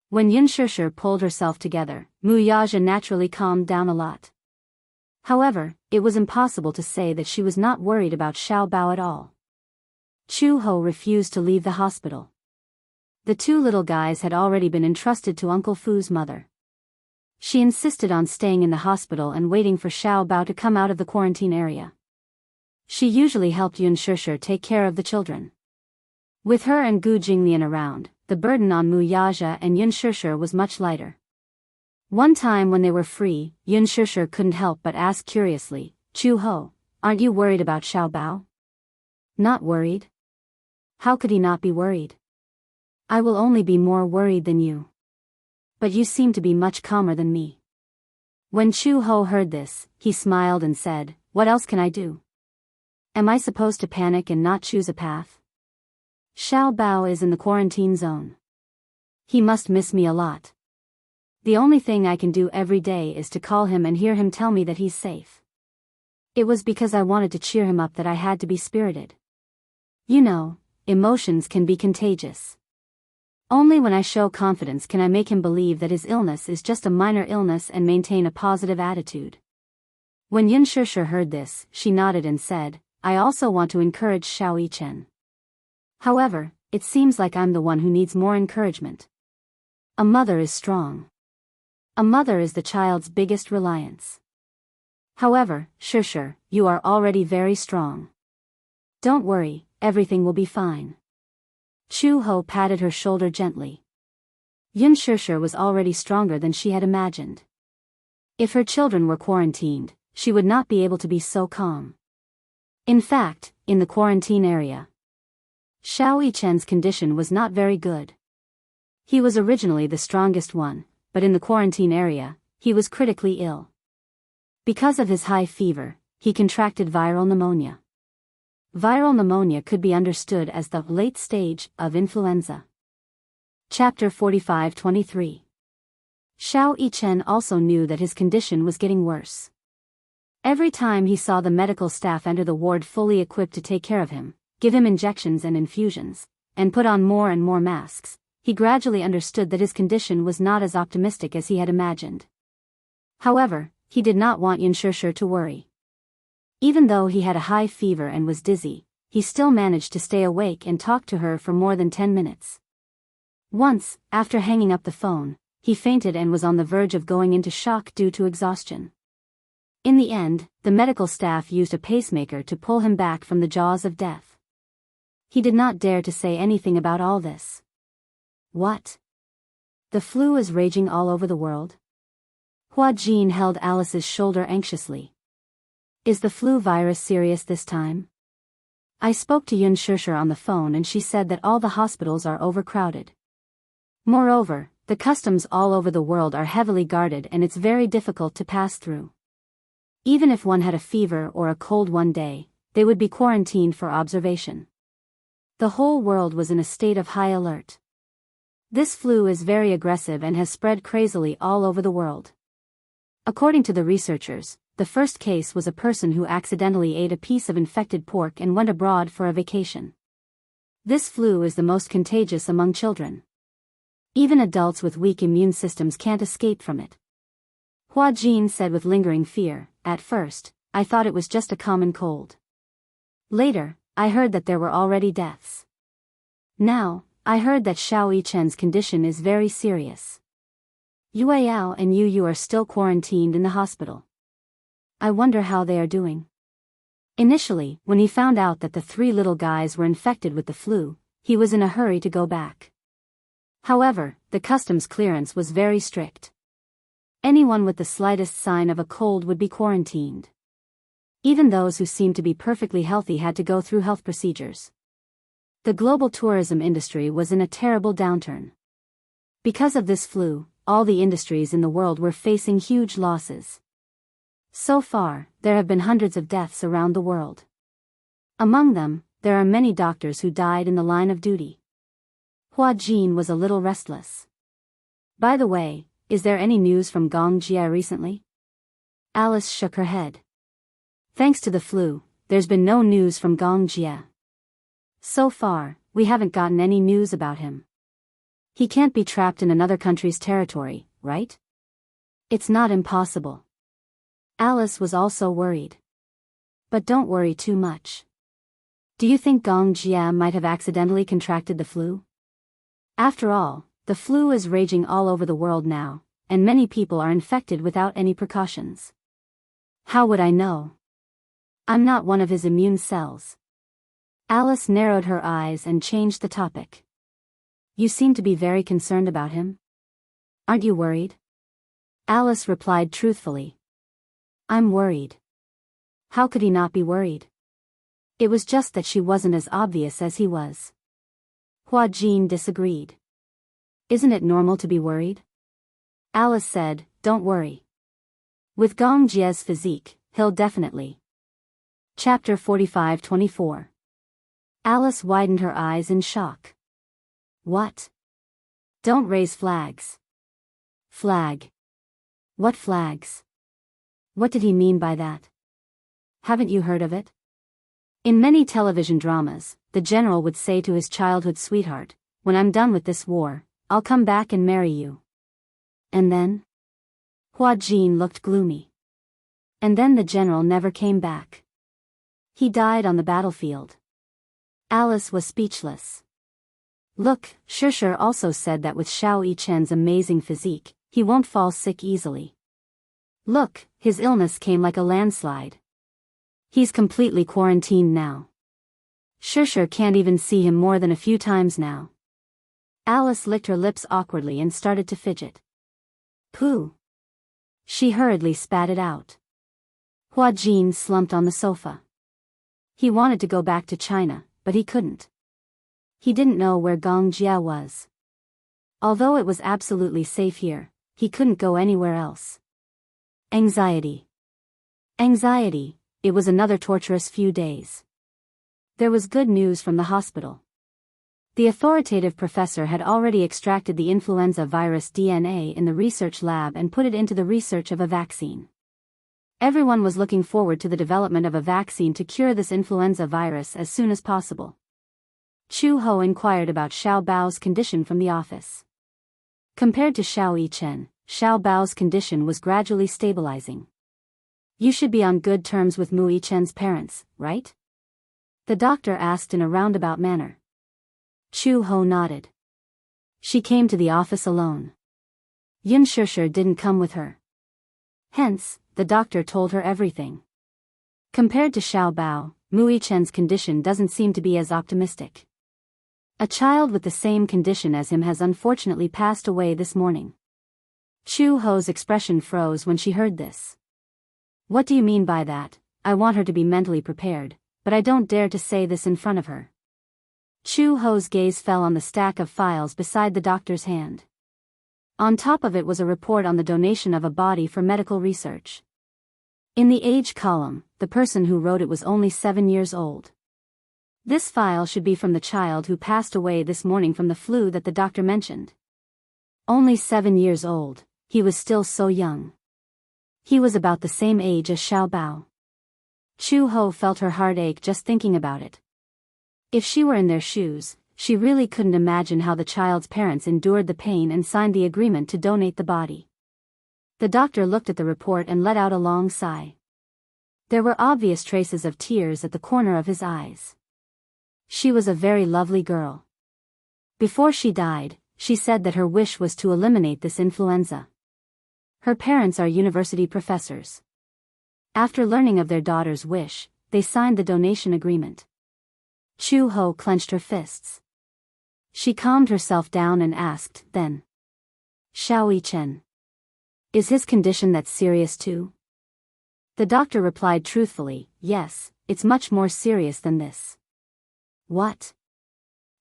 When Yun Shishir pulled herself together, Mu Yaja naturally calmed down a lot. However, it was impossible to say that she was not worried about Xiao Bao at all. Chu Ho refused to leave the hospital. The two little guys had already been entrusted to Uncle Fu's mother. She insisted on staying in the hospital and waiting for Xiao Bao to come out of the quarantine area. She usually helped Yun Shishir take care of the children. With her and Gu Jinglian around, the burden on Mu Yaja and Yun Shishir was much lighter. One time when they were free, Yun Shishir couldn't help but ask curiously, "Chu Ho, aren't you worried about Xiao Bao?" "Not worried? How could he not be worried? I will only be more worried than you. But you seem to be much calmer than me." When Chu Ho heard this, he smiled and said, "What else can I do? Am I supposed to panic and not choose a path? Xiao Bao is in the quarantine zone. He must miss me a lot. The only thing I can do every day is to call him and hear him tell me that he's safe. It was because I wanted to cheer him up that I had to be spirited. You know, emotions can be contagious. Only when I show confidence can I make him believe that his illness is just a minor illness and maintain a positive attitude." When Yun Shishir heard this, she nodded and said, "I also want to encourage Xiao Yichen. However, it seems like I'm the one who needs more encouragement. A mother is strong. A mother is the child's biggest reliance. However, Shishir, you are already very strong. Don't worry, everything will be fine." Chu Ho patted her shoulder gently. Yun Shishir was already stronger than she had imagined. If her children were quarantined, she would not be able to be so calm. In fact, in the quarantine area, Xiao Yichen's condition was not very good. He was originally the strongest one, but in the quarantine area, he was critically ill. Because of his high fever, he contracted viral pneumonia. Viral pneumonia could be understood as the late stage of influenza. Chapter 45-23. Xiao Yichen also knew that his condition was getting worse. Every time he saw the medical staff enter the ward fully equipped to take care of him, give him injections and infusions, and put on more and more masks, he gradually understood that his condition was not as optimistic as he had imagined. However, he did not want Yun Shishir to worry. Even though he had a high fever and was dizzy, he still managed to stay awake and talk to her for more than 10 minutes. Once, after hanging up the phone, he fainted and was on the verge of going into shock due to exhaustion. In the end, the medical staff used a pacemaker to pull him back from the jaws of death. He did not dare to say anything about all this. What? The flu is raging all over the world? Hua Jin held Alice's shoulder anxiously. Is the flu virus serious this time? I spoke to Yun Shishir on the phone and she said that all the hospitals are overcrowded. Moreover, the customs all over the world are heavily guarded and it's very difficult to pass through. Even if one had a fever or a cold one day, they would be quarantined for observation. The whole world was in a state of high alert. This flu is very aggressive and has spread crazily all over the world. According to the researchers, the first case was a person who accidentally ate a piece of infected pork and went abroad for a vacation. This flu is the most contagious among children. Even adults with weak immune systems can't escape from it. Hua Jin said with lingering fear, "At first, I thought it was just a common cold. Later, I heard that there were already deaths. Now, I heard that Xiao Yichen's condition is very serious. Yue Yao and Yu Yu are still quarantined in the hospital. I wonder how they are doing. Initially, when he found out that the 3 little guys were infected with the flu, he was in a hurry to go back. However, the customs clearance was very strict. Anyone with the slightest sign of a cold would be quarantined. Even those who seemed to be perfectly healthy had to go through health procedures. The global tourism industry was in a terrible downturn. Because of this flu, all the industries in the world were facing huge losses. So far, there have been hundreds of deaths around the world. Among them, there are many doctors who died in the line of duty. Hua Jin was a little restless. By the way, is there any news from Gong Jia recently? Alice shook her head. Thanks to the flu, there's been no news from Gong Jia. So far, we haven't gotten any news about him. He can't be trapped in another country's territory, right? It's not impossible. Alice was also worried. But don't worry too much. Do you think Gong Jia might have accidentally contracted the flu? After all, the flu is raging all over the world now, and many people are infected without any precautions. How would I know? I'm not one of his immune cells. Alice narrowed her eyes and changed the topic. You seem to be very concerned about him. Aren't you worried? Alice replied truthfully. I'm worried. How could he not be worried? It was just that she wasn't as obvious as he was. Hua Jin disagreed. Isn't it normal to be worried? Alice said, don't worry. With Gong Jia's physique, he'll definitely. Chapter 45-24. Alice widened her eyes in shock. What? Don't raise flags. Flag. What flags? What did he mean by that? Haven't you heard of it? In many television dramas, the general would say to his childhood sweetheart, when I'm done with this war, I'll come back and marry you. And then? Hua Jin looked gloomy. And then the general never came back. He died on the battlefield. Alice was speechless. Look, Xianxia also said that with Xiao Yichen's amazing physique, he won't fall sick easily. Look, his illness came like a landslide. He's completely quarantined now. Xianxia can't even see him more than a few times now. Alice licked her lips awkwardly and started to fidget. Pooh. She hurriedly spat it out. Hua Jin slumped on the sofa. He wanted to go back to China, but he couldn't. He didn't know where Gong Jia was. Although it was absolutely safe here, he couldn't go anywhere else. Anxiety. Anxiety, it was another torturous few days. There was good news from the hospital. The authoritative professor had already extracted the influenza virus DNA in the research lab and put it into the research of a vaccine. Everyone was looking forward to the development of a vaccine to cure this influenza virus as soon as possible. Chu Ho inquired about Xiao Bao's condition from the office. Compared to Xiao Yichen, Xiao Bao's condition was gradually stabilizing. You should be on good terms with Mu Yichen's parents, right? The doctor asked in a roundabout manner. Chu Ho nodded. She came to the office alone. Yun Xianxia didn't come with her. Hence, the doctor told her everything. Compared to Xiao Bao, Mu Yichen's condition doesn't seem to be as optimistic. A child with the same condition as him has unfortunately passed away this morning. Chu Ho's expression froze when she heard this. What do you mean by that? I want her to be mentally prepared, but I don't dare to say this in front of her. Chu Ho's gaze fell on the stack of files beside the doctor's hand. On top of it was a report on the donation of a body for medical research. In the age column, the person who wrote it was only 7 years old. This file should be from the child who passed away this morning from the flu that the doctor mentioned. Only 7 years old, he was still so young. He was about the same age as Xiao Bao. Chu Ho felt her heart ache just thinking about it. If she were in their shoes, she really couldn't imagine how the child's parents endured the pain and signed the agreement to donate the body. The doctor looked at the report and let out a long sigh. There were obvious traces of tears at the corner of his eyes. She was a very lovely girl. Before she died, she said that her wish was to eliminate this influenza. Her parents are university professors. After learning of their daughter's wish, they signed the donation agreement. Chu Ho clenched her fists. She calmed herself down and asked, then, Xiao Yichen. Is his condition that serious too? The doctor replied truthfully, yes, it's much more serious than this. What?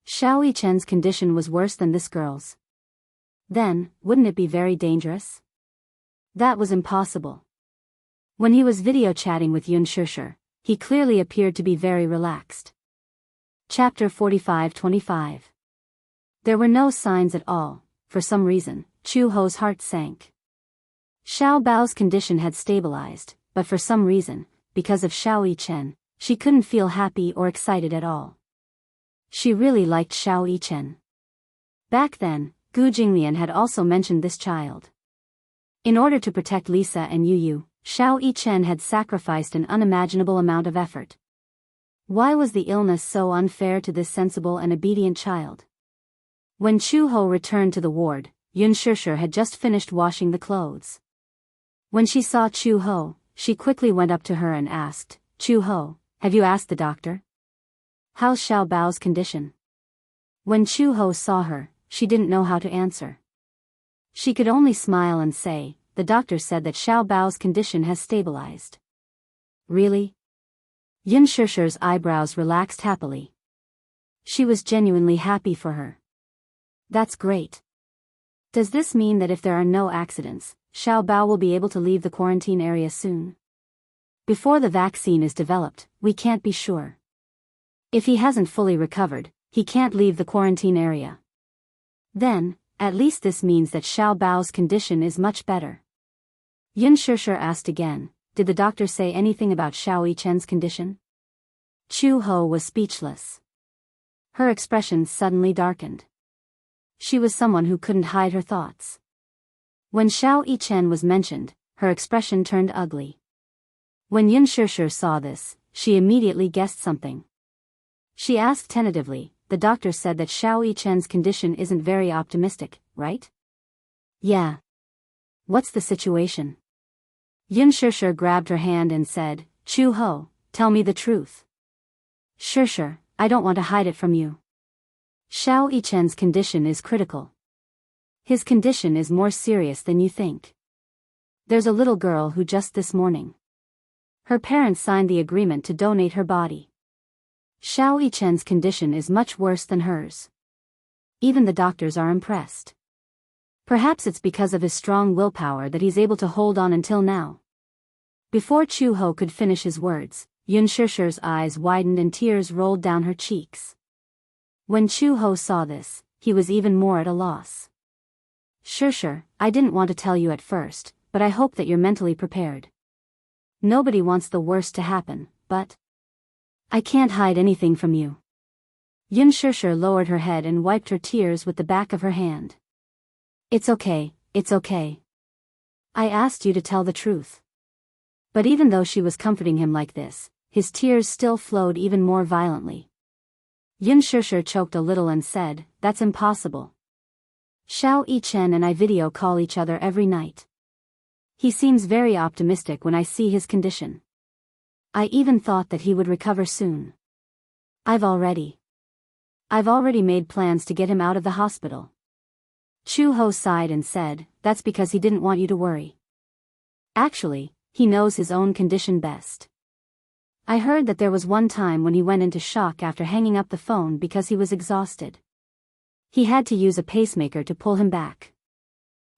Xiao Yichen's condition was worse than this girl's. Then, wouldn't it be very dangerous? That was impossible. When he was video chatting with Yun Shishir, he clearly appeared to be very relaxed. Chapter 45-25. There were no signs at all. For some reason, Chu Ho's heart sank. Xiao Bao's condition had stabilized, but for some reason, because of Xiao Yichen, she couldn't feel happy or excited at all. She really liked Xiao Yichen. Back then, Gu Jinglian had also mentioned this child. In order to protect Lisa and Yu, Xiao Yichen had sacrificed an unimaginable amount of effort. Why was the illness so unfair to this sensible and obedient child? When Chu Ho returned to the ward, Yun Shishir had just finished washing the clothes. When she saw Chu Ho, she quickly went up to her and asked, Chu Ho, have you asked the doctor? How's Xiao Bao's condition? When Chu Ho saw her, she didn't know how to answer. She could only smile and say, the doctor said that Xiao Bao's condition has stabilized. Really? Yun Shishir's eyebrows relaxed happily. She was genuinely happy for her. That's great. Does this mean that if there are no accidents, Xiao Bao will be able to leave the quarantine area soon? Before the vaccine is developed, we can't be sure. If he hasn't fully recovered, he can't leave the quarantine area. Then, at least this means that Xiao Bao's condition is much better. Yun Shishir asked again, did the doctor say anything about Xiao Yichen's condition? Chu Ho was speechless. Her expression suddenly darkened. She was someone who couldn't hide her thoughts. When Xiao Yichen was mentioned, her expression turned ugly. When Yun Shishir saw this, she immediately guessed something. She asked tentatively, the doctor said that Xiao Yichen's condition isn't very optimistic, right? Yeah. What's the situation? Yun Shishir grabbed her hand and said, Chu Ho, tell me the truth. Shishir, I don't want to hide it from you. Xiao Yichen's condition is critical. His condition is more serious than you think. There's a little girl who just this morning. Her parents signed the agreement to donate her body. Xiao Yichen's condition is much worse than hers. Even the doctors are impressed. Perhaps it's because of his strong willpower that he's able to hold on until now. Before Chu Ho could finish his words, Yun Shishir's eyes widened and tears rolled down her cheeks. When Chu Ho saw this, he was even more at a loss. Shishir, I didn't want to tell you at first, but I hope that you're mentally prepared. Nobody wants the worst to happen, but I can't hide anything from you. Yun Shishir lowered her head and wiped her tears with the back of her hand. It's okay, it's okay. I asked you to tell the truth. But even though she was comforting him like this, his tears still flowed even more violently. Yun Shishir choked a little and said, that's impossible. Xiao Yichen and I video call each other every night. He seems very optimistic when I see his condition. I even thought that he would recover soon. I've already made plans to get him out of the hospital. Chu Ho sighed and said, that's because he didn't want you to worry. Actually, he knows his own condition best. I heard that there was one time when he went into shock after hanging up the phone because he was exhausted. He had to use a pacemaker to pull him back.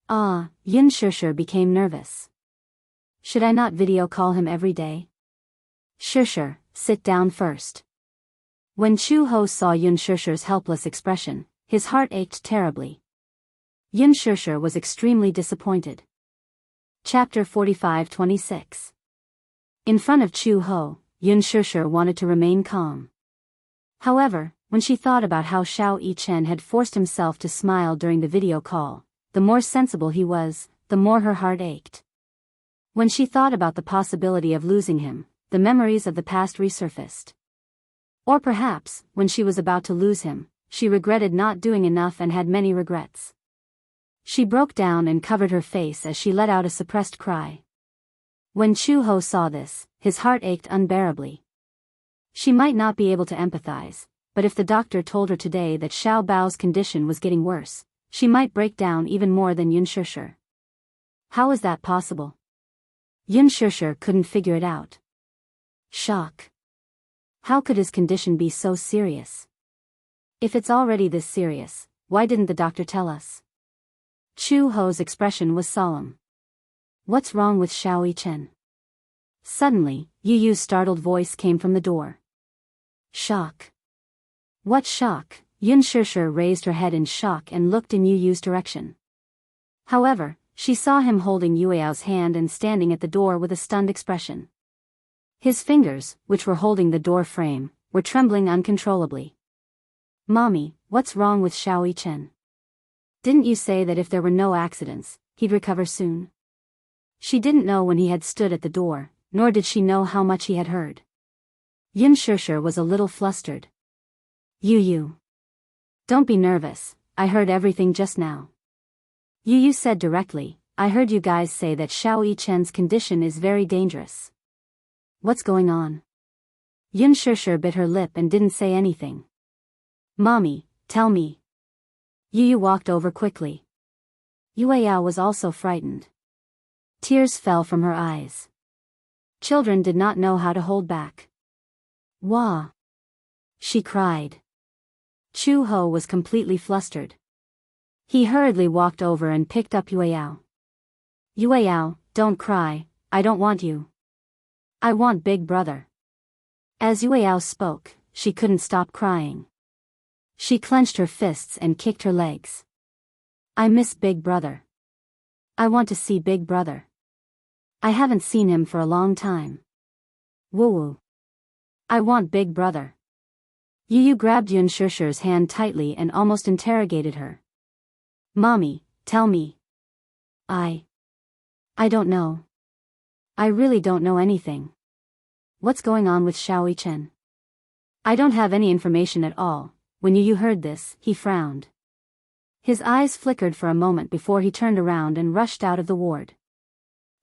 Yun Shishir became nervous. Should I not video call him every day? Shishir, sit down first. When Chu Ho saw Yun Shishir's helpless expression, his heart ached terribly. Yun Shishir was extremely disappointed. Chapter 45-26. In front of Chu Ho, Yun Shishir wanted to remain calm. However, when she thought about how Xiao Yichen had forced himself to smile during the video call, the more sensible he was, the more her heart ached. When she thought about the possibility of losing him, the memories of the past resurfaced. Or perhaps, when she was about to lose him, she regretted not doing enough and had many regrets. She broke down and covered her face as she let out a suppressed cry. When Chu Ho saw this, his heart ached unbearably. She might not be able to empathize, but if the doctor told her today that Xiao Bao's condition was getting worse, she might break down even more than Yun Shishir. How is that possible? Yun Shishir couldn't figure it out. Shock. How could his condition be so serious? If it's already this serious, why didn't the doctor tell us? Chu Ho's expression was solemn. What's wrong with Xiao Yichen? Suddenly, Yu Yu's startled voice came from the door. Shock. What shock? Yun Shishir raised her head in shock and looked in Yu Yu's direction. However, she saw him holding Yueao's hand and standing at the door with a stunned expression. His fingers, which were holding the door frame, were trembling uncontrollably. Mommy, what's wrong with Xiao Yichen? Didn't you say that if there were no accidents, he'd recover soon? She didn't know when he had stood at the door, nor did she know how much he had heard. Yun Shishir was a little flustered. Yu. Don't be nervous, I heard everything just now. Yu said directly, I heard you guys say that Xiao Yichen's condition is very dangerous. What's going on? Yun Shishir bit her lip and didn't say anything. Mommy, tell me. Yu walked over quickly. Yueyao was also frightened. Tears fell from her eyes. Children did not know how to hold back. Wah! She cried. Chu Ho was completely flustered. He hurriedly walked over and picked up Yueyao. Yueyao, don't cry, I don't want you. I want Big Brother. As Yueyao spoke, she couldn't stop crying. She clenched her fists and kicked her legs. I miss Big Brother. I want to see Big Brother. I haven't seen him for a long time. Woo. I want Big Brother. Yu grabbed Yun Shishir's hand tightly and almost interrogated her. Mommy, tell me. I don't know. I really don't know anything. What's going on with Xiao Yichen? I don't have any information at all. When Yu heard this, he frowned. His eyes flickered for a moment before he turned around and rushed out of the ward.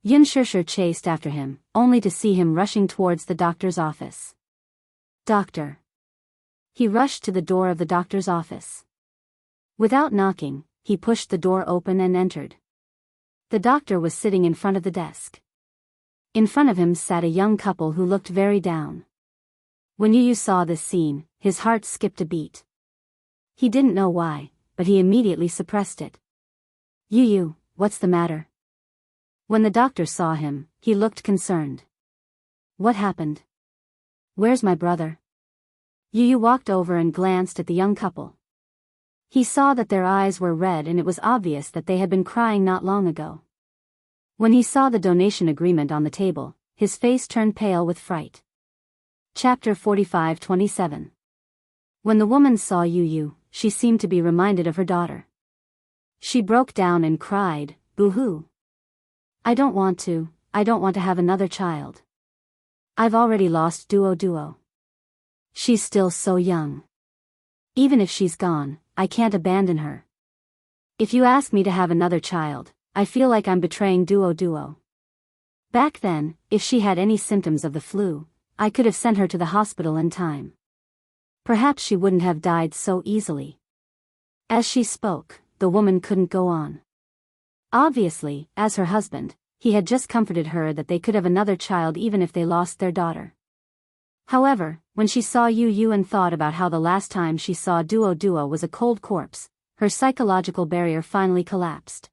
Yun Shishir chased after him, only to see him rushing towards the doctor's office. Doctor. He rushed to the door of the doctor's office. Without knocking, he pushed the door open and entered. The doctor was sitting in front of the desk. In front of him sat a young couple who looked very down. When Yu saw this scene, his heart skipped a beat. He didn't know why, but he immediately suppressed it. Yu, what's the matter? When the doctor saw him, he looked concerned. What happened? Where's my brother? Yu walked over and glanced at the young couple. He saw that their eyes were red and it was obvious that they had been crying not long ago. When he saw the donation agreement on the table, his face turned pale with fright. Chapter 45-27. When the woman saw Yu, she seemed to be reminded of her daughter. She broke down and cried, boo-hoo. I don't want to have another child. I've already lost Duo. She's still so young. Even if she's gone, I can't abandon her. If you ask me to have another child, I feel like I'm betraying Duo. Back then, if she had any symptoms of the flu, I could have sent her to the hospital in time. Perhaps she wouldn't have died so easily. As she spoke, the woman couldn't go on. Obviously, as her husband, he had just comforted her that they could have another child even if they lost their daughter. However, when she saw Yu and thought about how the last time she saw Duo was a cold corpse, her psychological barrier finally collapsed.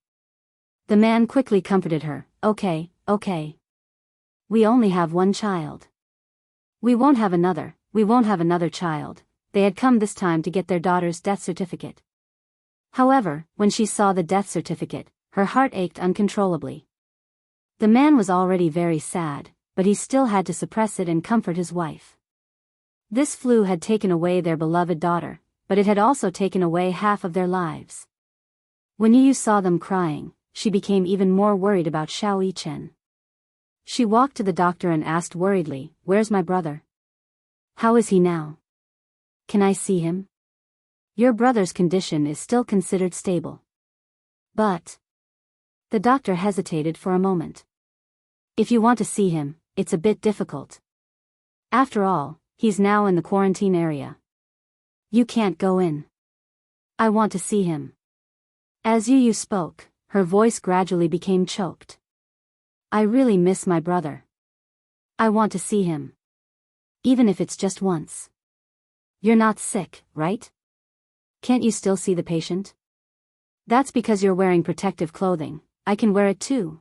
The man quickly comforted her, okay. We only have one child. We won't have another child. They had come this time to get their daughter's death certificate. However, when she saw the death certificate, her heart ached uncontrollably. The man was already very sad, but he still had to suppress it and comfort his wife. This flu had taken away their beloved daughter, but it had also taken away half of their lives. When Yu saw them crying, she became even more worried about Xiao Yichen. She walked to the doctor and asked worriedly, "Where's my brother? How is he now? Can I see him? Your brother's condition is still considered stable." But the doctor hesitated for a moment. "If you want to see him, it's a bit difficult. After all, he's now in the quarantine area. You can't go in. I want to see him." As Yu spoke, her voice gradually became choked. "I really miss my brother. I want to see him. Even if it's just once." "You're not sick, right? Can't you still see the patient?" "That's because you're wearing protective clothing. I can wear it too."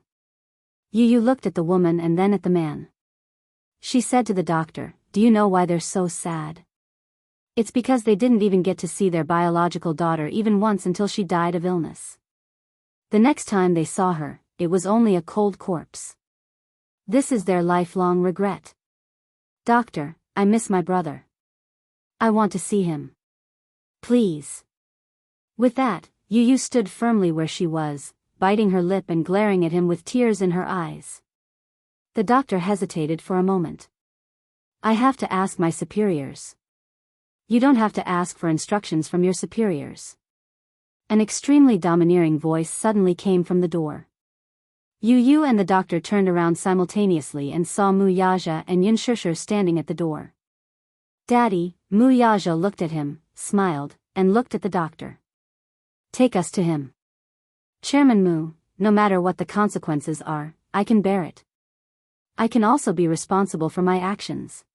Yu looked at the woman and then at the man. She said to the doctor, "Do you know why they're so sad? It's because they didn't even get to see their biological daughter even once until she died of illness. The next time they saw her, it was only a cold corpse. This is their lifelong regret." "Doctor, I miss my brother. I want to see him. Please." With that, Yu stood firmly where she was, biting her lip and glaring at him with tears in her eyes. The doctor hesitated for a moment. "I have to ask my superiors." "You don't have to ask for instructions from your superiors." An extremely domineering voice suddenly came from the door. Yu and the doctor turned around simultaneously and saw Wuxia and Xianxia standing at the door. "Daddy," Wuxia looked at him, smiled, and looked at the doctor. "Take us to him." "Chairman Mu, no matter what the consequences are, I can bear it. I can also be responsible for my actions."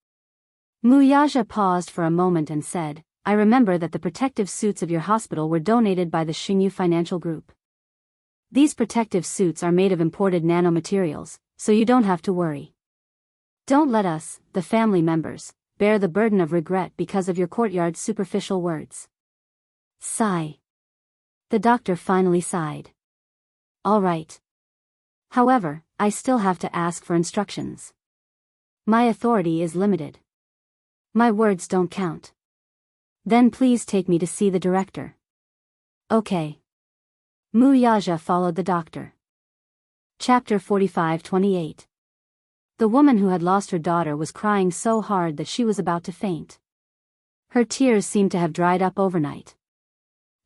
Wuxia paused for a moment and said, "I remember that the protective suits of your hospital were donated by the Jianghu Financial Group. These protective suits are made of imported nanomaterials, so you don't have to worry. Don't let us, the family members, bear the burden of regret because of your courtyard's superficial words." Sigh. The doctor finally sighed. "All right. However, I still have to ask for instructions. My authority is limited. My words don't count. Then please take me to see the director." "Okay." Wuxia followed the doctor. Chapter 45-28. The woman who had lost her daughter was crying so hard that she was about to faint. Her tears seemed to have dried up overnight.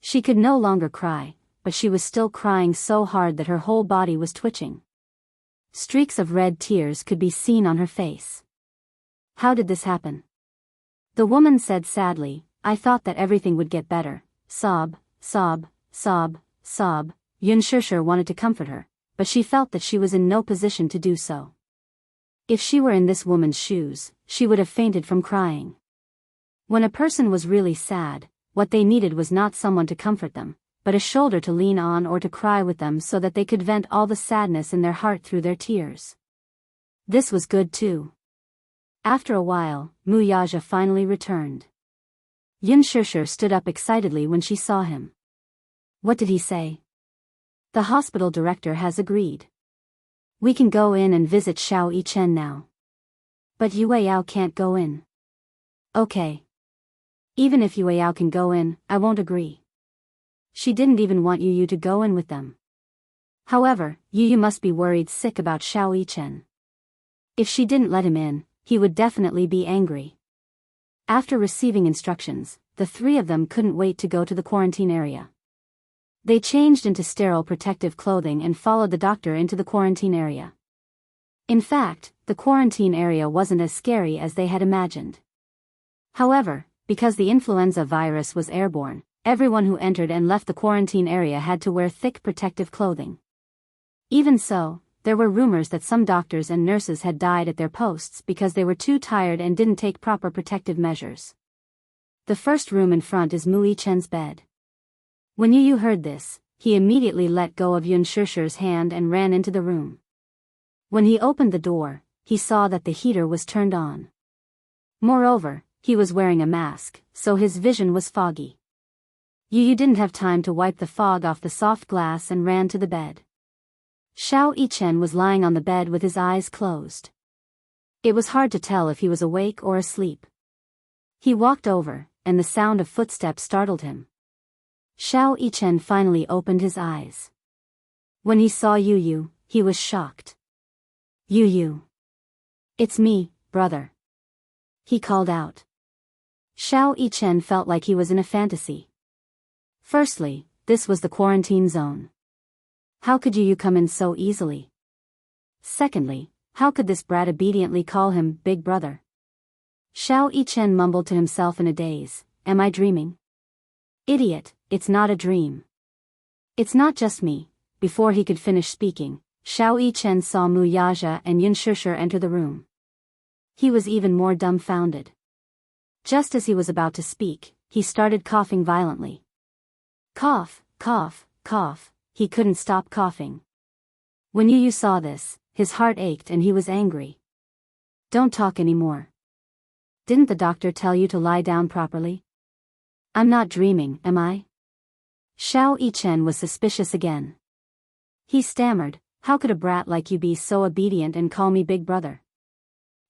She could no longer cry, but she was still crying so hard that her whole body was twitching. Streaks of red tears could be seen on her face. "How did this happen?" The woman said sadly, "I thought that everything would get better." Sob, sob, sob, sob. Xianxia wanted to comfort her, but she felt that she was in no position to do so. If she were in this woman's shoes, she would have fainted from crying. When a person was really sad, what they needed was not someone to comfort them, but a shoulder to lean on or to cry with them so that they could vent all the sadness in their heart through their tears. This was good too. After a while, Wuxia finally returned. Xianxia stood up excitedly when she saw him. "What did he say?" "The hospital director has agreed. We can go in and visit Xiao Yichen now. But Yueyao can't go in." "Okay. Even if Yueyao can go in, I won't agree. She didn't even want Yu to go in with them. However, Yu must be worried sick about Xiao Yichen. If she didn't let him in, he would definitely be angry." After receiving instructions, the three of them couldn't wait to go to the quarantine area. They changed into sterile protective clothing and followed the doctor into the quarantine area. In fact, the quarantine area wasn't as scary as they had imagined. However, because the influenza virus was airborne, everyone who entered and left the quarantine area had to wear thick protective clothing. Even so, there were rumors that some doctors and nurses had died at their posts because they were too tired and didn't take proper protective measures. The first room in front is Mu Yichen's bed. When Yu heard this, he immediately let go of Xianxia's hand and ran into the room. When he opened the door, he saw that the heater was turned on. Moreover, he was wearing a mask, so his vision was foggy. Yu didn't have time to wipe the fog off the soft glass and ran to the bed. Xiao Yichen was lying on the bed with his eyes closed. It was hard to tell if he was awake or asleep. He walked over, and the sound of footsteps startled him. Xiao Yichen finally opened his eyes. When he saw Yu, he was shocked. Yu. It's me, brother. He called out. Xiao Yichen felt like he was in a fantasy. Firstly, this was the quarantine zone. How could Yu come in so easily? Secondly, how could this brat obediently call him big brother? Xiao Yichen mumbled to himself in a daze, am I dreaming? Idiot, it's not a dream. It's not just me. Before he could finish speaking, Xiao Yichen saw Mu Yaja and Yun Shishir enter the room. He was even more dumbfounded. Just as he was about to speak, he started coughing violently. Cough, cough, cough, he couldn't stop coughing. When Yu saw this, his heart ached and he was angry. Don't talk anymore. Didn't the doctor tell you to lie down properly? I'm not dreaming, am I? Xiao Yichen was suspicious again. He stammered, how could a brat like you be so obedient and call me big brother?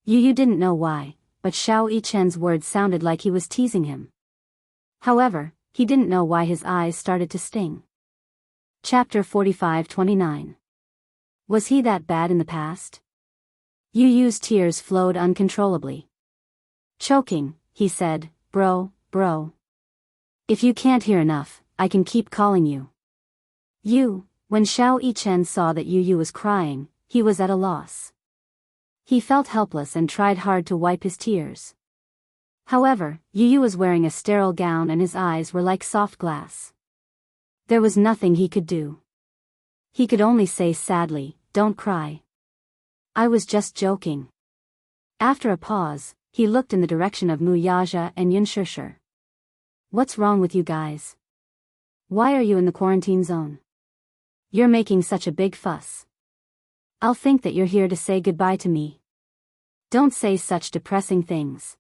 Yu didn't know why, but Xiao Yichen's words sounded like he was teasing him. However, he didn't know why his eyes started to sting. Chapter 45-29. Was he that bad in the past? Yu's tears flowed uncontrollably. Choking, he said, bro. If you can't hear enough, I can keep calling you. When Xiao Yichen saw that Yu was crying, he was at a loss. He felt helpless and tried hard to wipe his tears. However, Yu was wearing a sterile gown and his eyes were like soft glass. There was nothing he could do. He could only say sadly, don't cry. I was just joking. After a pause, he looked in the direction of Mu Yaja and Yun Shishir. What's wrong with you guys? Why are you in the quarantine zone? You're making such a big fuss. I'll think that you're here to say goodbye to me. Don't say such depressing things.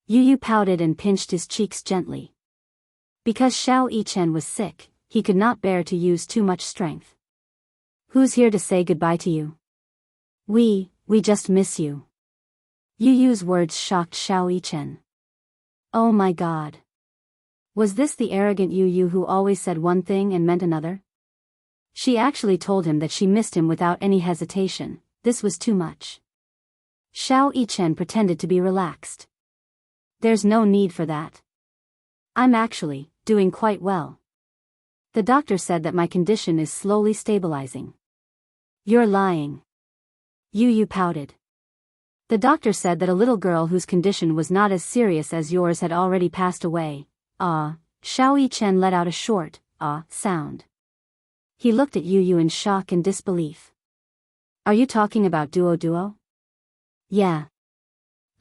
Yu pouted and pinched his cheeks gently. Because Xiao Yichen was sick, he could not bear to use too much strength. Who's here to say goodbye to you? We just miss you. Yu's words shocked Xiao Yichen. Oh my god. Was this the arrogant Yu who always said one thing and meant another? She actually told him that she missed him without any hesitation. This was too much. Xiao Yichen pretended to be relaxed. There's no need for that. I'm actually doing quite well. The doctor said that my condition is slowly stabilizing. You're lying. Yu pouted. The doctor said that a little girl whose condition was not as serious as yours had already passed away. Ah, Xiao Yichen let out a short, sound. He looked at Yu in shock and disbelief. Are you talking about Duo? Yeah.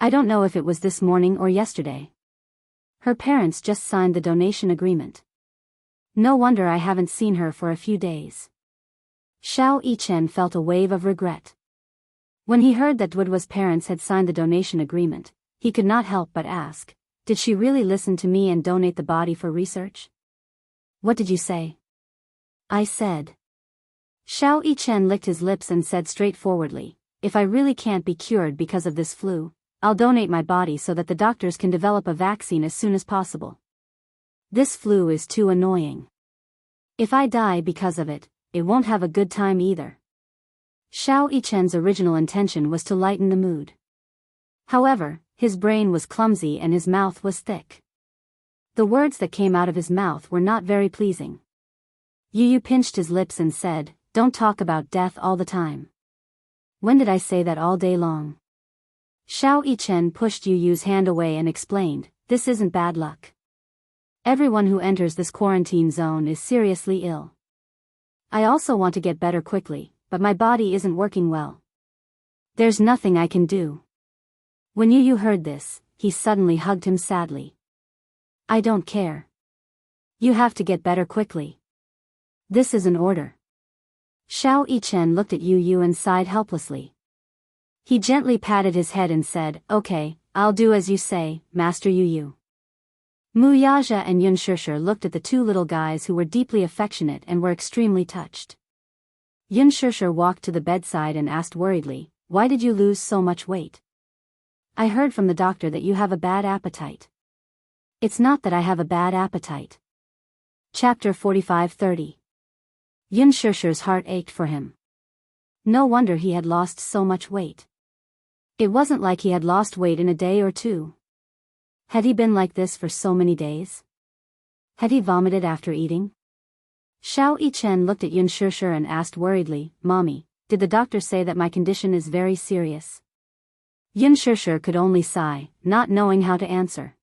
I don't know if it was this morning or yesterday. Her parents just signed the donation agreement. No wonder I haven't seen her for a few days. Xiao Yichen felt a wave of regret. When he heard that Duo's parents had signed the donation agreement, he could not help but ask, did she really listen to me and donate the body for research? What did you say? I said. Xiao Yichen licked his lips and said straightforwardly, if I really can't be cured because of this flu, I'll donate my body so that the doctors can develop a vaccine as soon as possible. This flu is too annoying. If I die because of it, it won't have a good time either. Xiao Yichen's original intention was to lighten the mood. However, his brain was clumsy and his mouth was thick. The words that came out of his mouth were not very pleasing. Yu pinched his lips and said, don't talk about death all the time. When did I say that all day long? Xiao Yichen pushed Yu's hand away and explained, this isn't bad luck. Everyone who enters this quarantine zone is seriously ill. I also want to get better quickly, but my body isn't working well. There's nothing I can do. When Yu heard this, he suddenly hugged him sadly. I don't care. You have to get better quickly. This is an order. Xiao Yichen looked at Yu and sighed helplessly. He gently patted his head and said, okay, I'll do as you say, Master Yu. Mu Yaja and Yun Shishir looked at the two little guys who were deeply affectionate and were extremely touched. Yun Shishir walked to the bedside and asked worriedly, why did you lose so much weight? I heard from the doctor that you have a bad appetite. It's not that I have a bad appetite. Chapter 45-30. Yun Shishir's heart ached for him. No wonder he had lost so much weight. It wasn't like he had lost weight in a day or two. Had he been like this for so many days? Had he vomited after eating? Xiao Yichen looked at Yun Shishir and asked worriedly, "Mommy, did the doctor say that my condition is very serious?" Yun Shishir could only sigh, not knowing how to answer.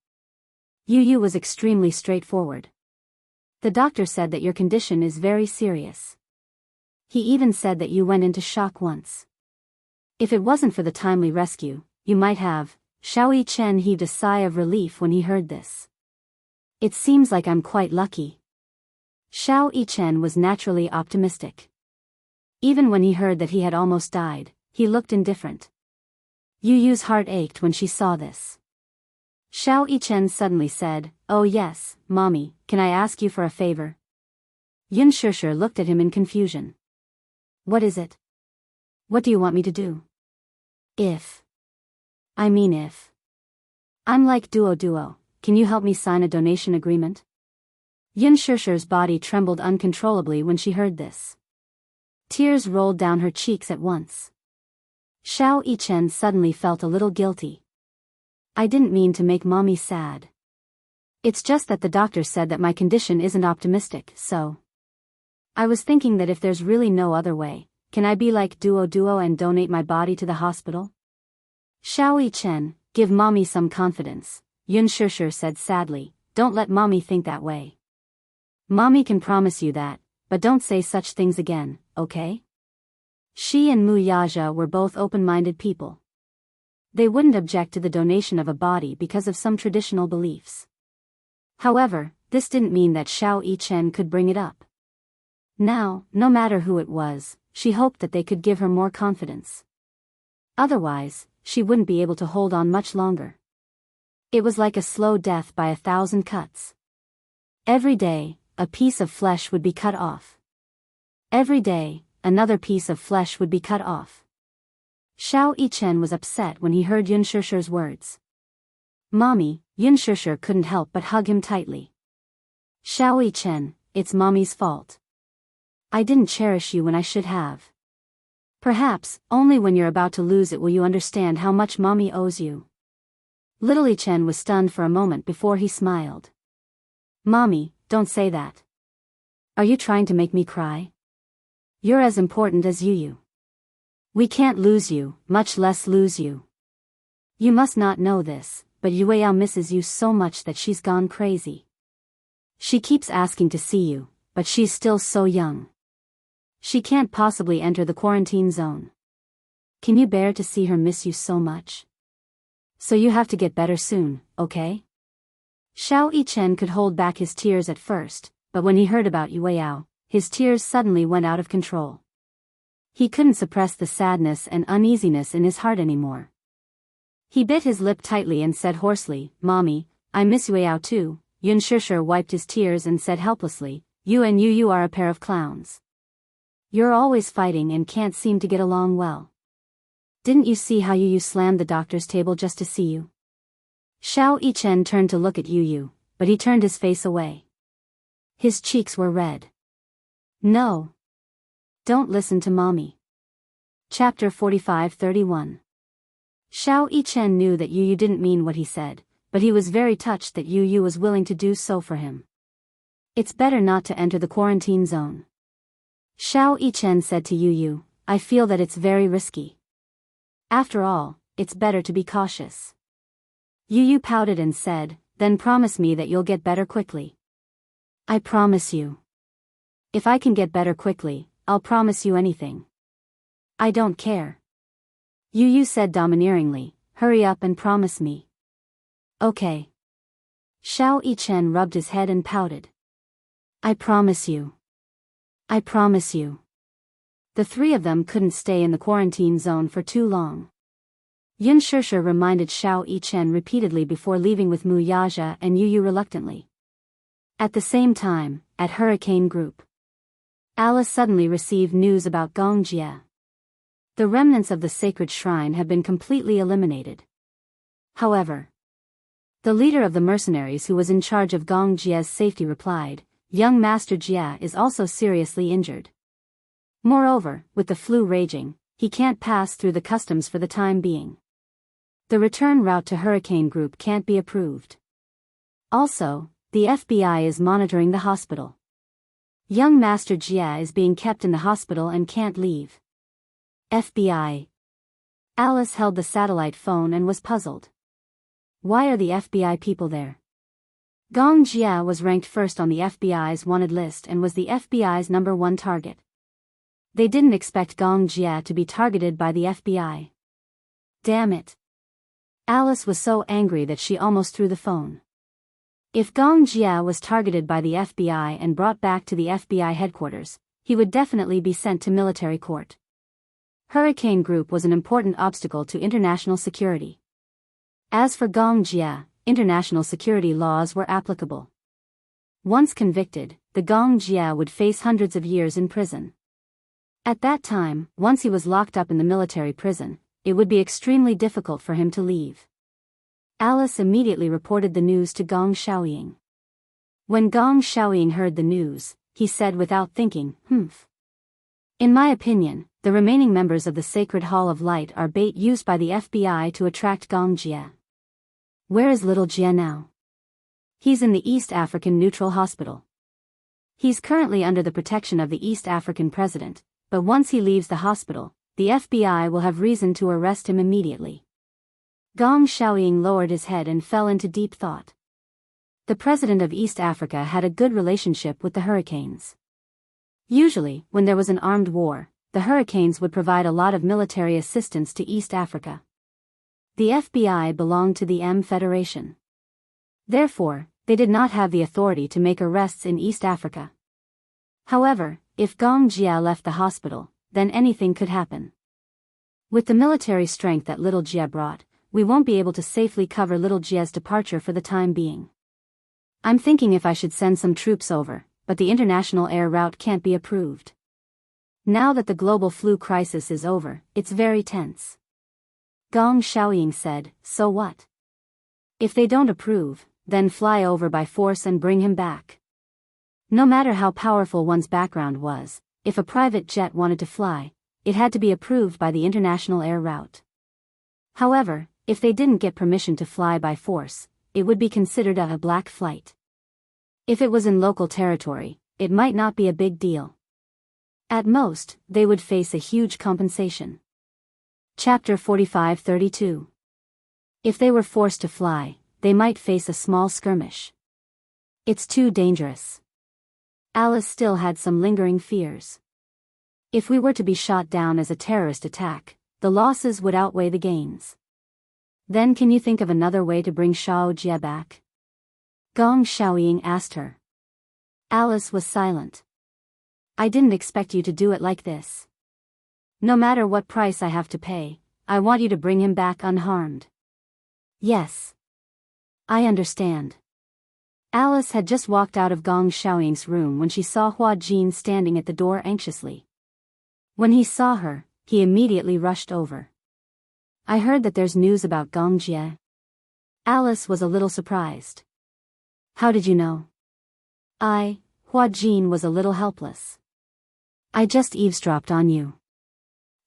Yu Yu was extremely straightforward. "The doctor said that your condition is very serious. He even said that you went into shock once. If it wasn't for the timely rescue, you might have." Xiao Yichen heaved a sigh of relief when he heard this. "It seems like I'm quite lucky." Xiao Yichen was naturally optimistic. Even when he heard that he had almost died, he looked indifferent. Yu Yu's heart ached when she saw this. Xiao Yichen suddenly said, "Oh yes, Mommy, can I ask you for a favor?" Yun Shishir looked at him in confusion. "What is it? What do you want me to do?" If I'm like Duo, can you help me sign a donation agreement?" Yun Shishir's body trembled uncontrollably when she heard this. Tears rolled down her cheeks at once. Xiao Yichen suddenly felt a little guilty. "I didn't mean to make Mommy sad. It's just that the doctor said that my condition isn't optimistic, so I was thinking that if there's really no other way, can I be like Duo and donate my body to the hospital?" "Xiao Yichen, give Mommy some confidence," Yun Shishir said sadly. "Don't let Mommy think that way. Mommy can promise you that, but don't say such things again, okay?" She and Mu Yaja were both open-minded people. They wouldn't object to the donation of a body because of some traditional beliefs. However, this didn't mean that Xiao Yichen could bring it up. Now, no matter who it was, she hoped that they could give her more confidence. Otherwise, she wouldn't be able to hold on much longer. It was like a slow death by 1,000 cuts. Every day, a piece of flesh would be cut off. Every day, another piece of flesh would be cut off. Xiao Yichen was upset when he heard Yun Shishir's words. "Mommy," Yun Shishir couldn't help but hug him tightly. "Xiao Yichen, it's Mommy's fault. I didn't cherish you when I should have. Perhaps, only when you're about to lose it will you understand how much Mommy owes you." Little Yichen was stunned for a moment before he smiled. "Mommy, don't say that. Are you trying to make me cry? You're as important as Yu. We can't lose you, much less lose you. You must not know this, but Yueyao misses you so much that she's gone crazy. She keeps asking to see you, but she's still so young. She can't possibly enter the quarantine zone. Can you bear to see her miss you so much? So you have to get better soon, okay?" Xiao Yichen could hold back his tears at first, but when he heard about Yueyao, his tears suddenly went out of control. He couldn't suppress the sadness and uneasiness in his heart anymore. He bit his lip tightly and said hoarsely, "Mommy, I miss Yueyao too." Yun Shishir wiped his tears and said helplessly, "You and Yu are a pair of clowns. You're always fighting and can't seem to get along well. Didn't you see how Yu slammed the doctor's table just to see you?" Xiao Yichen turned to look at Yu, but he turned his face away. His cheeks were red. "No. Don't listen to Mommy." Chapter 45-31. Xiao Yichen knew that Yu didn't mean what he said, but he was very touched that Yu was willing to do so for him. "It's better not to enter the quarantine zone." Xiao Yichen said to Yu, "I feel that it's very risky. After all, it's better to be cautious." Yu pouted and said, "Then promise me that you'll get better quickly." "I promise you. If I can get better quickly, I'll promise you anything." "I don't care." Yu said domineeringly, "Hurry up and promise me." "Okay." Xiao Yichen rubbed his head and pouted. "I promise you. I promise you." The three of them couldn't stay in the quarantine zone for too long. Yun Shishir reminded Xiao Yichen repeatedly before leaving with Mu Yaja and Yu reluctantly. At the same time, at Hurricane Group, Alice suddenly received news about Gongjie. The remnants of the sacred shrine have been completely eliminated. However, the leader of the mercenaries who was in charge of Gongjie's safety replied, "Young Master Jia is also seriously injured. Moreover, with the flu raging, he can't pass through the customs for the time being. The return route to Hurricane Group can't be approved. Also, the FBI is monitoring the hospital. Young Master Jia is being kept in the hospital and can't leave. FBI. Alice held the satellite phone and was puzzled. Why are the FBI people there? Gong Jia was ranked first on the FBI's wanted list and was the FBI's #1 target. They didn't expect Gong Jia to be targeted by the FBI. Damn it. Alice was so angry that she almost threw the phone. If Gong Jia was targeted by the FBI and brought back to the FBI headquarters, he would definitely be sent to military court. Hurricane Group was an important obstacle to international security. As for Gong Jia, international security laws were applicable. Once convicted, the Gong Jia would face hundreds of years in prison. At that time, once he was locked up in the military prison, it would be extremely difficult for him to leave. Alice immediately reported the news to Gong Xiaoying. When Gong Xiaoying heard the news, he said without thinking, "Humph. In my opinion, the remaining members of the Sacred Hall of Light are bait used by the FBI to attract Gong Jia. Where is little Jia now? He's in the East African Neutral Hospital. He's currently under the protection of the East African president, but once he leaves the hospital, the FBI will have reason to arrest him immediately." Gong Xiaoying lowered his head and fell into deep thought. The president of East Africa had a good relationship with the Hurricanes. Usually, when there was an armed war, the Hurricanes would provide a lot of military assistance to East Africa. The FBI belonged to the M Federation. Therefore, they did not have the authority to make arrests in East Africa. However, if Gong Jia left the hospital, then anything could happen. With the military strength that little Jia brought, we won't be able to safely cover little Jia's departure for the time being. I'm thinking if I should send some troops over, but the international air route can't be approved. Now that the global flu crisis is over, it's very tense. Gong Xiaoying said, "So what? If they don't approve, then fly over by force and bring him back." No matter how powerful one's background was, if a private jet wanted to fly, it had to be approved by the international air route. However, if they didn't get permission to fly by force, it would be considered a black flight. If it was in local territory, it might not be a big deal. At most, they would face a huge compensation. Chapter 45-32. If they were forced to fly, they might face a small skirmish. It's too dangerous. Alice still had some lingering fears. If we were to be shot down as a terrorist attack, the losses would outweigh the gains. Then can you think of another way to bring Xiao Jia back? Gong Xiaoying asked her. Alice was silent. I didn't expect you to do it like this. No matter what price I have to pay, I want you to bring him back unharmed. Yes. I understand. Alice had just walked out of Gong Xiaoying's room when she saw Hua Jin standing at the door anxiously. When he saw her, he immediately rushed over. I heard that there's news about Gong Jia. Alice was a little surprised. How did you know? Hua Jin was a little helpless. I just eavesdropped on you.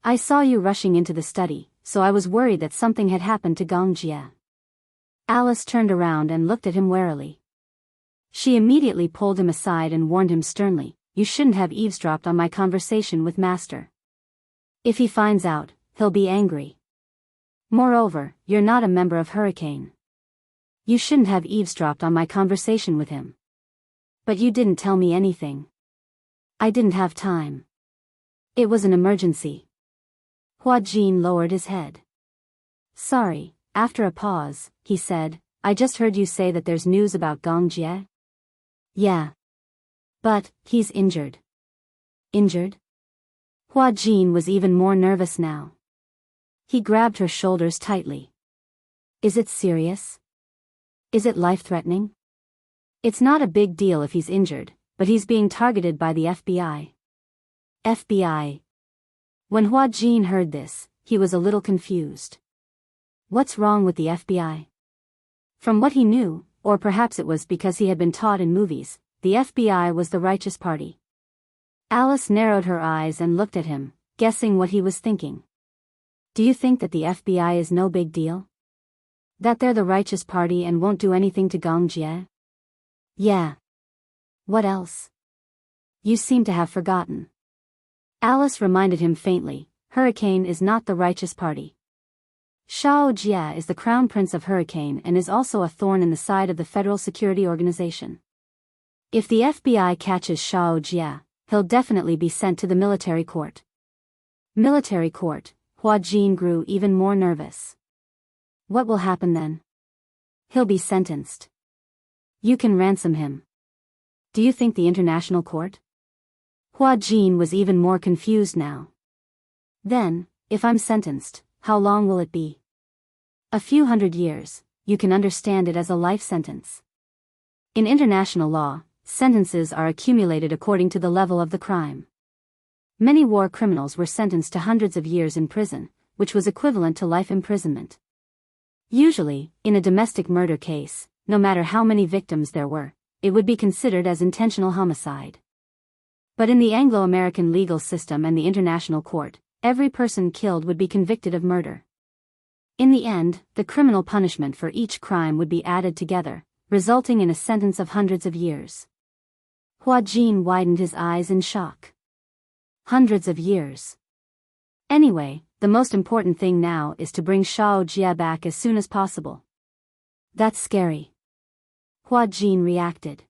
I saw you rushing into the study, so I was worried that something had happened to Gong Jia. Alice turned around and looked at him warily. She immediately pulled him aside and warned him sternly, "You shouldn't have eavesdropped on my conversation with Master. If he finds out, he'll be angry. Moreover, you're not a member of Hurricane. You shouldn't have eavesdropped on my conversation with him. But you didn't tell me anything. I didn't have time. It was an emergency." Hua Jin lowered his head. Sorry, after a pause, he said, I just heard you say that there's news about Gong Jia. Yeah. But, he's injured. Injured? Hua Jin was even more nervous now. He grabbed her shoulders tightly. Is it serious? Is it life-threatening? It's not a big deal if he's injured, but he's being targeted by the FBI. FBI. When Hua Jin heard this, he was a little confused. What's wrong with the FBI? From what he knew, or perhaps it was because he had been taught in movies, the FBI was the righteous party. Alice narrowed her eyes and looked at him, guessing what he was thinking. Do you think that the FBI is no big deal? That they're the righteous party and won't do anything to Gong Jie? Yeah. What else? You seem to have forgotten. Alice reminded him faintly, Hurricane is not the righteous party. Shao Jie is the crown prince of Hurricane and is also a thorn in the side of the Federal Security Organization. If the FBI catches Shao Jie, he'll definitely be sent to the military court. Military court, Hua Jin grew even more nervous. What will happen then? He'll be sentenced. You can ransom him. Do you think the international court? Hua Jin was even more confused now. Then, if I'm sentenced, how long will it be? A few hundred years. You can understand it as a life sentence. In international law, sentences are accumulated according to the level of the crime. Many war criminals were sentenced to hundreds of years in prison, which was equivalent to life imprisonment. Usually, in a domestic murder case, no matter how many victims there were, it would be considered as intentional homicide. But in the Anglo-American legal system and the international court, every person killed would be convicted of murder. In the end, the criminal punishment for each crime would be added together, resulting in a sentence of hundreds of years. Hua Jin widened his eyes in shock. Hundreds of years. Anyway, the most important thing now is to bring Shao Jie back as soon as possible. That's scary. Hua Jin reacted.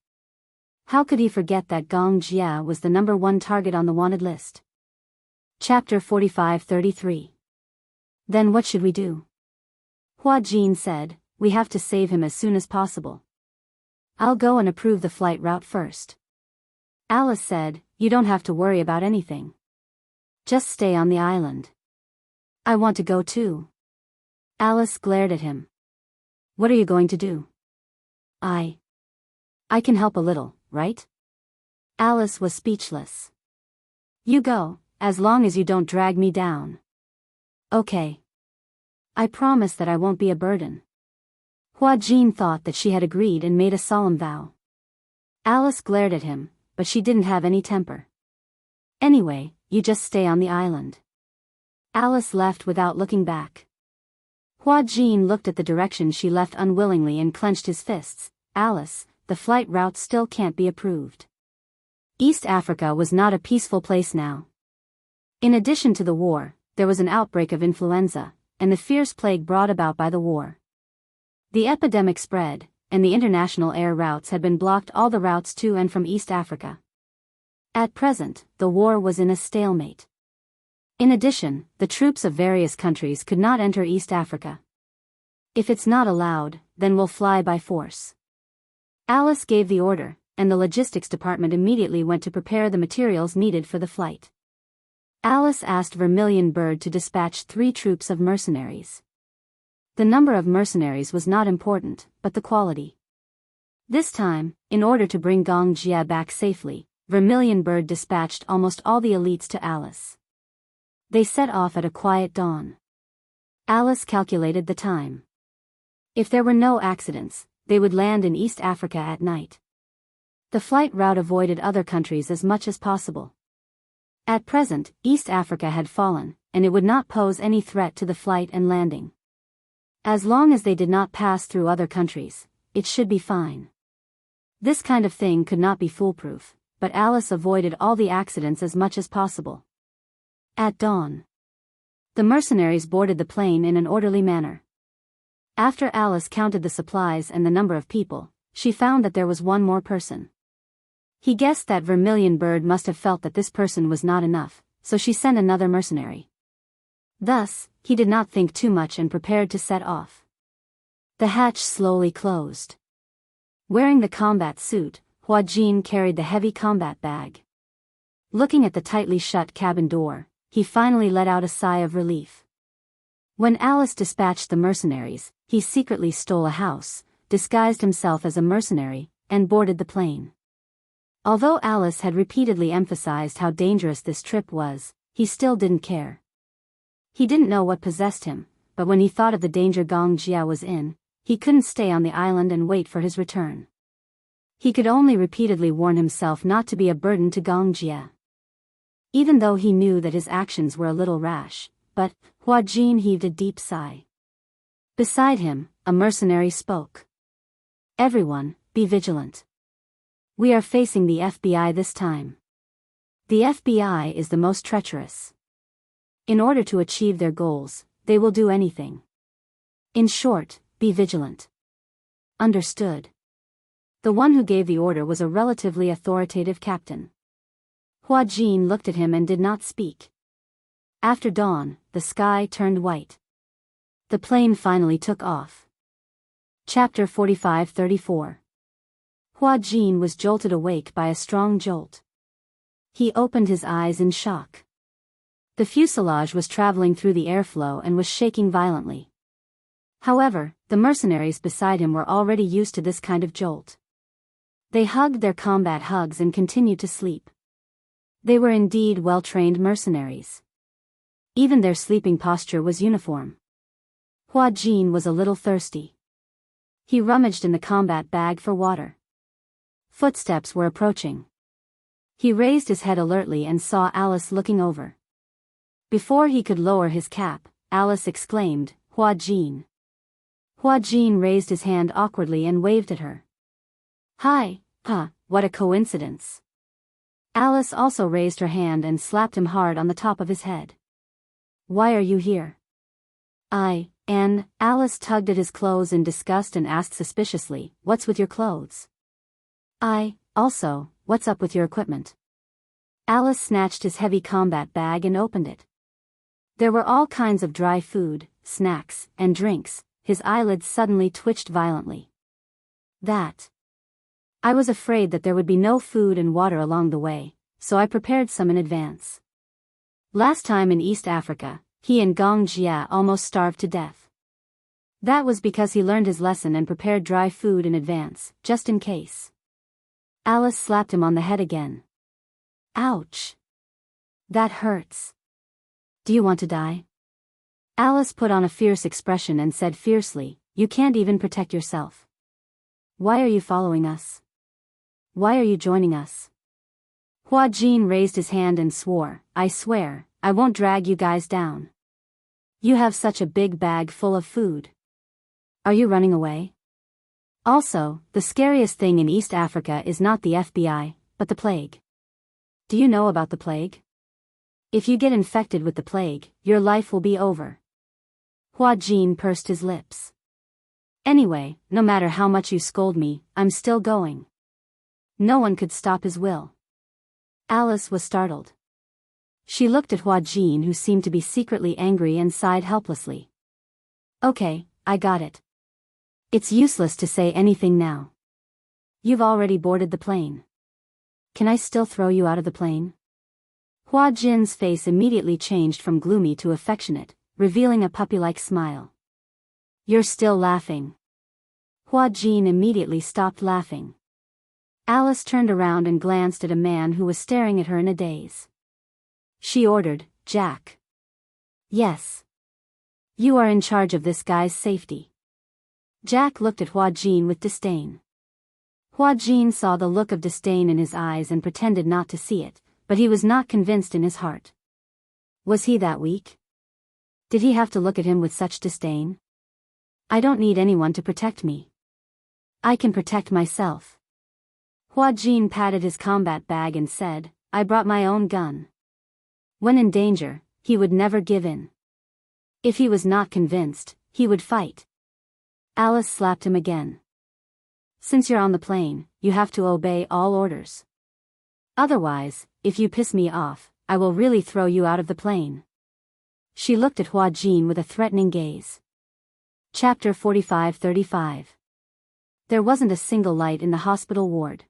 How could he forget that Gong Jie was the #1 target on the wanted list? Chapter 45-33. Then what should we do? Hua Jin said, we have to save him as soon as possible. I'll go and approve the flight route first. Alice said, you don't have to worry about anything. Just stay on the island. I want to go too. Alice glared at him. What are you going to do? I can help a little, right? Alice was speechless. You go, as long as you don't drag me down. Okay. I promise that I won't be a burden. Hua Jin thought that she had agreed and made a solemn vow. Alice glared at him, but she didn't have any temper. Anyway, you just stay on the island. Alice left without looking back. Hua Jin looked at the direction she left unwillingly and clenched his fists. Alice, the flight route still can't be approved. East Africa was not a peaceful place now. In addition to the war, there was an outbreak of influenza, and the fierce plague brought about by the war. The epidemic spread, and the international air routes had been blocked, all the routes to and from East Africa. At present, the war was in a stalemate. In addition, the troops of various countries could not enter East Africa. If it's not allowed, then we'll fly by force. Alice gave the order, and the logistics department immediately went to prepare the materials needed for the flight. Alice asked Vermilion Bird to dispatch 3 troops of mercenaries. The number of mercenaries was not important, but the quality. This time, in order to bring Gong Jie back safely, Vermilion Bird dispatched almost all the elites to Alice. They set off at a quiet dawn. Alice calculated the time. If there were no accidents, they would land in East Africa at night. The flight route avoided other countries as much as possible. At present, East Africa had fallen, and it would not pose any threat to the flight and landing. As long as they did not pass through other countries, it should be fine. This kind of thing could not be foolproof, but Alice avoided all the accidents as much as possible. At dawn, the mercenaries boarded the plane in an orderly manner. After Alice counted the supplies and the number of people, she found that there was one more person. He guessed that Vermilion Bird must have felt that this person was not enough, so she sent another mercenary. Thus, he did not think too much and prepared to set off. The hatch slowly closed. Wearing the combat suit, Hua Jin carried the heavy combat bag. Looking at the tightly shut cabin door, he finally let out a sigh of relief. When Alice dispatched the mercenaries, he secretly stole a house, disguised himself as a mercenary, and boarded the plane. Although Alice had repeatedly emphasized how dangerous this trip was, he still didn't care. He didn't know what possessed him, but when he thought of the danger Gong Jie was in, he couldn't stay on the island and wait for his return. He could only repeatedly warn himself not to be a burden to Gong Jie. Even though he knew that his actions were a little rash, but Hua Jin heaved a deep sigh. Beside him, a mercenary spoke. Everyone, be vigilant. We are facing the FBI this time. The FBI is the most treacherous. In order to achieve their goals, they will do anything. In short, be vigilant. Understood. The one who gave the order was a relatively authoritative captain. Hua Jin looked at him and did not speak. After dawn, the sky turned white. The plane finally took off. Chapter 45-34. Hua Jin was jolted awake by a strong jolt. He opened his eyes in shock. The fuselage was traveling through the airflow and was shaking violently. However, the mercenaries beside him were already used to this kind of jolt. They hugged their combat hugs and continued to sleep. They were indeed well-trained mercenaries. Even their sleeping posture was uniform. Hua Jin was a little thirsty. He rummaged in the combat bag for water. Footsteps were approaching. He raised his head alertly and saw Alice looking over. Before he could lower his cap, Alice exclaimed, "Hua Jin." Hua Jin raised his hand awkwardly and waved at her. "Hi, what a coincidence." Alice also raised her hand and slapped him hard on the top of his head. "Why are you here?" Alice tugged at his clothes in disgust and asked suspiciously, "What's with your clothes?" Also, what's up with your equipment?" Alice snatched his heavy combat bag and opened it. There were all kinds of dry food, snacks, and drinks. His eyelids suddenly twitched violently. I was afraid that there would be no food and water along the way, so I prepared some in advance. Last time in East Africa, he and Gong Jia almost starved to death. That was because he learned his lesson and prepared dry food in advance, just in case. Alice slapped him on the head again. "Ouch. That hurts. Do you want to die?" Alice put on a fierce expression and said fiercely, "You can't even protect yourself. Why are you following us? Why are you joining us?" Hua Jin raised his hand and swore, "I swear, I won't drag you guys down. You have such a big bag full of food. Are you running away? Also, the scariest thing in East Africa is not the FBI, but the plague. Do you know about the plague? If you get infected with the plague, your life will be over." Hua Jin pursed his lips. "Anyway, no matter how much you scold me, I'm still going." No one could stop his will. Alice was startled. She looked at Hua Jin, who seemed to be secretly angry, and sighed helplessly. "Okay, I got it. It's useless to say anything now. You've already boarded the plane. Can I still throw you out of the plane?" Hua Jin's face immediately changed from gloomy to affectionate, revealing a puppy-like smile. "You're still laughing." Hua Jin immediately stopped laughing. Alice turned around and glanced at a man who was staring at her in a daze. She ordered, "Jack." "Yes. You are in charge of this guy's safety." Jack looked at Hua Jin with disdain. Hua Jin saw the look of disdain in his eyes and pretended not to see it, but he was not convinced in his heart. Was he that weak? Did he have to look at him with such disdain? "I don't need anyone to protect me. I can protect myself." Hua Jin patted his combat bag and said, "I brought my own gun." When in danger, he would never give in. If he was not convinced, he would fight. Alice slapped him again. "Since you're on the plane, you have to obey all orders. Otherwise, if you piss me off, I will really throw you out of the plane." She looked at Hua Jin with a threatening gaze. Chapter 45-35. There wasn't a single light in the hospital ward.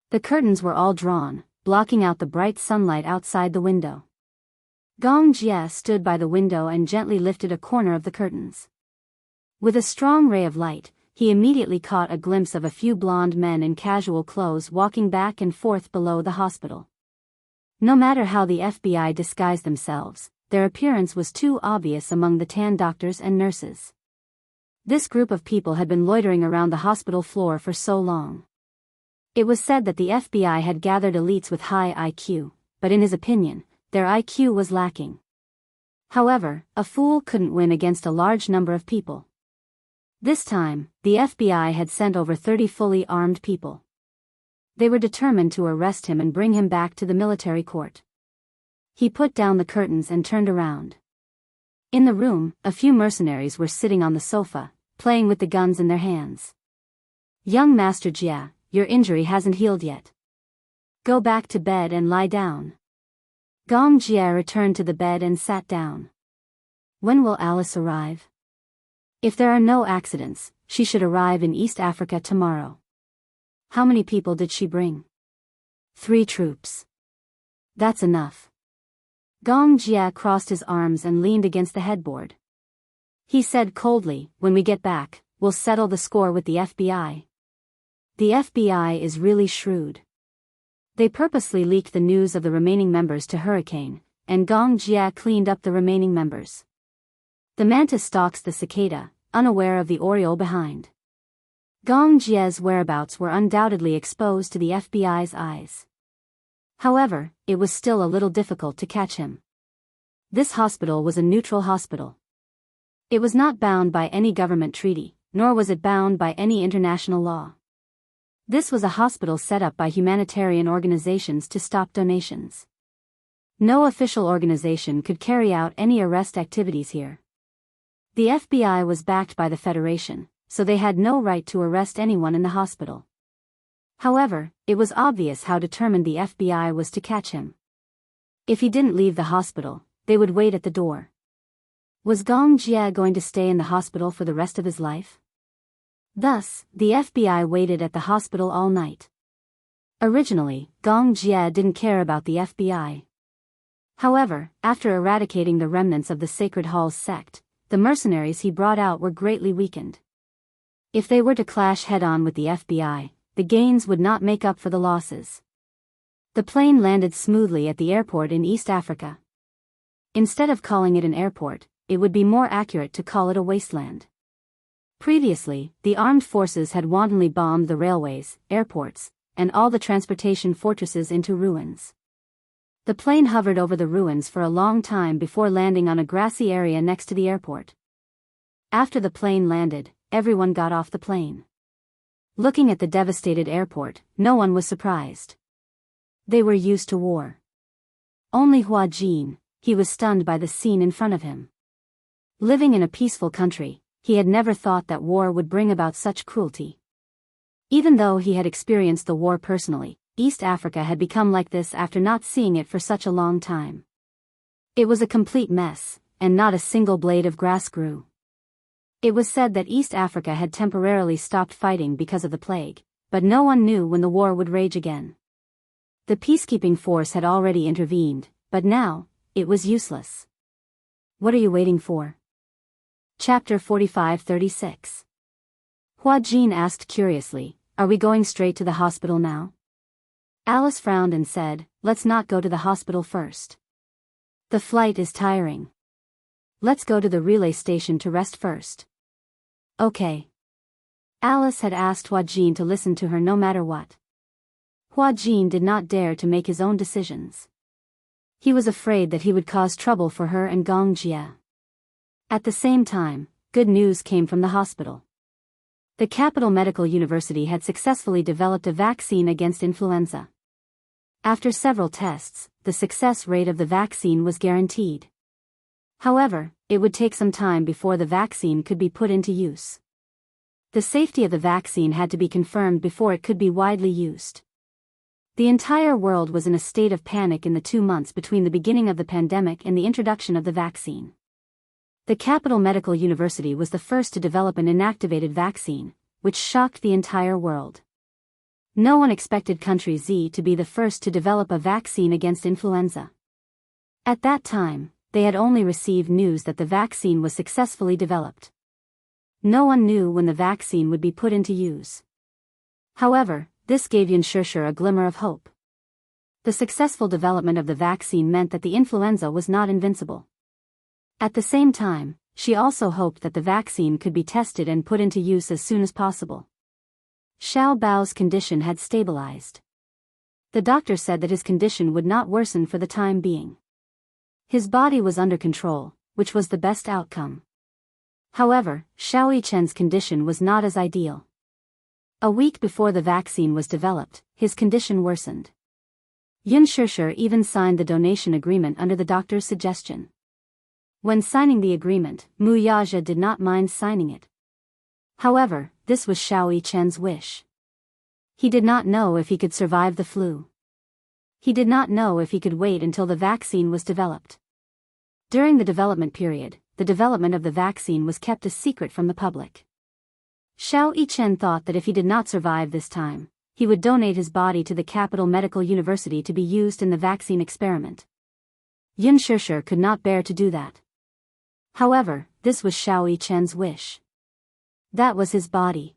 The curtains were all drawn, blocking out the bright sunlight outside the window. Gong Jia stood by the window and gently lifted a corner of the curtains. With a strong ray of light, he immediately caught a glimpse of a few blond men in casual clothes walking back and forth below the hospital. No matter how the FBI disguised themselves, their appearance was too obvious among the tan doctors and nurses. This group of people had been loitering around the hospital floor for so long. It was said that the FBI had gathered elites with high IQ, but in his opinion, their IQ was lacking. However, a fool couldn't win against a large number of people. This time, the FBI had sent over 30 fully armed people. They were determined to arrest him and bring him back to the military court. He put down the curtains and turned around. In the room, a few mercenaries were sitting on the sofa, playing with the guns in their hands. "Young Master Jia, your injury hasn't healed yet. Go back to bed and lie down." Gong Jia returned to the bed and sat down. "When will Alice arrive?" "If there are no accidents, she should arrive in East Africa tomorrow." "How many people did she bring?" 3 troops. "That's enough." Gong Jia crossed his arms and leaned against the headboard. He said coldly, "When we get back, we'll settle the score with the FBI. The FBI is really shrewd. They purposely leaked the news of the remaining members to Hurricane, and Gong Jia cleaned up the remaining members. The mantis stalks the cicada, unaware of the oriole behind. Gong Jia's whereabouts were undoubtedly exposed to the FBI's eyes. However, it was still a little difficult to catch him. This hospital was a neutral hospital. It was not bound by any government treaty, nor was it bound by any international law. This was a hospital set up by humanitarian organizations to stop donations. No official organization could carry out any arrest activities here. The FBI was backed by the Federation, so they had no right to arrest anyone in the hospital. However, it was obvious how determined the FBI was to catch him. If he didn't leave the hospital, they would wait at the door. Was Gong Jia going to stay in the hospital for the rest of his life? Thus, the FBI waited at the hospital all night. Originally, Gong Jia didn't care about the FBI. However, after eradicating the remnants of the Sacred Halls sect, the mercenaries he brought out were greatly weakened. If they were to clash head-on with the FBI, the gains would not make up for the losses. The plane landed smoothly at the airport in East Africa. Instead of calling it an airport, it would be more accurate to call it a wasteland. Previously, the armed forces had wantonly bombed the railways, airports, and all the transportation fortresses into ruins. The plane hovered over the ruins for a long time before landing on a grassy area next to the airport. After the plane landed, everyone got off the plane. Looking at the devastated airport, no one was surprised. They were used to war. Only Hua Jin, he was stunned by the scene in front of him. Living in a peaceful country, he had never thought that war would bring about such cruelty. Even though he had experienced the war personally, East Africa had become like this after not seeing it for such a long time. It was a complete mess, and not a single blade of grass grew. It was said that East Africa had temporarily stopped fighting because of the plague, but no one knew when the war would rage again. The peacekeeping force had already intervened, but now, it was useless. What are you waiting for? Chapter 45-36. Hua Jin asked curiously, "Are we going straight to the hospital now?" Alice frowned and said, "Let's not go to the hospital first. The flight is tiring. Let's go to the relay station to rest first." "Okay." Alice had asked Hua Jin to listen to her no matter what. Hua Jin did not dare to make his own decisions. He was afraid that he would cause trouble for her and Gong Jia. At the same time, good news came from the hospital. The Capital Medical University had successfully developed a vaccine against influenza. After several tests, the success rate of the vaccine was guaranteed. However, it would take some time before the vaccine could be put into use. The safety of the vaccine had to be confirmed before it could be widely used. The entire world was in a state of panic in the 2 months between the beginning of the pandemic and the introduction of the vaccine. The Capital Medical University was the first to develop an inactivated vaccine, which shocked the entire world. No one expected country Z to be the first to develop a vaccine against influenza. At that time, they had only received news that the vaccine was successfully developed. No one knew when the vaccine would be put into use. However, this gave Xianxia a glimmer of hope. The successful development of the vaccine meant that the influenza was not invincible. At the same time, she also hoped that the vaccine could be tested and put into use as soon as possible. Xiao Bao's condition had stabilized. The doctor said that his condition would not worsen for the time being. His body was under control, which was the best outcome. However, Xiao Yichen's condition was not as ideal. A week before the vaccine was developed, his condition worsened. Yun Shishir even signed the donation agreement under the doctor's suggestion. When signing the agreement, Mu Yaja did not mind signing it. However, this was Xiao Yichen's wish. He did not know if he could survive the flu. He did not know if he could wait until the vaccine was developed. During the development period, the development of the vaccine was kept a secret from the public. Xiao Yichen thought that if he did not survive this time, he would donate his body to the capital medical university to be used in the vaccine experiment. Yun Shishir could not bear to do that. However, this was Xiao Yichen's wish. That was his body.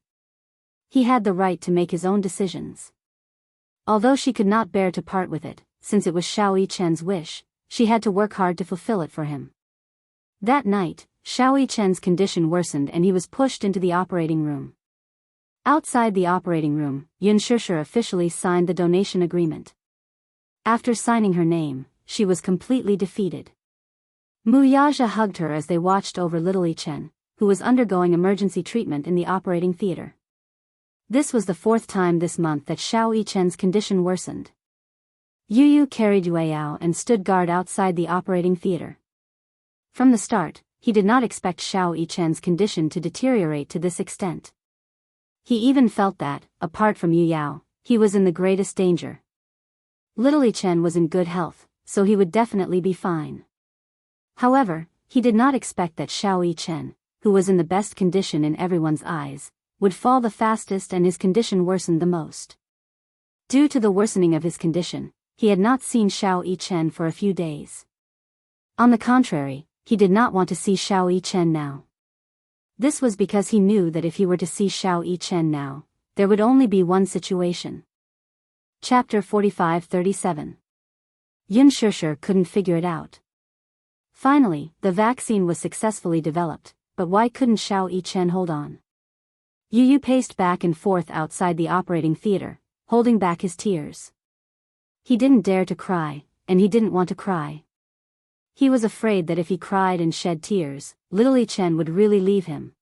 He had the right to make his own decisions. Although she could not bear to part with it, since it was Xiao Yichen's wish, she had to work hard to fulfill it for him. That night, Xiao Yichen's condition worsened and he was pushed into the operating room. Outside the operating room, Yun Shishir officially signed the donation agreement. After signing her name, she was completely defeated. Mu Yaja hugged her as they watched over little Yichen, who was undergoing emergency treatment in the operating theater. This was the fourth time this month that Xiao Yichen's condition worsened. Yu Yu carried Yueyao and stood guard outside the operating theater. From the start, he did not expect Xiao Yichen's condition to deteriorate to this extent. He even felt that, apart from Yu Yao, he was in the greatest danger. Little Yichen was in good health, so he would definitely be fine. However, he did not expect that Xiao Yichen, who was in the best condition in everyone's eyes, would fall the fastest and his condition worsened the most. Due to the worsening of his condition, he had not seen Xiao Yichen for a few days. On the contrary, he did not want to see Xiao Yichen now. This was because he knew that if he were to see Xiao Yichen now, there would only be one situation. Chapter 45-37. Yun Shishir couldn't figure it out. Finally, the vaccine was successfully developed, but why couldn't Xiao Yichen hold on? Yu Yu paced back and forth outside the operating theater, holding back his tears. He didn't dare to cry, and he didn't want to cry. He was afraid that if he cried and shed tears, little Yichen would really leave him.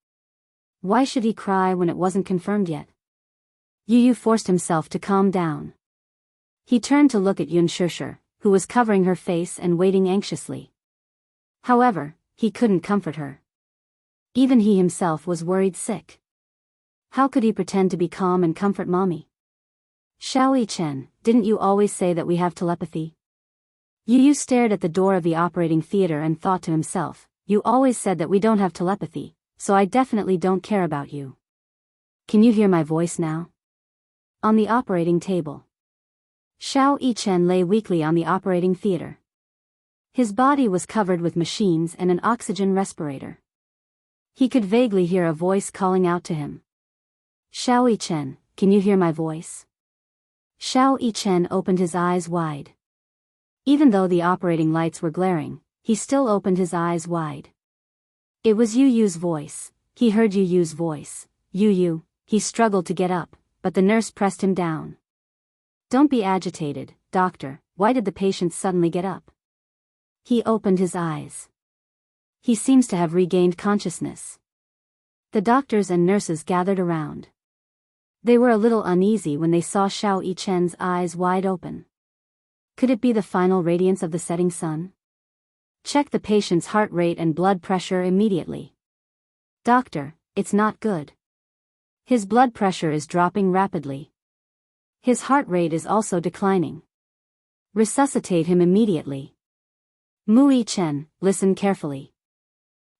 Why should he cry when it wasn't confirmed yet? Yu Yu forced himself to calm down. He turned to look at Yun Shishir, who was covering her face and waiting anxiously. However, he couldn't comfort her. Even he himself was worried sick. How could he pretend to be calm and comfort mommy? Xiao Yichen, didn't you always say that we have telepathy? Yu Yu stared at the door of the operating theater and thought to himself, you always said that we don't have telepathy, so I definitely don't care about you. Can you hear my voice now? On the operating table. Xiao Yichen lay weakly on the operating theater. His body was covered with machines and an oxygen respirator. He could vaguely hear a voice calling out to him. Xiao Yichen, can you hear my voice? Xiao Yichen opened his eyes wide. Even though the operating lights were glaring, he still opened his eyes wide. It was Yu Yu's voice. He heard Yu Yu's voice. Yu Yu, he struggled to get up, but the nurse pressed him down. Don't be agitated, doctor, why did the patient suddenly get up? He opened his eyes. He seems to have regained consciousness. The doctors and nurses gathered around. They were a little uneasy when they saw Xiao Yichen's eyes wide open. Could it be the final radiance of the setting sun? Check the patient's heart rate and blood pressure immediately. Doctor, it's not good. His blood pressure is dropping rapidly. His heart rate is also declining. Resuscitate him immediately. Mu Yichen, listen carefully.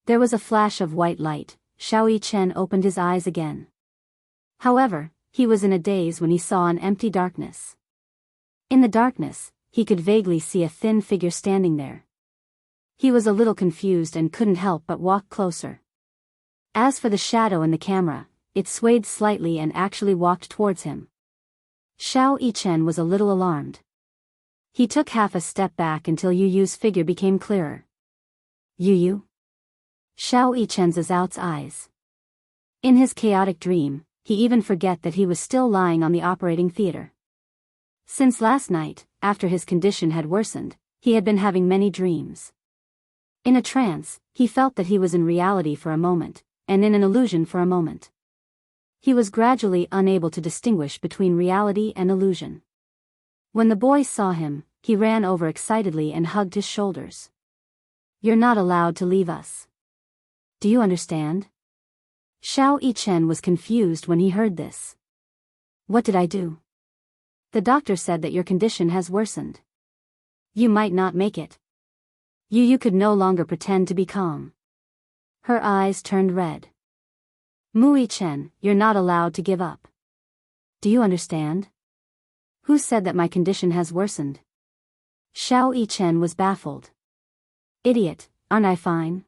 There was a flash of white light. Xiao Yichen opened his eyes again. However, he was in a daze when he saw an empty darkness. In the darkness, he could vaguely see a thin figure standing there. He was a little confused and couldn't help but walk closer. As for the shadow in the camera, it swayed slightly and actually walked towards him. Xiao Yichen was a little alarmed. He took half a step back until Yu Yu's figure became clearer. Yu Yu? Xiao Yichen's Zhao's eyes. In his chaotic dream, he even forgot that he was still lying on the operating theater. Since last night, after his condition had worsened, he had been having many dreams. In a trance, he felt that he was in reality for a moment, and in an illusion for a moment. He was gradually unable to distinguish between reality and illusion. When the boy saw him, he ran over excitedly and hugged his shoulders. "You're not allowed to leave us. Do you understand?" Xiao Yichen was confused when he heard this. "What did I do?" "The doctor said that your condition has worsened. You might not make it." Yu could no longer pretend to be calm. Her eyes turned red. "Mu Chen, you're not allowed to give up. Do you understand? Who said that my condition has worsened?" Xiao Yichen was baffled. "Idiot, aren't I fine?"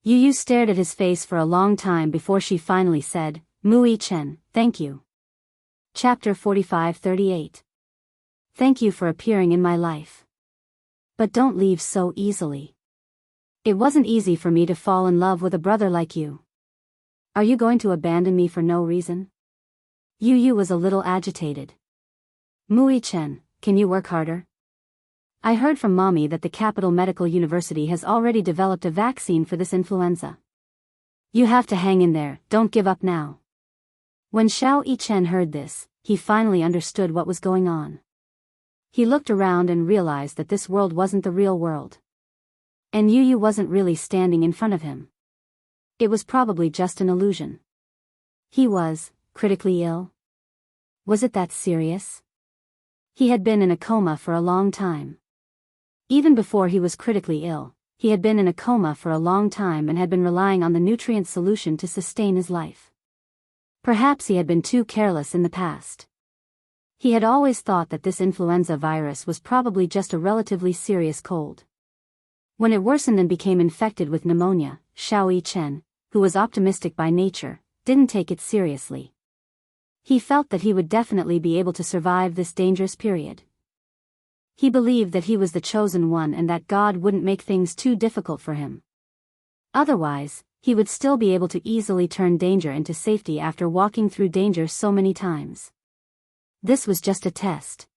Yu stared at his face for a long time before she finally said, "Mu Chen, thank you." Chapter 45-38. Thank you for appearing in my life. But don't leave so easily. It wasn't easy for me to fall in love with a brother like you. Are you going to abandon me for no reason? Yu was a little agitated. "Mu Chen, can you work harder? I heard from Mommy that the Capital Medical University has already developed a vaccine for this influenza. You have to hang in there, don't give up now." When Xiao Yichen heard this, he finally understood what was going on. He looked around and realized that this world wasn't the real world. And Yu wasn't really standing in front of him. It was probably just an illusion. He was critically ill. Was it that serious? He had been in a coma for a long time. Even before he was critically ill, he had been in a coma for a long time and had been relying on the nutrient solution to sustain his life. Perhaps he had been too careless in the past. He had always thought that this influenza virus was probably just a relatively serious cold. When it worsened and became infected with pneumonia, Xiao Yichen, who was optimistic by nature, didn't take it seriously. He felt that he would definitely be able to survive this dangerous period. He believed that he was the chosen one and that God wouldn't make things too difficult for him. Otherwise, he would still be able to easily turn danger into safety after walking through danger so many times. This was just a test.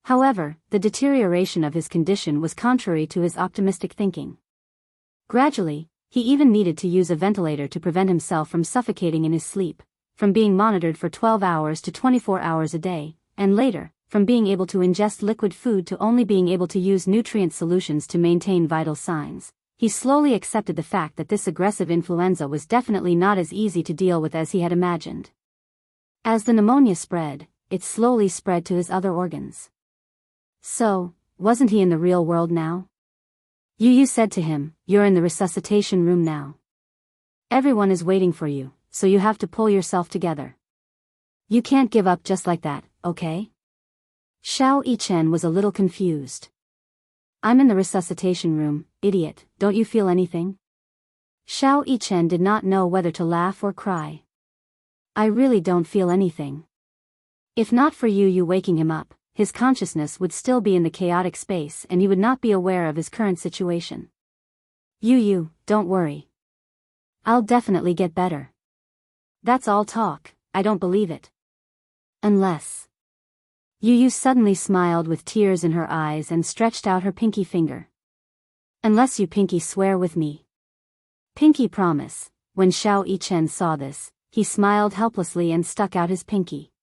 However, the deterioration of his condition was contrary to his optimistic thinking. Gradually, he even needed to use a ventilator to prevent himself from suffocating in his sleep, from being monitored for 12 hours to 24 hours a day, and later, from being able to ingest liquid food to only being able to use nutrient solutions to maintain vital signs. He slowly accepted the fact that this aggressive influenza was definitely not as easy to deal with as he had imagined. As the pneumonia spread, it slowly spread to his other organs. So, wasn't he in the real world now? Yu said to him, "You're in the resuscitation room now. Everyone is waiting for you, so you have to pull yourself together. You can't give up just like that, okay?" Xiao Yichen was a little confused. "I'm in the resuscitation room, idiot, don't you feel anything?" Xiao Yichen did not know whether to laugh or cry. "I really don't feel anything." If not for Yu waking him up, his consciousness would still be in the chaotic space and he would not be aware of his current situation. Yu, don't worry. I'll definitely get better." "That's all talk, I don't believe it." "Unless..." Yu suddenly smiled with tears in her eyes and stretched out her pinky finger. "Unless you pinky swear with me." Pinky promise. When Xiao Yichen saw this, he smiled helplessly and stuck out his pinky.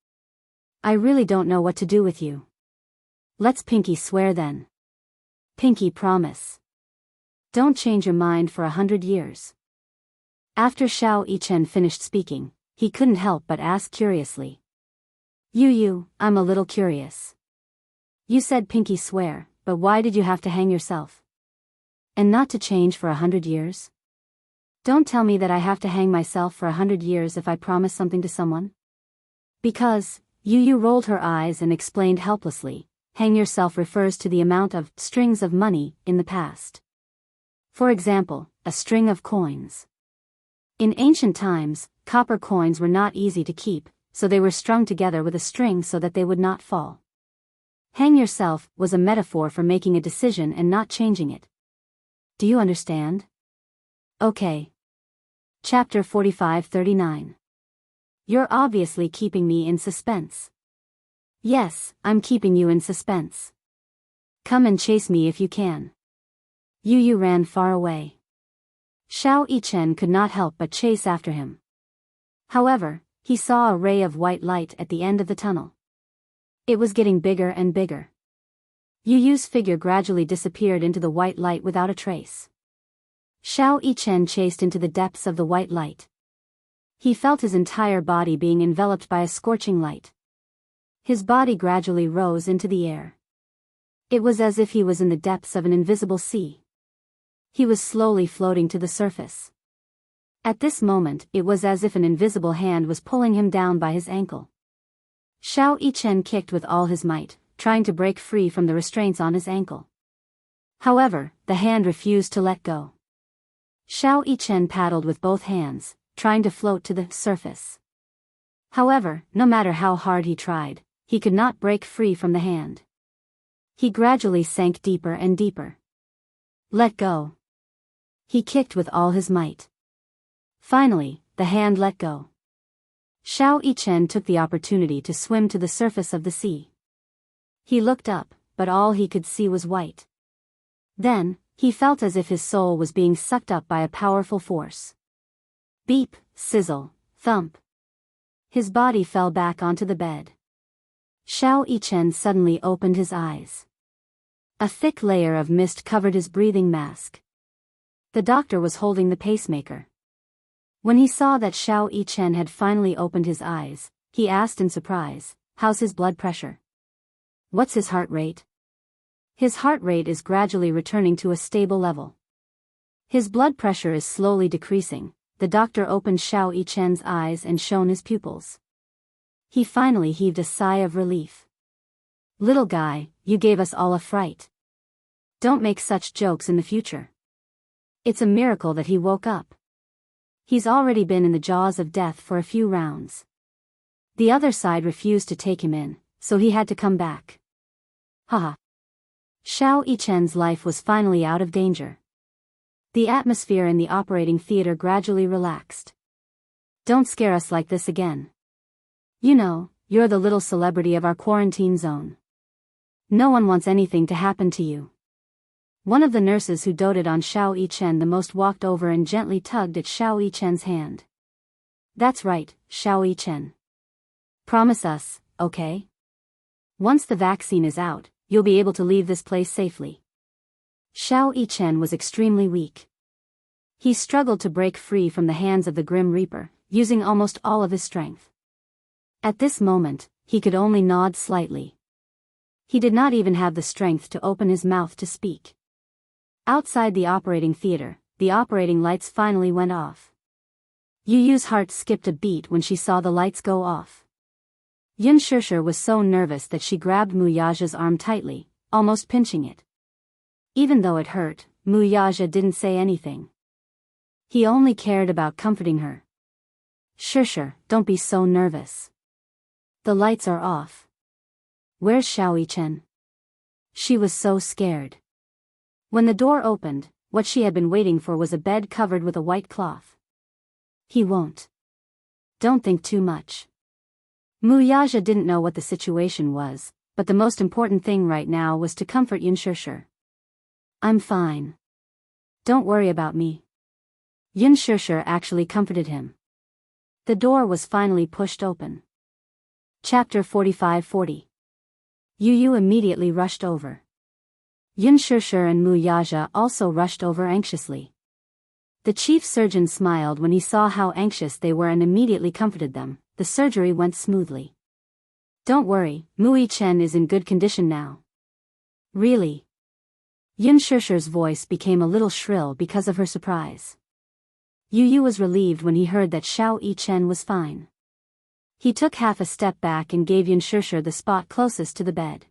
"I really don't know what to do with you. Let's pinky swear then." Pinky promise. "Don't change your mind for 100 years. After Xiao Yichen finished speaking, he couldn't help but ask curiously. Yu, I'm a little curious. You said pinky swear, but why did you have to hang yourself? And not to change for 100 years? Don't tell me that I have to hang myself for 100 years if I promise something to someone." "Because," Yu rolled her eyes and explained helplessly, "hang yourself refers to the amount of strings of money in the past. For example, a string of coins. In ancient times, copper coins were not easy to keep, so they were strung together with a string so that they would not fall. Hang yourself was a metaphor for making a decision and not changing it. Do you understand?" "Okay." Chapter 45-39. You're obviously keeping me in suspense. Yes, I'm keeping you in suspense. Come and chase me if you can. Yu Yu ran far away. Xiao Yichen could not help but chase after him. However, he saw a ray of white light at the end of the tunnel. It was getting bigger and bigger. Yu Yu's figure gradually disappeared into the white light without a trace. Xiao Yichen chased into the depths of the white light. He felt his entire body being enveloped by a scorching light. His body gradually rose into the air. It was as if he was in the depths of an invisible sea. He was slowly floating to the surface. At this moment, it was as if an invisible hand was pulling him down by his ankle. Xiao Yichen kicked with all his might, trying to break free from the restraints on his ankle. However, the hand refused to let go. Xiao Yichen paddled with both hands, trying to float to the surface. However, no matter how hard he tried, he could not break free from the hand. He gradually sank deeper and deeper. Let go. He kicked with all his might. Finally, the hand let go. Xiao Yichen took the opportunity to swim to the surface of the sea. He looked up, but all he could see was white. Then, he felt as if his soul was being sucked up by a powerful force. Beep, sizzle, thump. His body fell back onto the bed. Xiao Yichen suddenly opened his eyes. A thick layer of mist covered his breathing mask. The doctor was holding the pacemaker. When he saw that Xiao Yichen had finally opened his eyes, he asked in surprise, "How's his blood pressure? What's his heart rate?" His heart rate is gradually returning to a stable level. His blood pressure is slowly decreasing. The doctor opened Xiao Yichen's eyes and shone his pupils. He finally heaved a sigh of relief. "Little guy, you gave us all a fright. Don't make such jokes in the future." It's a miracle that he woke up. He's already been in the jaws of death for a few rounds. The other side refused to take him in, so he had to come back. Haha. Xiao Yichen's life was finally out of danger. The atmosphere in the operating theater gradually relaxed. "Don't scare us like this again. You know, you're the little celebrity of our quarantine zone. No one wants anything to happen to you." One of the nurses who doted on Xiao Yichen the most walked over and gently tugged at Xiao Yichen's hand. "That's right, Xiao Yichen. Promise us, okay? Once the vaccine is out, you'll be able to leave this place safely." Xiao Yichen was extremely weak. He struggled to break free from the hands of the Grim Reaper, using almost all of his strength. At this moment, he could only nod slightly. He did not even have the strength to open his mouth to speak. Outside the operating theater, the operating lights finally went off. Yu Yu's heart skipped a beat when she saw the lights go off. Yun Shishir was so nervous that she grabbed Mu Yaja's arm tightly, almost pinching it. Even though it hurt, Mu Yaja didn't say anything. He only cared about comforting her. "Shishir, don't be so nervous. The lights are off. Where's Xiao Yichen?" She was so scared. When the door opened, what she had been waiting for was a bed covered with a white cloth. "He won't. Don't think too much." Mu Yaja didn't know what the situation was, but the most important thing right now was to comfort Yun Shishir. "I'm fine. Don't worry about me." Yun Shishir actually comforted him. The door was finally pushed open. Chapter 45-40. Yu Yu immediately rushed over. Yun Shishir and Mu Yaja also rushed over anxiously. The chief surgeon smiled when he saw how anxious they were and immediately comforted them. The surgery went smoothly. "Don't worry, Mu Yichen is in good condition now." "Really?" Yun Shishir's voice became a little shrill because of her surprise. Yu Yu was relieved when he heard that Xiao Yichen was fine. He took half a step back and gave Yun Shishir the spot closest to the bed.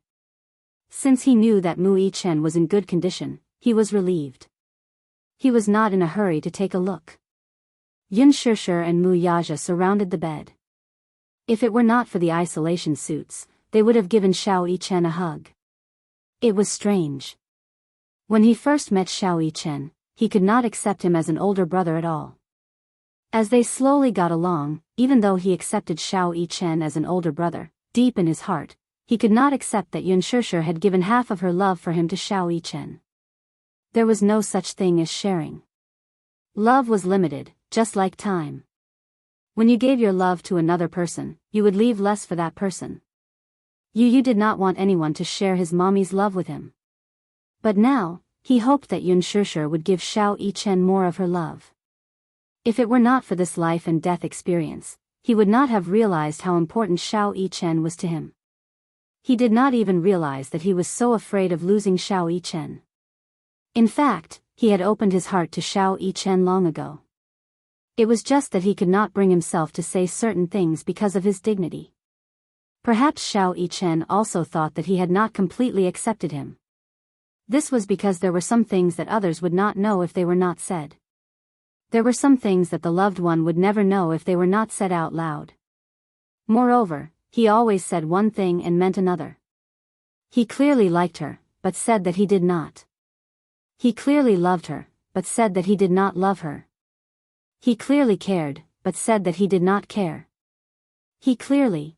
Since he knew that Mu Yichen was in good condition, he was relieved. He was not in a hurry to take a look. Yun Shishir and Mu Yaja surrounded the bed. If it were not for the isolation suits, they would have given Xiao Yichen a hug. It was strange. When he first met Xiao Yichen, he could not accept him as an older brother at all. As they slowly got along, even though he accepted Xiao Yichen as an older brother, deep in his heart, he could not accept that Yunshursher had given half of her love for him to Xiao Yichen. There was no such thing as sharing. Love was limited, just like time. When you gave your love to another person, you would leave less for that person. Yu did not want anyone to share his mommy's love with him. But now, he hoped that Yunshursher would give Xiao Yichen more of her love. If it were not for this life and death experience, he would not have realized how important Xiao Yichen was to him. He did not even realize that he was so afraid of losing Xiao Yichen. In fact, he had opened his heart to Xiao Yichen long ago. It was just that he could not bring himself to say certain things because of his dignity. Perhaps Xiao Yichen also thought that he had not completely accepted him. This was because there were some things that others would not know if they were not said. There were some things that the loved one would never know if they were not said out loud. Moreover, he always said one thing and meant another. He clearly liked her, but said that he did not. He clearly loved her, but said that he did not love her. He clearly cared, but said that he did not care. He clearly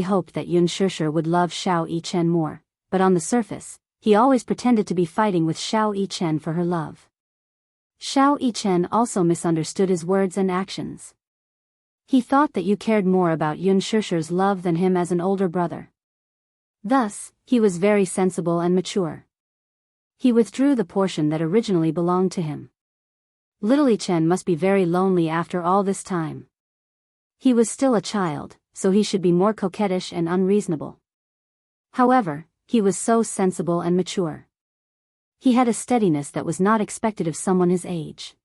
hoped that Yunshursher would love Xiao Yichen more, but on the surface, he always pretended to be fighting with Xiao Yichen for her love. Xiao Yichen also misunderstood his words and actions. He thought that Yu cared more about Yunshursher's love than him as an older brother. Thus, he was very sensible and mature. He withdrew the portion that originally belonged to him. Little Yichen must be very lonely after all this time. He was still a child, so he should be more coquettish and unreasonable. However, he was so sensible and mature. He had a steadiness that was not expected of someone his age.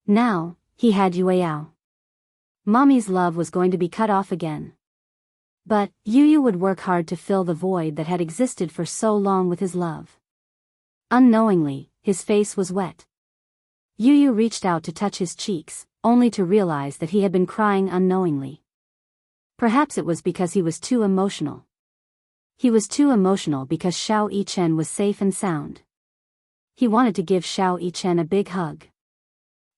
Now, he had Yueyao. Mommy's love was going to be cut off again. But, Yu would work hard to fill the void that had existed for so long with his love. Unknowingly, his face was wet. Yu reached out to touch his cheeks, only to realize that he had been crying unknowingly. Perhaps it was because he was too emotional. He was too emotional because Xiao Yichen was safe and sound. He wanted to give Xiao Yichen a big hug.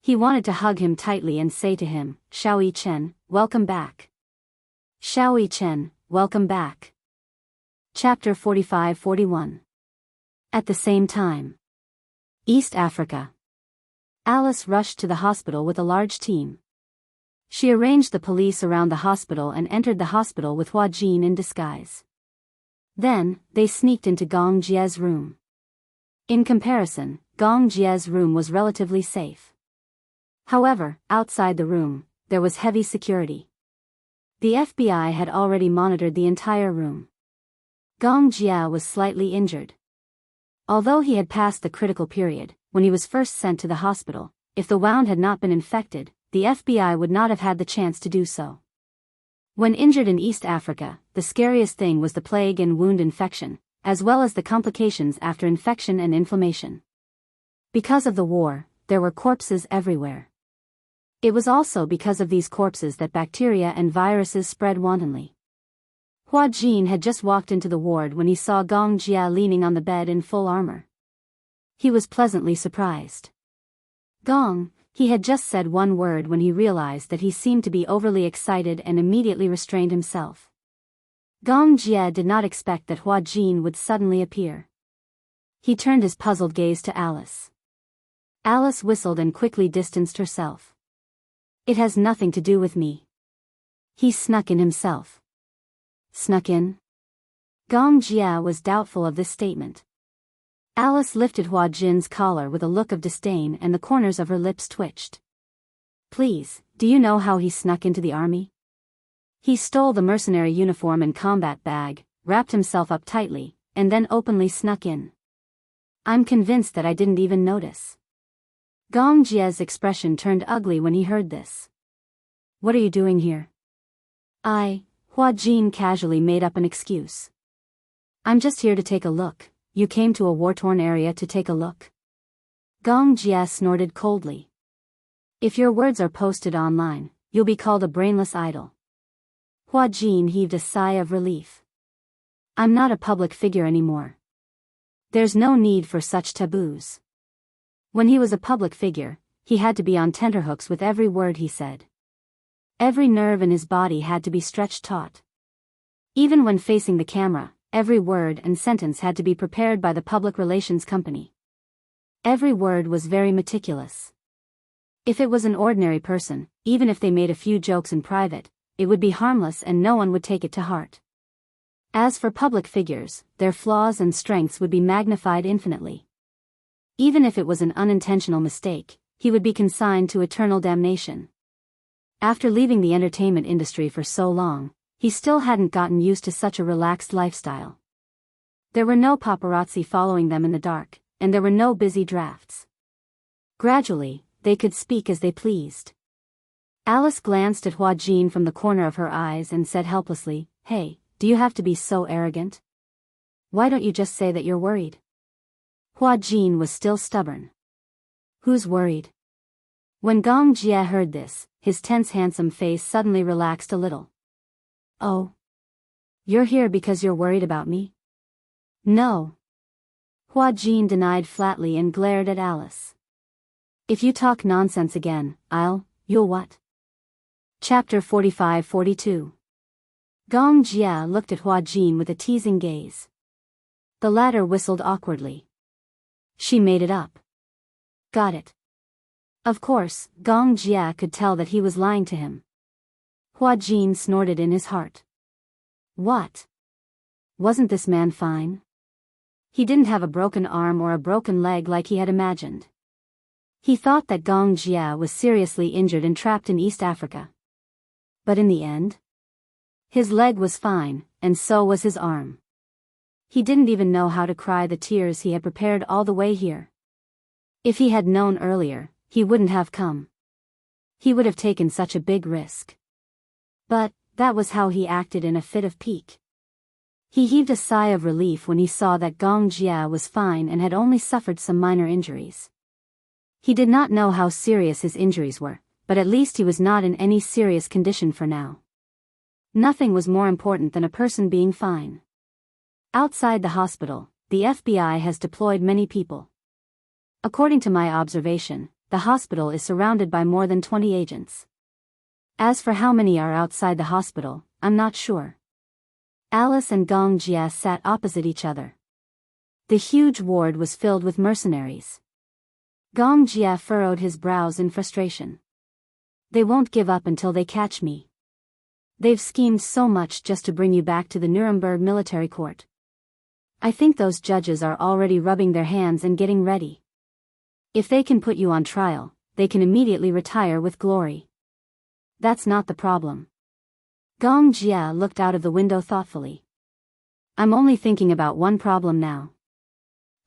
He wanted to hug him tightly and say to him, "Xiao Yichen, welcome back. Xiao Yichen, welcome back." Chapter 45-41. At the same time. East Africa. Alice rushed to the hospital with a large team. She arranged the police around the hospital and entered the hospital with Hua Jin in disguise. Then, they sneaked into Gong Jie's room. In comparison, Gong Jie's room was relatively safe. However, outside the room, there was heavy security. The FBI had already monitored the entire room. Gong Jie was slightly injured. Although he had passed the critical period, when he was first sent to the hospital, if the wound had not been infected, the FBI would not have had the chance to do so. When injured in East Africa, the scariest thing was the plague and wound infection, as well as the complications after infection and inflammation. Because of the war, there were corpses everywhere. It was also because of these corpses that bacteria and viruses spread wantonly. Hua Jin had just walked into the ward when he saw Gong Jie leaning on the bed in full armor. He was pleasantly surprised. Gong, he had just said one word when he realized that he seemed to be overly excited and immediately restrained himself. Gong Jie did not expect that Hua Jin would suddenly appear. He turned his puzzled gaze to Alice. Alice whistled and quickly distanced herself. "It has nothing to do with me." He snuck in himself. Snuck in? Gong Jie was doubtful of this statement. Alice lifted Hua Jin's collar with a look of disdain and the corners of her lips twitched. "Please, do you know how he snuck into the army? He stole the mercenary uniform and combat bag, wrapped himself up tightly, and then openly snuck in. I'm convinced that I didn't even notice." Gong Jie's expression turned ugly when he heard this. "What are you doing here?" Hua Jin casually made up an excuse. "I'm just here to take a look." "You came to a war-torn area to take a look?" Gong Jie snorted coldly. "If your words are posted online, you'll be called a brainless idol." Hua Jin heaved a sigh of relief. "I'm not a public figure anymore. There's no need for such taboos." When he was a public figure, he had to be on tenterhooks with every word he said. Every nerve in his body had to be stretched taut. Even when facing the camera, every word and sentence had to be prepared by the public relations company. Every word was very meticulous. If it was an ordinary person, even if they made a few jokes in private, it would be harmless and no one would take it to heart. As for public figures, their flaws and strengths would be magnified infinitely. Even if it was an unintentional mistake, he would be consigned to eternal damnation. After leaving the entertainment industry for so long, he still hadn't gotten used to such a relaxed lifestyle. There were no paparazzi following them in the dark, and there were no busy drafts. Gradually, they could speak as they pleased. Alice glanced at Hua Jin from the corner of her eyes and said helplessly, "Hey, do you have to be so arrogant? Why don't you just say that you're worried?" Hua Jin was still stubborn. "Who's worried?" When Gong Jie heard this, his tense handsome face suddenly relaxed a little. "Oh. You're here because you're worried about me?" "No." Hua Jin denied flatly and glared at Alice. "If you talk nonsense again, you'll what?" Chapter 45-42. Gong Jie looked at Hua Jin with a teasing gaze. The latter whistled awkwardly. She made it up. Got it. Of course, Gong Jie could tell that he was lying to him. Hua Jin snorted in his heart. What? Wasn't this man fine? He didn't have a broken arm or a broken leg like he had imagined. He thought that Gong Jie was seriously injured and trapped in East Africa. But in the end? His leg was fine, and so was his arm. He didn't even know how to cry the tears he had prepared all the way here. If he had known earlier, he wouldn't have come. He would have taken such a big risk. But that was how he acted in a fit of pique. He heaved a sigh of relief when he saw that Gong Jie was fine and had only suffered some minor injuries. He did not know how serious his injuries were, but at least he was not in any serious condition for now. Nothing was more important than a person being fine. Outside the hospital, the FBI has deployed many people. According to my observation, the hospital is surrounded by more than 20 agents. As for how many are outside the hospital, I'm not sure. Alice and Gong Jie sat opposite each other. The huge ward was filled with mercenaries. Gong Jie furrowed his brows in frustration. They won't give up until they catch me. They've schemed so much just to bring you back to the Nuremberg military court. I think those judges are already rubbing their hands and getting ready. If they can put you on trial, they can immediately retire with glory. That's not the problem. Gong Jie looked out of the window thoughtfully. I'm only thinking about one problem now.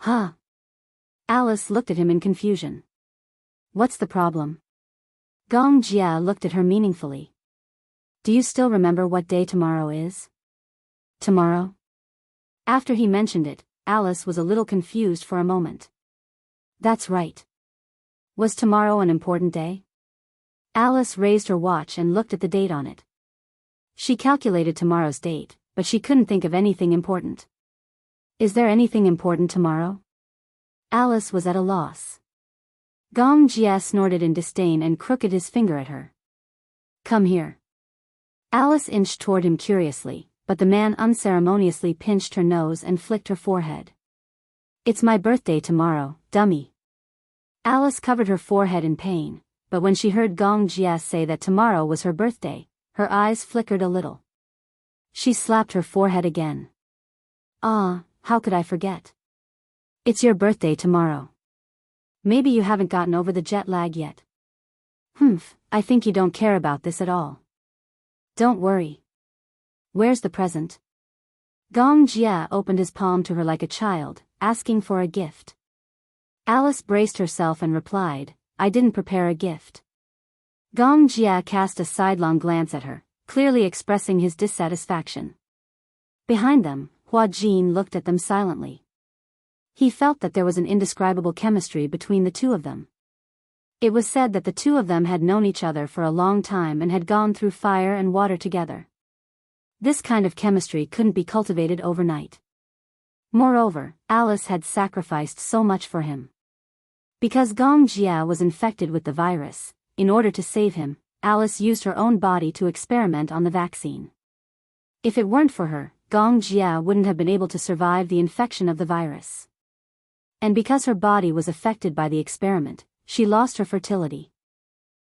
Huh? Alice looked at him in confusion. What's the problem? Gong Jie looked at her meaningfully. Do you still remember what day tomorrow is? Tomorrow? After he mentioned it, Alice was a little confused for a moment. That's right. Was tomorrow an important day? Alice raised her watch and looked at the date on it. She calculated tomorrow's date, but she couldn't think of anything important. Is there anything important tomorrow? Alice was at a loss. Gong Jie snorted in disdain and crooked his finger at her. Come here. Alice inched toward him curiously, but the man unceremoniously pinched her nose and flicked her forehead. It's my birthday tomorrow, dummy. Alice covered her forehead in pain, but when she heard Gong Jie say that tomorrow was her birthday, her eyes flickered a little. She slapped her forehead again. Ah, how could I forget? It's your birthday tomorrow. Maybe you haven't gotten over the jet lag yet. I think you don't care about this at all. Don't worry. Where's the present? Gong Jie opened his palm to her like a child, asking for a gift. Alice braced herself and replied, I didn't prepare a gift. Gong Jie cast a sidelong glance at her, clearly expressing his dissatisfaction. Behind them, Hua Jin looked at them silently. He felt that there was an indescribable chemistry between the two of them. It was said that the two of them had known each other for a long time and had gone through fire and water together. This kind of chemistry couldn't be cultivated overnight. Moreover, Alice had sacrificed so much for him. Because Gong Jie was infected with the virus, in order to save him, Alice used her own body to experiment on the vaccine. If it weren't for her, Gong Jia wouldn't have been able to survive the infection of the virus. And because her body was affected by the experiment, she lost her fertility.